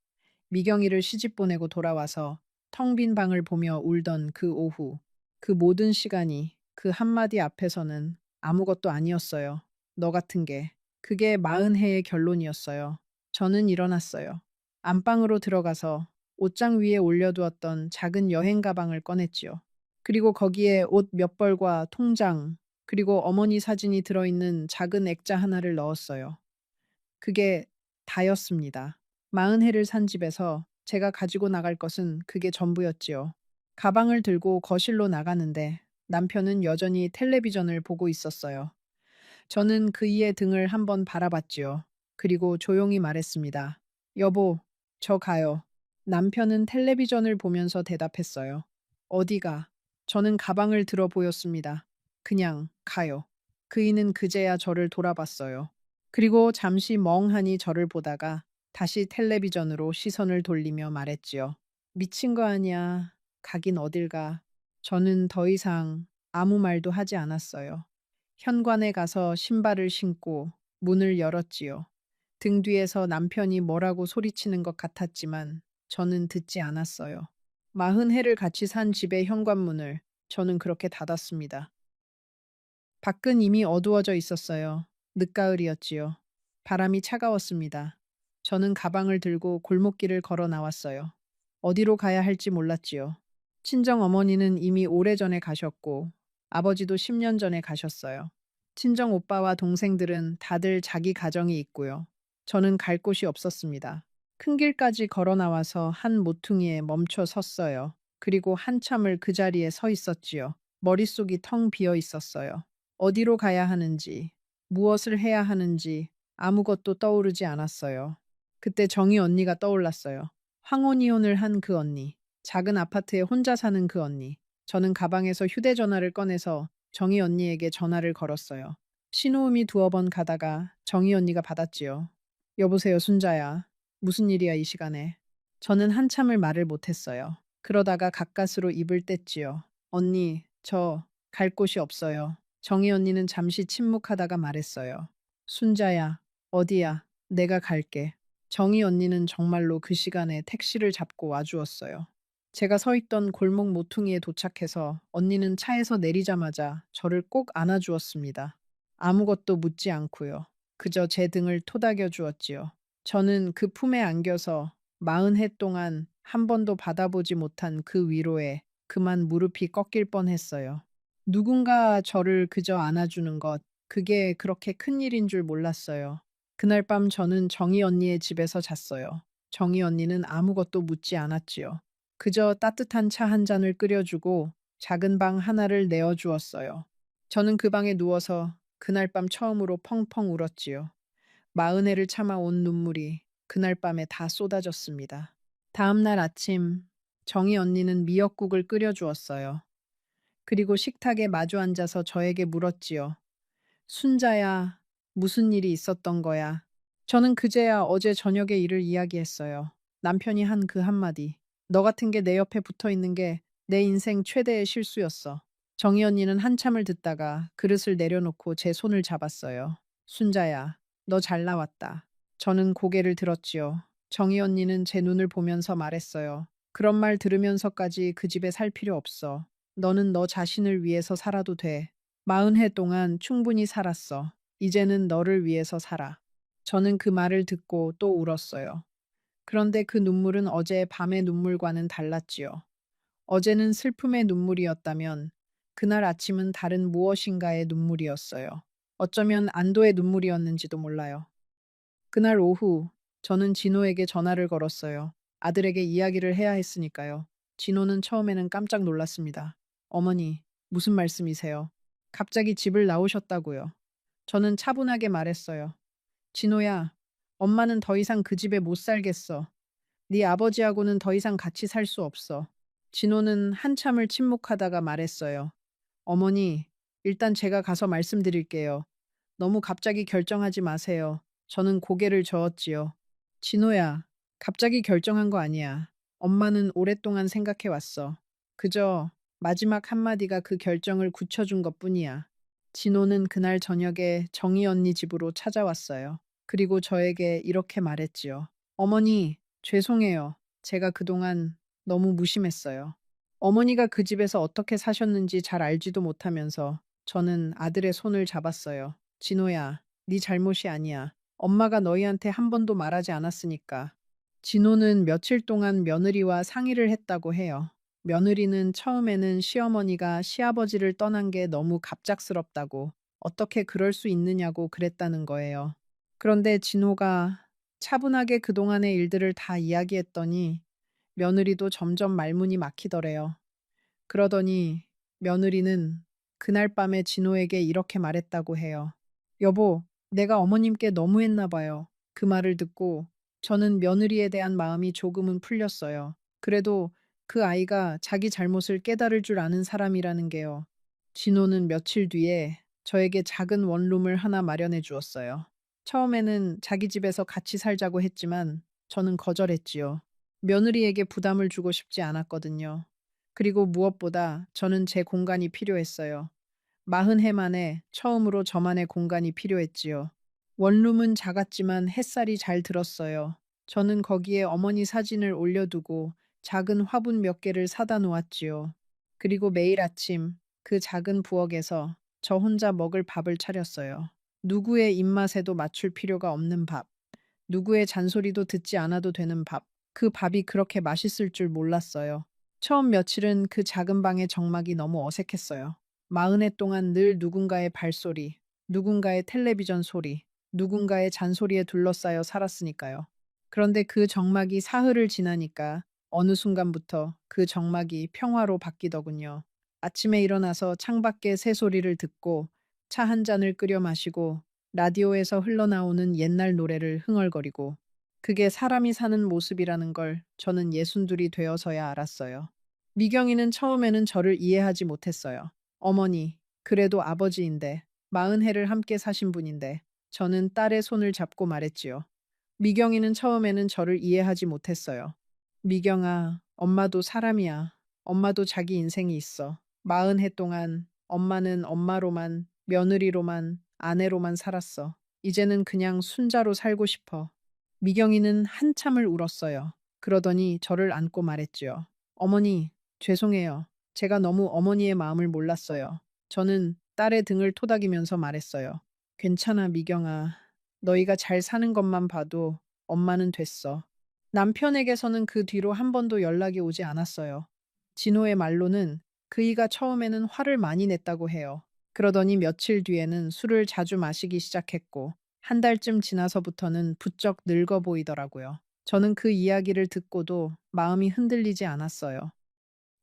미경이를 시집 보내고 돌아와서 텅 빈 방을 보며 울던 그 오후. 그 모든 시간이 그 한마디 앞에서는 아무것도 아니었어요. 너 같은 게. 그게 40해의 결론이었어요. 저는 일어났어요. 안방으로 들어가서 옷장 위에 올려두었던 작은 여행 가방을 꺼냈지요. 그리고 거기에 옷 몇 벌과 통장, 그리고 어머니 사진이 들어있는 작은 액자 하나를 넣었어요. 그게 다였습니다. 40해를 산 집에서 제가 가지고 나갈 것은 그게 전부였지요. 가방을 들고 거실로 나가는데 남편은 여전히 텔레비전을 보고 있었어요. 저는 그이의 등을 한번 바라봤지요. 그리고 조용히 말했습니다. 여보, 저 가요. 남편은 텔레비전을 보면서 대답했어요. 어디가? 저는 가방을 들어 보였습니다. 그냥 가요. 그이는 그제야 저를 돌아봤어요. 그리고 잠시 멍하니 저를 보다가 다시 텔레비전으로 시선을 돌리며 말했지요. 미친 거 아니야. 가긴 어딜 가. 저는 더 이상 아무 말도 하지 않았어요. 현관에 가서 신발을 신고 문을 열었지요. 등 뒤에서 남편이 뭐라고 소리치는 것 같았지만 저는 듣지 않았어요. 40해를 같이 산 집의 현관문을 저는 그렇게 닫았습니다. 밖은 이미 어두워져 있었어요. 늦가을이었지요. 바람이 차가웠습니다. 저는 가방을 들고 골목길을 걸어 나왔어요. 어디로 가야 할지 몰랐지요. 친정 어머니는 이미 오래전에 가셨고 아버지도 10년 전에 가셨어요. 친정 오빠와 동생들은 다들 자기 가정이 있고요. 저는 갈 곳이 없었습니다. 큰 길까지 걸어 나와서 한 모퉁이에 멈춰 섰어요. 그리고 한참을 그 자리에 서 있었지요. 머릿속이 텅 비어 있었어요. 어디로 가야 하는지, 무엇을 해야 하는지 아무것도 떠오르지 않았어요. 그때 정희 언니가 떠올랐어요. 황혼이혼을 한 그 언니, 작은 아파트에 혼자 사는 그 언니. 저는 가방에서 휴대전화를 꺼내서 정희 언니에게 전화를 걸었어요. 신호음이 두어 번 가다가 정희 언니가 받았지요. 여보세요, 순자야. 무슨 일이야, 이 시간에. 저는 한참을 말을 못했어요. 그러다가 가까스로 입을 뗐지요. 언니, 저 갈 곳이 없어요. 정희 언니는 잠시 침묵하다가 말했어요. 순자야, 어디야? 내가 갈게. 정희 언니는 정말로 그 시간에 택시를 잡고 와주었어요. 제가 서 있던 골목 모퉁이에 도착해서 언니는 차에서 내리자마자 저를 꼭 안아주었습니다. 아무것도 묻지 않고요. 그저 제 등을 토닥여 주었지요. 저는 그 품에 안겨서 40해 동안 한 번도 받아보지 못한 그 위로에 그만 무릎이 꺾일 뻔했어요. 누군가 저를 그저 안아주는 것, 그게 그렇게 큰 일인 줄 몰랐어요. 그날 밤 저는 정희 언니의 집에서 잤어요. 정희 언니는 아무것도 묻지 않았지요. 그저 따뜻한 차 한 잔을 끓여주고 작은 방 하나를 내어주었어요. 저는 그 방에 누워서 그날 밤 처음으로 펑펑 울었지요. 마흔해를 참아온 눈물이 그날 밤에 다 쏟아졌습니다. 다음 날 아침 정희 언니는 미역국을 끓여주었어요. 그리고 식탁에 마주 앉아서 저에게 물었지요. 순자야, 무슨 일이 있었던 거야? 저는 그제야 어제 저녁의 일을 이야기했어요. 남편이 한 그 한마디. 너 같은 게 내 옆에 붙어 있는 게 내 인생 최대의 실수였어. 정희 언니는 한참을 듣다가 그릇을 내려놓고 제 손을 잡았어요. 순자야, 너 잘 나왔다. 저는 고개를 들었지요. 정희 언니는 제 눈을 보면서 말했어요. 그런 말 들으면서까지 그 집에 살 필요 없어. 너는 너 자신을 위해서 살아도 돼. 40해 동안 충분히 살았어. 이제는 너를 위해서 살아. 저는 그 말을 듣고 또 울었어요. 그런데 그 눈물은 어제 밤의 눈물과는 달랐지요. 어제는 슬픔의 눈물이었다면 그날 아침은 다른 무엇인가의 눈물이었어요. 어쩌면 안도의 눈물이었는지도 몰라요. 그날 오후 저는 진호에게 전화를 걸었어요. 아들에게 이야기를 해야 했으니까요. 진호는 처음에는 깜짝 놀랐습니다. 어머니, 무슨 말씀이세요? 갑자기 집을 나오셨다고요. 저는 차분하게 말했어요. 진호야, 엄마는 더 이상 그 집에 못 살겠어. 네 아버지하고는 더 이상 같이 살 수 없어. 진호는 한참을 침묵하다가 말했어요. 어머니, 일단 제가 가서 말씀드릴게요. 너무 갑자기 결정하지 마세요. 저는 고개를 저었지요. 진호야, 갑자기 결정한 거 아니야. 엄마는 오랫동안 생각해 왔어. 그저 마지막 한마디가 그 결정을 굳혀준 것 뿐이야. 진호는 그날 저녁에 정희 언니 집으로 찾아왔어요. 그리고 저에게 이렇게 말했지요. 어머니, 죄송해요. 제가 그동안 너무 무심했어요. 어머니가 그 집에서 어떻게 사셨는지 잘 알지도 못하면서 저는 아들의 손을 잡았어요. 진호야, 네 잘못이 아니야. 엄마가 너희한테 한 번도 말하지 않았으니까. 진호는 며칠 동안 며느리와 상의를 했다고 해요. 며느리는 처음에는 시어머니가 시아버지를 떠난 게 너무 갑작스럽다고 어떻게 그럴 수 있느냐고 그랬다는 거예요. 그런데 진호가 차분하게 그동안의 일들을 다 이야기했더니 며느리도 점점 말문이 막히더래요. 그러더니 며느리는 그날 밤에 진호에게 이렇게 말했다고 해요. 여보, 내가 어머님께 너무했나 봐요. 그 말을 듣고 저는 며느리에 대한 마음이 조금은 풀렸어요. 그래도 그 아이가 자기 잘못을 깨달을 줄 아는 사람이라는 게요. 진호는 며칠 뒤에 저에게 작은 원룸을 하나 마련해 주었어요. 처음에는 자기 집에서 같이 살자고 했지만 저는 거절했지요. 며느리에게 부담을 주고 싶지 않았거든요. 그리고 무엇보다 저는 제 공간이 필요했어요. 40해 만에 처음으로 저만의 공간이 필요했지요. 원룸은 작았지만 햇살이 잘 들었어요. 저는 거기에 어머니 사진을 올려두고 작은 화분 몇 개를 사다 놓았지요. 그리고 매일 아침 그 작은 부엌에서 저 혼자 먹을 밥을 차렸어요. 누구의 입맛에도 맞출 필요가 없는 밥. 누구의 잔소리도 듣지 않아도 되는 밥. 그 밥이 그렇게 맛있을 줄 몰랐어요. 처음 며칠은 그 작은 방의 정막이 너무 어색했어요. 40해 동안 늘 누군가의 발소리, 누군가의 텔레비전 소리, 누군가의 잔소리에 둘러싸여 살았으니까요. 그런데 그 정막이 사흘을 지나니까 어느 순간부터 그 정막이 평화로 바뀌더군요. 아침에 일어나서 창밖의 새소리를 듣고 차 한 잔을 끓여 마시고 라디오에서 흘러나오는 옛날 노래를 흥얼거리고 그게 사람이 사는 모습이라는 걸 저는 예순둘이 되어서야 알았어요. 미경이는 처음에는 저를 이해하지 못했어요. 어머니, 그래도 아버지인데, 40해를 함께 사신 분인데, 저는 딸의 손을 잡고 말했지요. 미경이는 처음에는 저를 이해하지 못했어요. 미경아, 엄마도 사람이야. 엄마도 자기 인생이 있어. 40해 동안 엄마는 엄마로만, 며느리로만, 아내로만 살았어. 이제는 그냥 순자로 살고 싶어. 미경이는 한참을 울었어요. 그러더니 저를 안고 말했지요. 어머니, 죄송해요. 제가 너무 어머니의 마음을 몰랐어요. 저는 딸의 등을 토닥이면서 말했어요. 괜찮아, 미경아. 너희가 잘 사는 것만 봐도 엄마는 됐어. 남편에게서는 그 뒤로 한 번도 연락이 오지 않았어요. 진호의 말로는 그이가 처음에는 화를 많이 냈다고 해요. 그러더니 며칠 뒤에는 술을 자주 마시기 시작했고, 한 달쯤 지나서부터는 부쩍 늙어 보이더라고요. 저는 그 이야기를 듣고도 마음이 흔들리지 않았어요.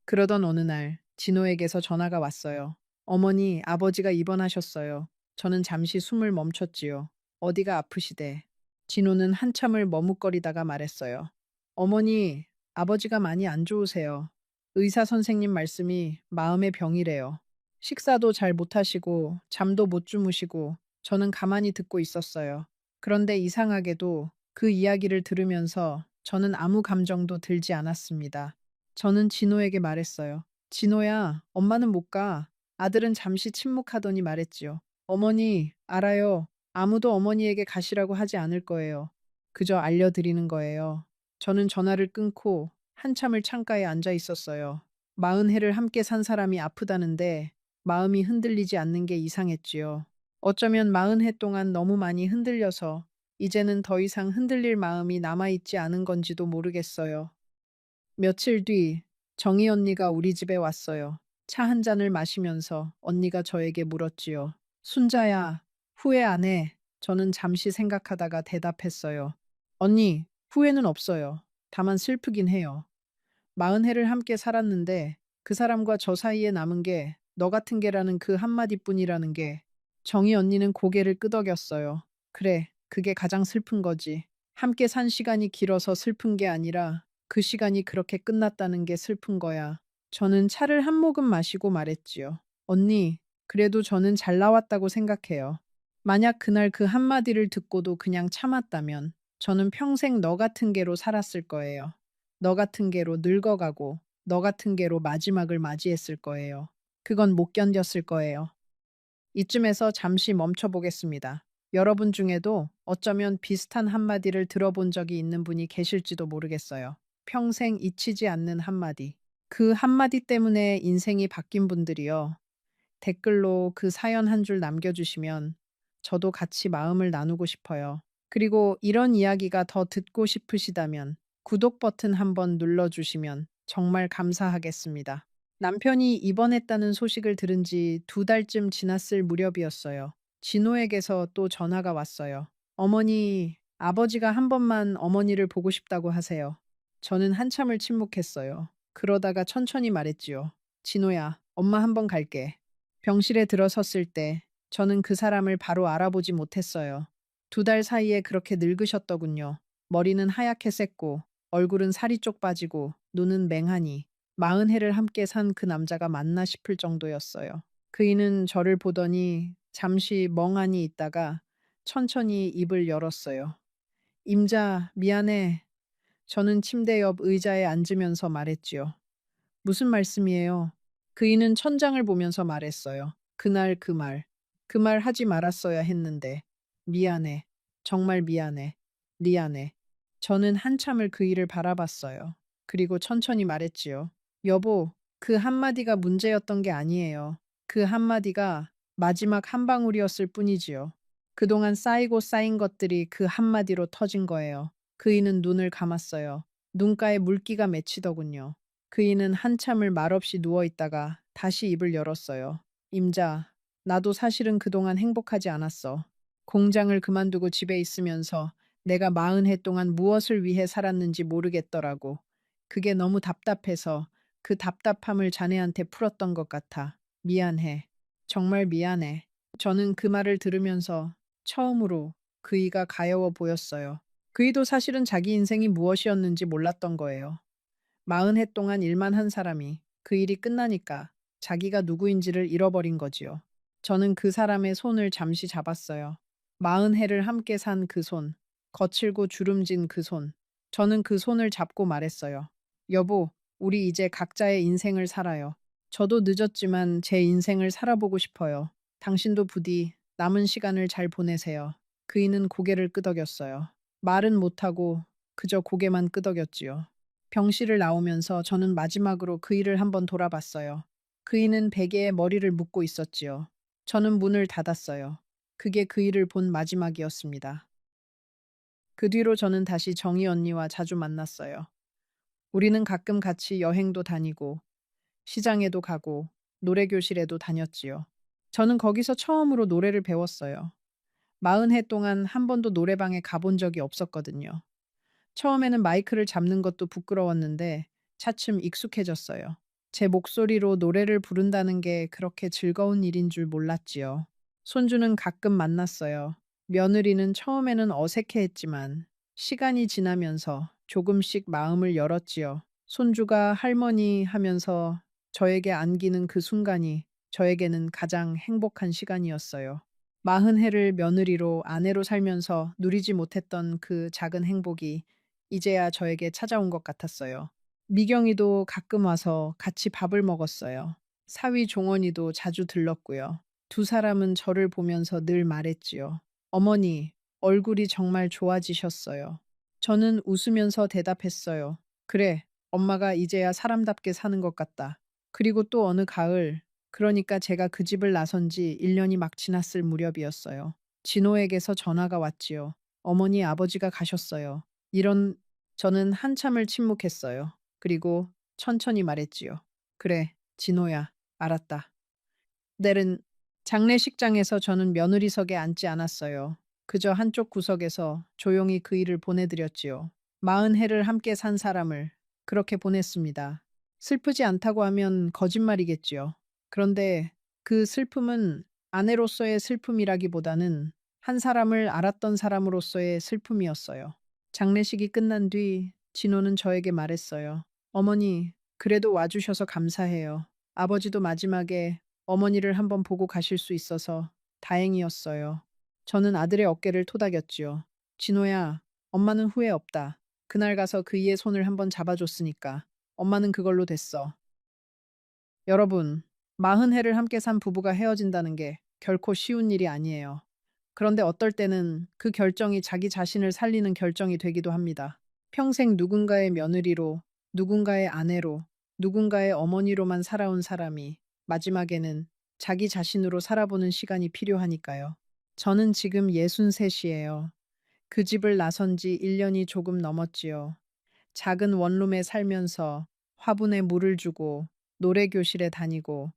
그러던 어느 날 진호에게서 전화가 왔어요. 어머니, 아버지가 입원하셨어요. 저는 잠시 숨을 멈췄지요. 어디가 아프시대? 진호는 한참을 머뭇거리다가 말했어요. 어머니, 아버지가 많이 안 좋으세요. 의사 선생님 말씀이 마음의 병이래요. 식사도 잘 못하시고 잠도 못 주무시고 저는 가만히 듣고 있었어요. 그런데 이상하게도 그 이야기를 들으면서 저는 아무 감정도 들지 않았습니다. 저는 진호에게 말했어요. 진호야, 엄마는 못 가. 아들은 잠시 침묵하더니 말했지요. 어머니, 알아요. 아무도 어머니에게 가시라고 하지 않을 거예요. 그저 알려드리는 거예요. 저는 전화를 끊고 한참을 창가에 앉아 있었어요. 40해를 함께 산 사람이 아프다는데 마음이 흔들리지 않는 게 이상했지요. 어쩌면 40해 동안 너무 많이 흔들려서 이제는 더 이상 흔들릴 마음이 남아있지 않은 건지도 모르겠어요. 며칠 뒤 정희 언니가 우리 집에 왔어요. 차 한 잔을 마시면서 언니가 저에게 물었지요. 순자야, 후회 안 해? 저는 잠시 생각하다가 대답했어요. 언니, 후회는 없어요. 다만 슬프긴 해요. 40해를 함께 살았는데 그 사람과 저 사이에 남은 게 너 같은 게라는 그 한마디뿐이라는 게. 정희 언니는 고개를 끄덕였어요. 그래, 그게 가장 슬픈 거지. 함께 산 시간이 길어서 슬픈 게 아니라 그 시간이 그렇게 끝났다는 게 슬픈 거야. 저는 차를 한 모금 마시고 말했지요. 언니, 그래도 저는 잘 나왔다고 생각해요. 만약 그날 그 한마디를 듣고도 그냥 참았다면 저는 평생 너 같은 개로 살았을 거예요. 너 같은 개로 늙어가고 너 같은 개로 마지막을 맞이했을 거예요. 그건 못 견뎠을 거예요. 이쯤에서 잠시 멈춰 보겠습니다. 여러분 중에도 어쩌면 비슷한 한마디를 들어본 적이 있는 분이 계실지도 모르겠어요. 평생 잊히지 않는 한마디. 그 한마디 때문에 인생이 바뀐 분들이요. 댓글로 그 사연 한 줄 남겨주시면 저도 같이 마음을 나누고 싶어요. 그리고 이런 이야기가 더 듣고 싶으시다면 구독 버튼 한번 눌러주시면 정말 감사하겠습니다. 남편이 입원했다는 소식을 들은 지 2달쯤 지났을 무렵이었어요. 진호에게서 또 전화가 왔어요. 어머니, 아버지가 한 번만 어머니를 보고 싶다고 하세요. 저는 한참을 침묵했어요. 그러다가 천천히 말했지요. 진호야, 엄마 한 번 갈게. 병실에 들어섰을 때 저는 그 사람을 바로 알아보지 못했어요. 2달 사이에 그렇게 늙으셨더군요. 머리는 하얗게 샜고 얼굴은 살이 쪽 빠지고 눈은 맹하니 40해를 함께 산 그 남자가 맞나 싶을 정도였어요. 그이는 저를 보더니 잠시 멍하니 있다가 천천히 입을 열었어요. 임자, 미안해. 저는 침대 옆 의자에 앉으면서 말했지요. 무슨 말씀이에요? 그이는 천장을 보면서 말했어요. 그날 그 말. 그 말 하지 말았어야 했는데. 미안해. 정말 미안해. 미안해. 저는 한참을 그이를 바라봤어요. 그리고 천천히 말했지요. 여보, 그 한마디가 문제였던 게 아니에요. 그 한마디가 마지막 한 방울이었을 뿐이지요. 그동안 쌓이고 쌓인 것들이 그 한마디로 터진 거예요. 그이는 눈을 감았어요. 눈가에 물기가 맺히더군요. 그이는 한참을 말없이 누워 있다가 다시 입을 열었어요. 임자, 나도 사실은 그동안 행복하지 않았어. 공장을 그만두고 집에 있으면서 내가 40해 동안 무엇을 위해 살았는지 모르겠더라고. 그게 너무 답답해서 그 답답함을 자네한테 풀었던 것 같아. 미안해. 정말 미안해. 저는 그 말을 들으면서 처음으로 그이가 가여워 보였어요. 그이도 사실은 자기 인생이 무엇이었는지 몰랐던 거예요. 40해 동안 일만 한 사람이 그 일이 끝나니까 자기가 누구인지를 잃어버린 거지요. 저는 그 사람의 손을 잠시 잡았어요. 40해를 함께 산 그 손, 거칠고 주름진 그 손. 저는 그 손을 잡고 말했어요. 여보, 우리 이제 각자의 인생을 살아요. 저도 늦었지만 제 인생을 살아보고 싶어요. 당신도 부디 남은 시간을 잘 보내세요. 그이는 고개를 끄덕였어요. 말은 못하고 그저 고개만 끄덕였지요. 병실을 나오면서 저는 마지막으로 그이를 한번 돌아봤어요. 그이는 베개에 머리를 묶고 있었지요. 저는 문을 닫았어요. 그게 그이를 본 마지막이었습니다. 그 뒤로 저는 다시 정희 언니와 자주 만났어요. 우리는 가끔 같이 여행도 다니고 시장에도 가고 노래교실에도 다녔지요. 저는 거기서 처음으로 노래를 배웠어요. 40해 동안 한 번도 노래방에 가본 적이 없었거든요. 처음에는 마이크를 잡는 것도 부끄러웠는데 차츰 익숙해졌어요. 제 목소리로 노래를 부른다는 게 그렇게 즐거운 일인 줄 몰랐지요. 손주는 가끔 만났어요. 며느리는 처음에는 어색해했지만 시간이 지나면서 조금씩 마음을 열었지요. 손주가 할머니 하면서 저에게 안기는 그 순간이 저에게는 가장 행복한 시간이었어요. 40해를 며느리로 아내로 살면서 누리지 못했던 그 작은 행복이 이제야 저에게 찾아온 것 같았어요. 미경이도 가끔 와서 같이 밥을 먹었어요. 사위 종원이도 자주 들렀고요. 두 사람은 저를 보면서 늘 말했지요. 어머니, 얼굴이 정말 좋아지셨어요. 저는 웃으면서 대답했어요. 그래, 엄마가 이제야 사람답게 사는 것 같다. 그리고 또 어느 가을, 그러니까 제가 그 집을 나선 지 1년이 막 지났을 무렵이었어요. 진호에게서 전화가 왔지요. 어머니 아버지가 가셨어요. 저는 한참을 침묵했어요. 그리고 천천히 말했지요. 그래, 진호야, 알았다. 내일은 장례식장에서 저는 며느리석에 앉지 않았어요. 그저 한쪽 구석에서 조용히 그 일을 보내드렸지요. 40해를 함께 산 사람을 그렇게 보냈습니다. 슬프지 않다고 하면 거짓말이겠지요. 그런데 그 슬픔은 아내로서의 슬픔이라기보다는 한 사람을 알았던 사람으로서의 슬픔이었어요. 장례식이 끝난 뒤 진호는 저에게 말했어요. 어머니, 그래도 와주셔서 감사해요. 아버지도 마지막에 어머니를 한번 보고 가실 수 있어서 다행이었어요. 저는 아들의 어깨를 토닥였지요. 진호야, 엄마는 후회 없다. 그날 가서 그이의 손을 한번 잡아줬으니까. 엄마는 그걸로 됐어. 여러분, 40해를 함께 산 부부가 헤어진다는 게 결코 쉬운 일이 아니에요. 그런데 어떨 때는 그 결정이 자기 자신을 살리는 결정이 되기도 합니다. 평생 누군가의 며느리로, 누군가의 아내로, 누군가의 어머니로만 살아온 사람이 마지막에는 자기 자신으로 살아보는 시간이 필요하니까요. 저는 지금 63이에요. 그 집을 나선 지 1년이 조금 넘었지요. 작은 원룸에 살면서 화분에 물을 주고 노래 교실에 다니고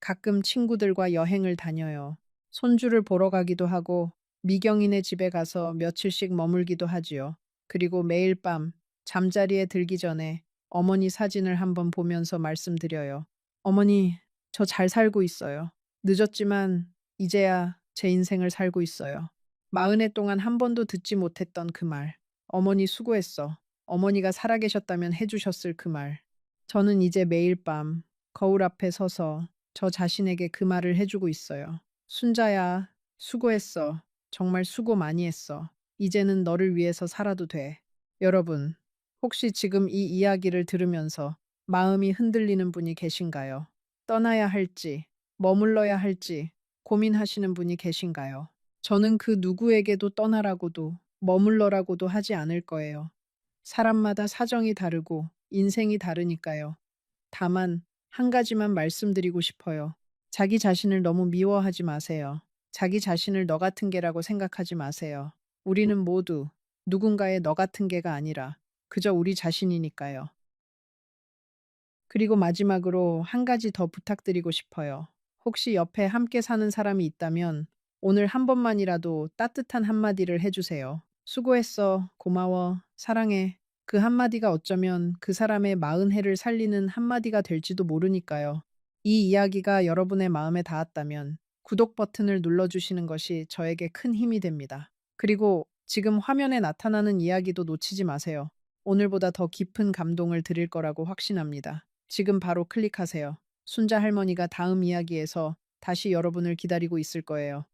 가끔 친구들과 여행을 다녀요. 손주를 보러 가기도 하고 미경이네 집에 가서 며칠씩 머물기도 하지요. 그리고 매일 밤 잠자리에 들기 전에 어머니 사진을 한번 보면서 말씀드려요. 어머니, 저 잘 살고 있어요. 늦었지만 이제야 제 인생을 살고 있어요. 40해 동안 한 번도 듣지 못했던 그 말. 어머니 수고했어. 어머니가 살아계셨다면 해주셨을 그 말. 저는 이제 매일 밤 거울 앞에 서서 저 자신에게 그 말을 해주고 있어요. 순자야, 수고했어. 정말 수고 많이 했어. 이제는 너를 위해서 살아도 돼. 여러분, 혹시 지금 이 이야기를 들으면서 마음이 흔들리는 분이 계신가요? 떠나야 할지, 머물러야 할지 고민하시는 분이 계신가요? 저는 그 누구에게도 떠나라고도 머물러라고도 하지 않을 거예요. 사람마다 사정이 다르고 인생이 다르니까요. 다만 한 가지만 말씀드리고 싶어요. 자기 자신을 너무 미워하지 마세요. 자기 자신을 너 같은 개라고 생각하지 마세요. 우리는 모두 누군가의 너 같은 개가 아니라 그저 우리 자신이니까요. 그리고 마지막으로 한 가지 더 부탁드리고 싶어요. 혹시 옆에 함께 사는 사람이 있다면 오늘 한 번만이라도 따뜻한 한마디를 해주세요. 수고했어, 고마워, 사랑해. 그 한마디가 어쩌면 그 사람의 40해를 살리는 한마디가 될지도 모르니까요. 이 이야기가 여러분의 마음에 닿았다면 구독 버튼을 눌러주시는 것이 저에게 큰 힘이 됩니다. 그리고 지금 화면에 나타나는 이야기도 놓치지 마세요. 오늘보다 더 깊은 감동을 드릴 거라고 확신합니다. 지금 바로 클릭하세요. 순자 할머니가 다음 이야기에서 다시 여러분을 기다리고 있을 거예요.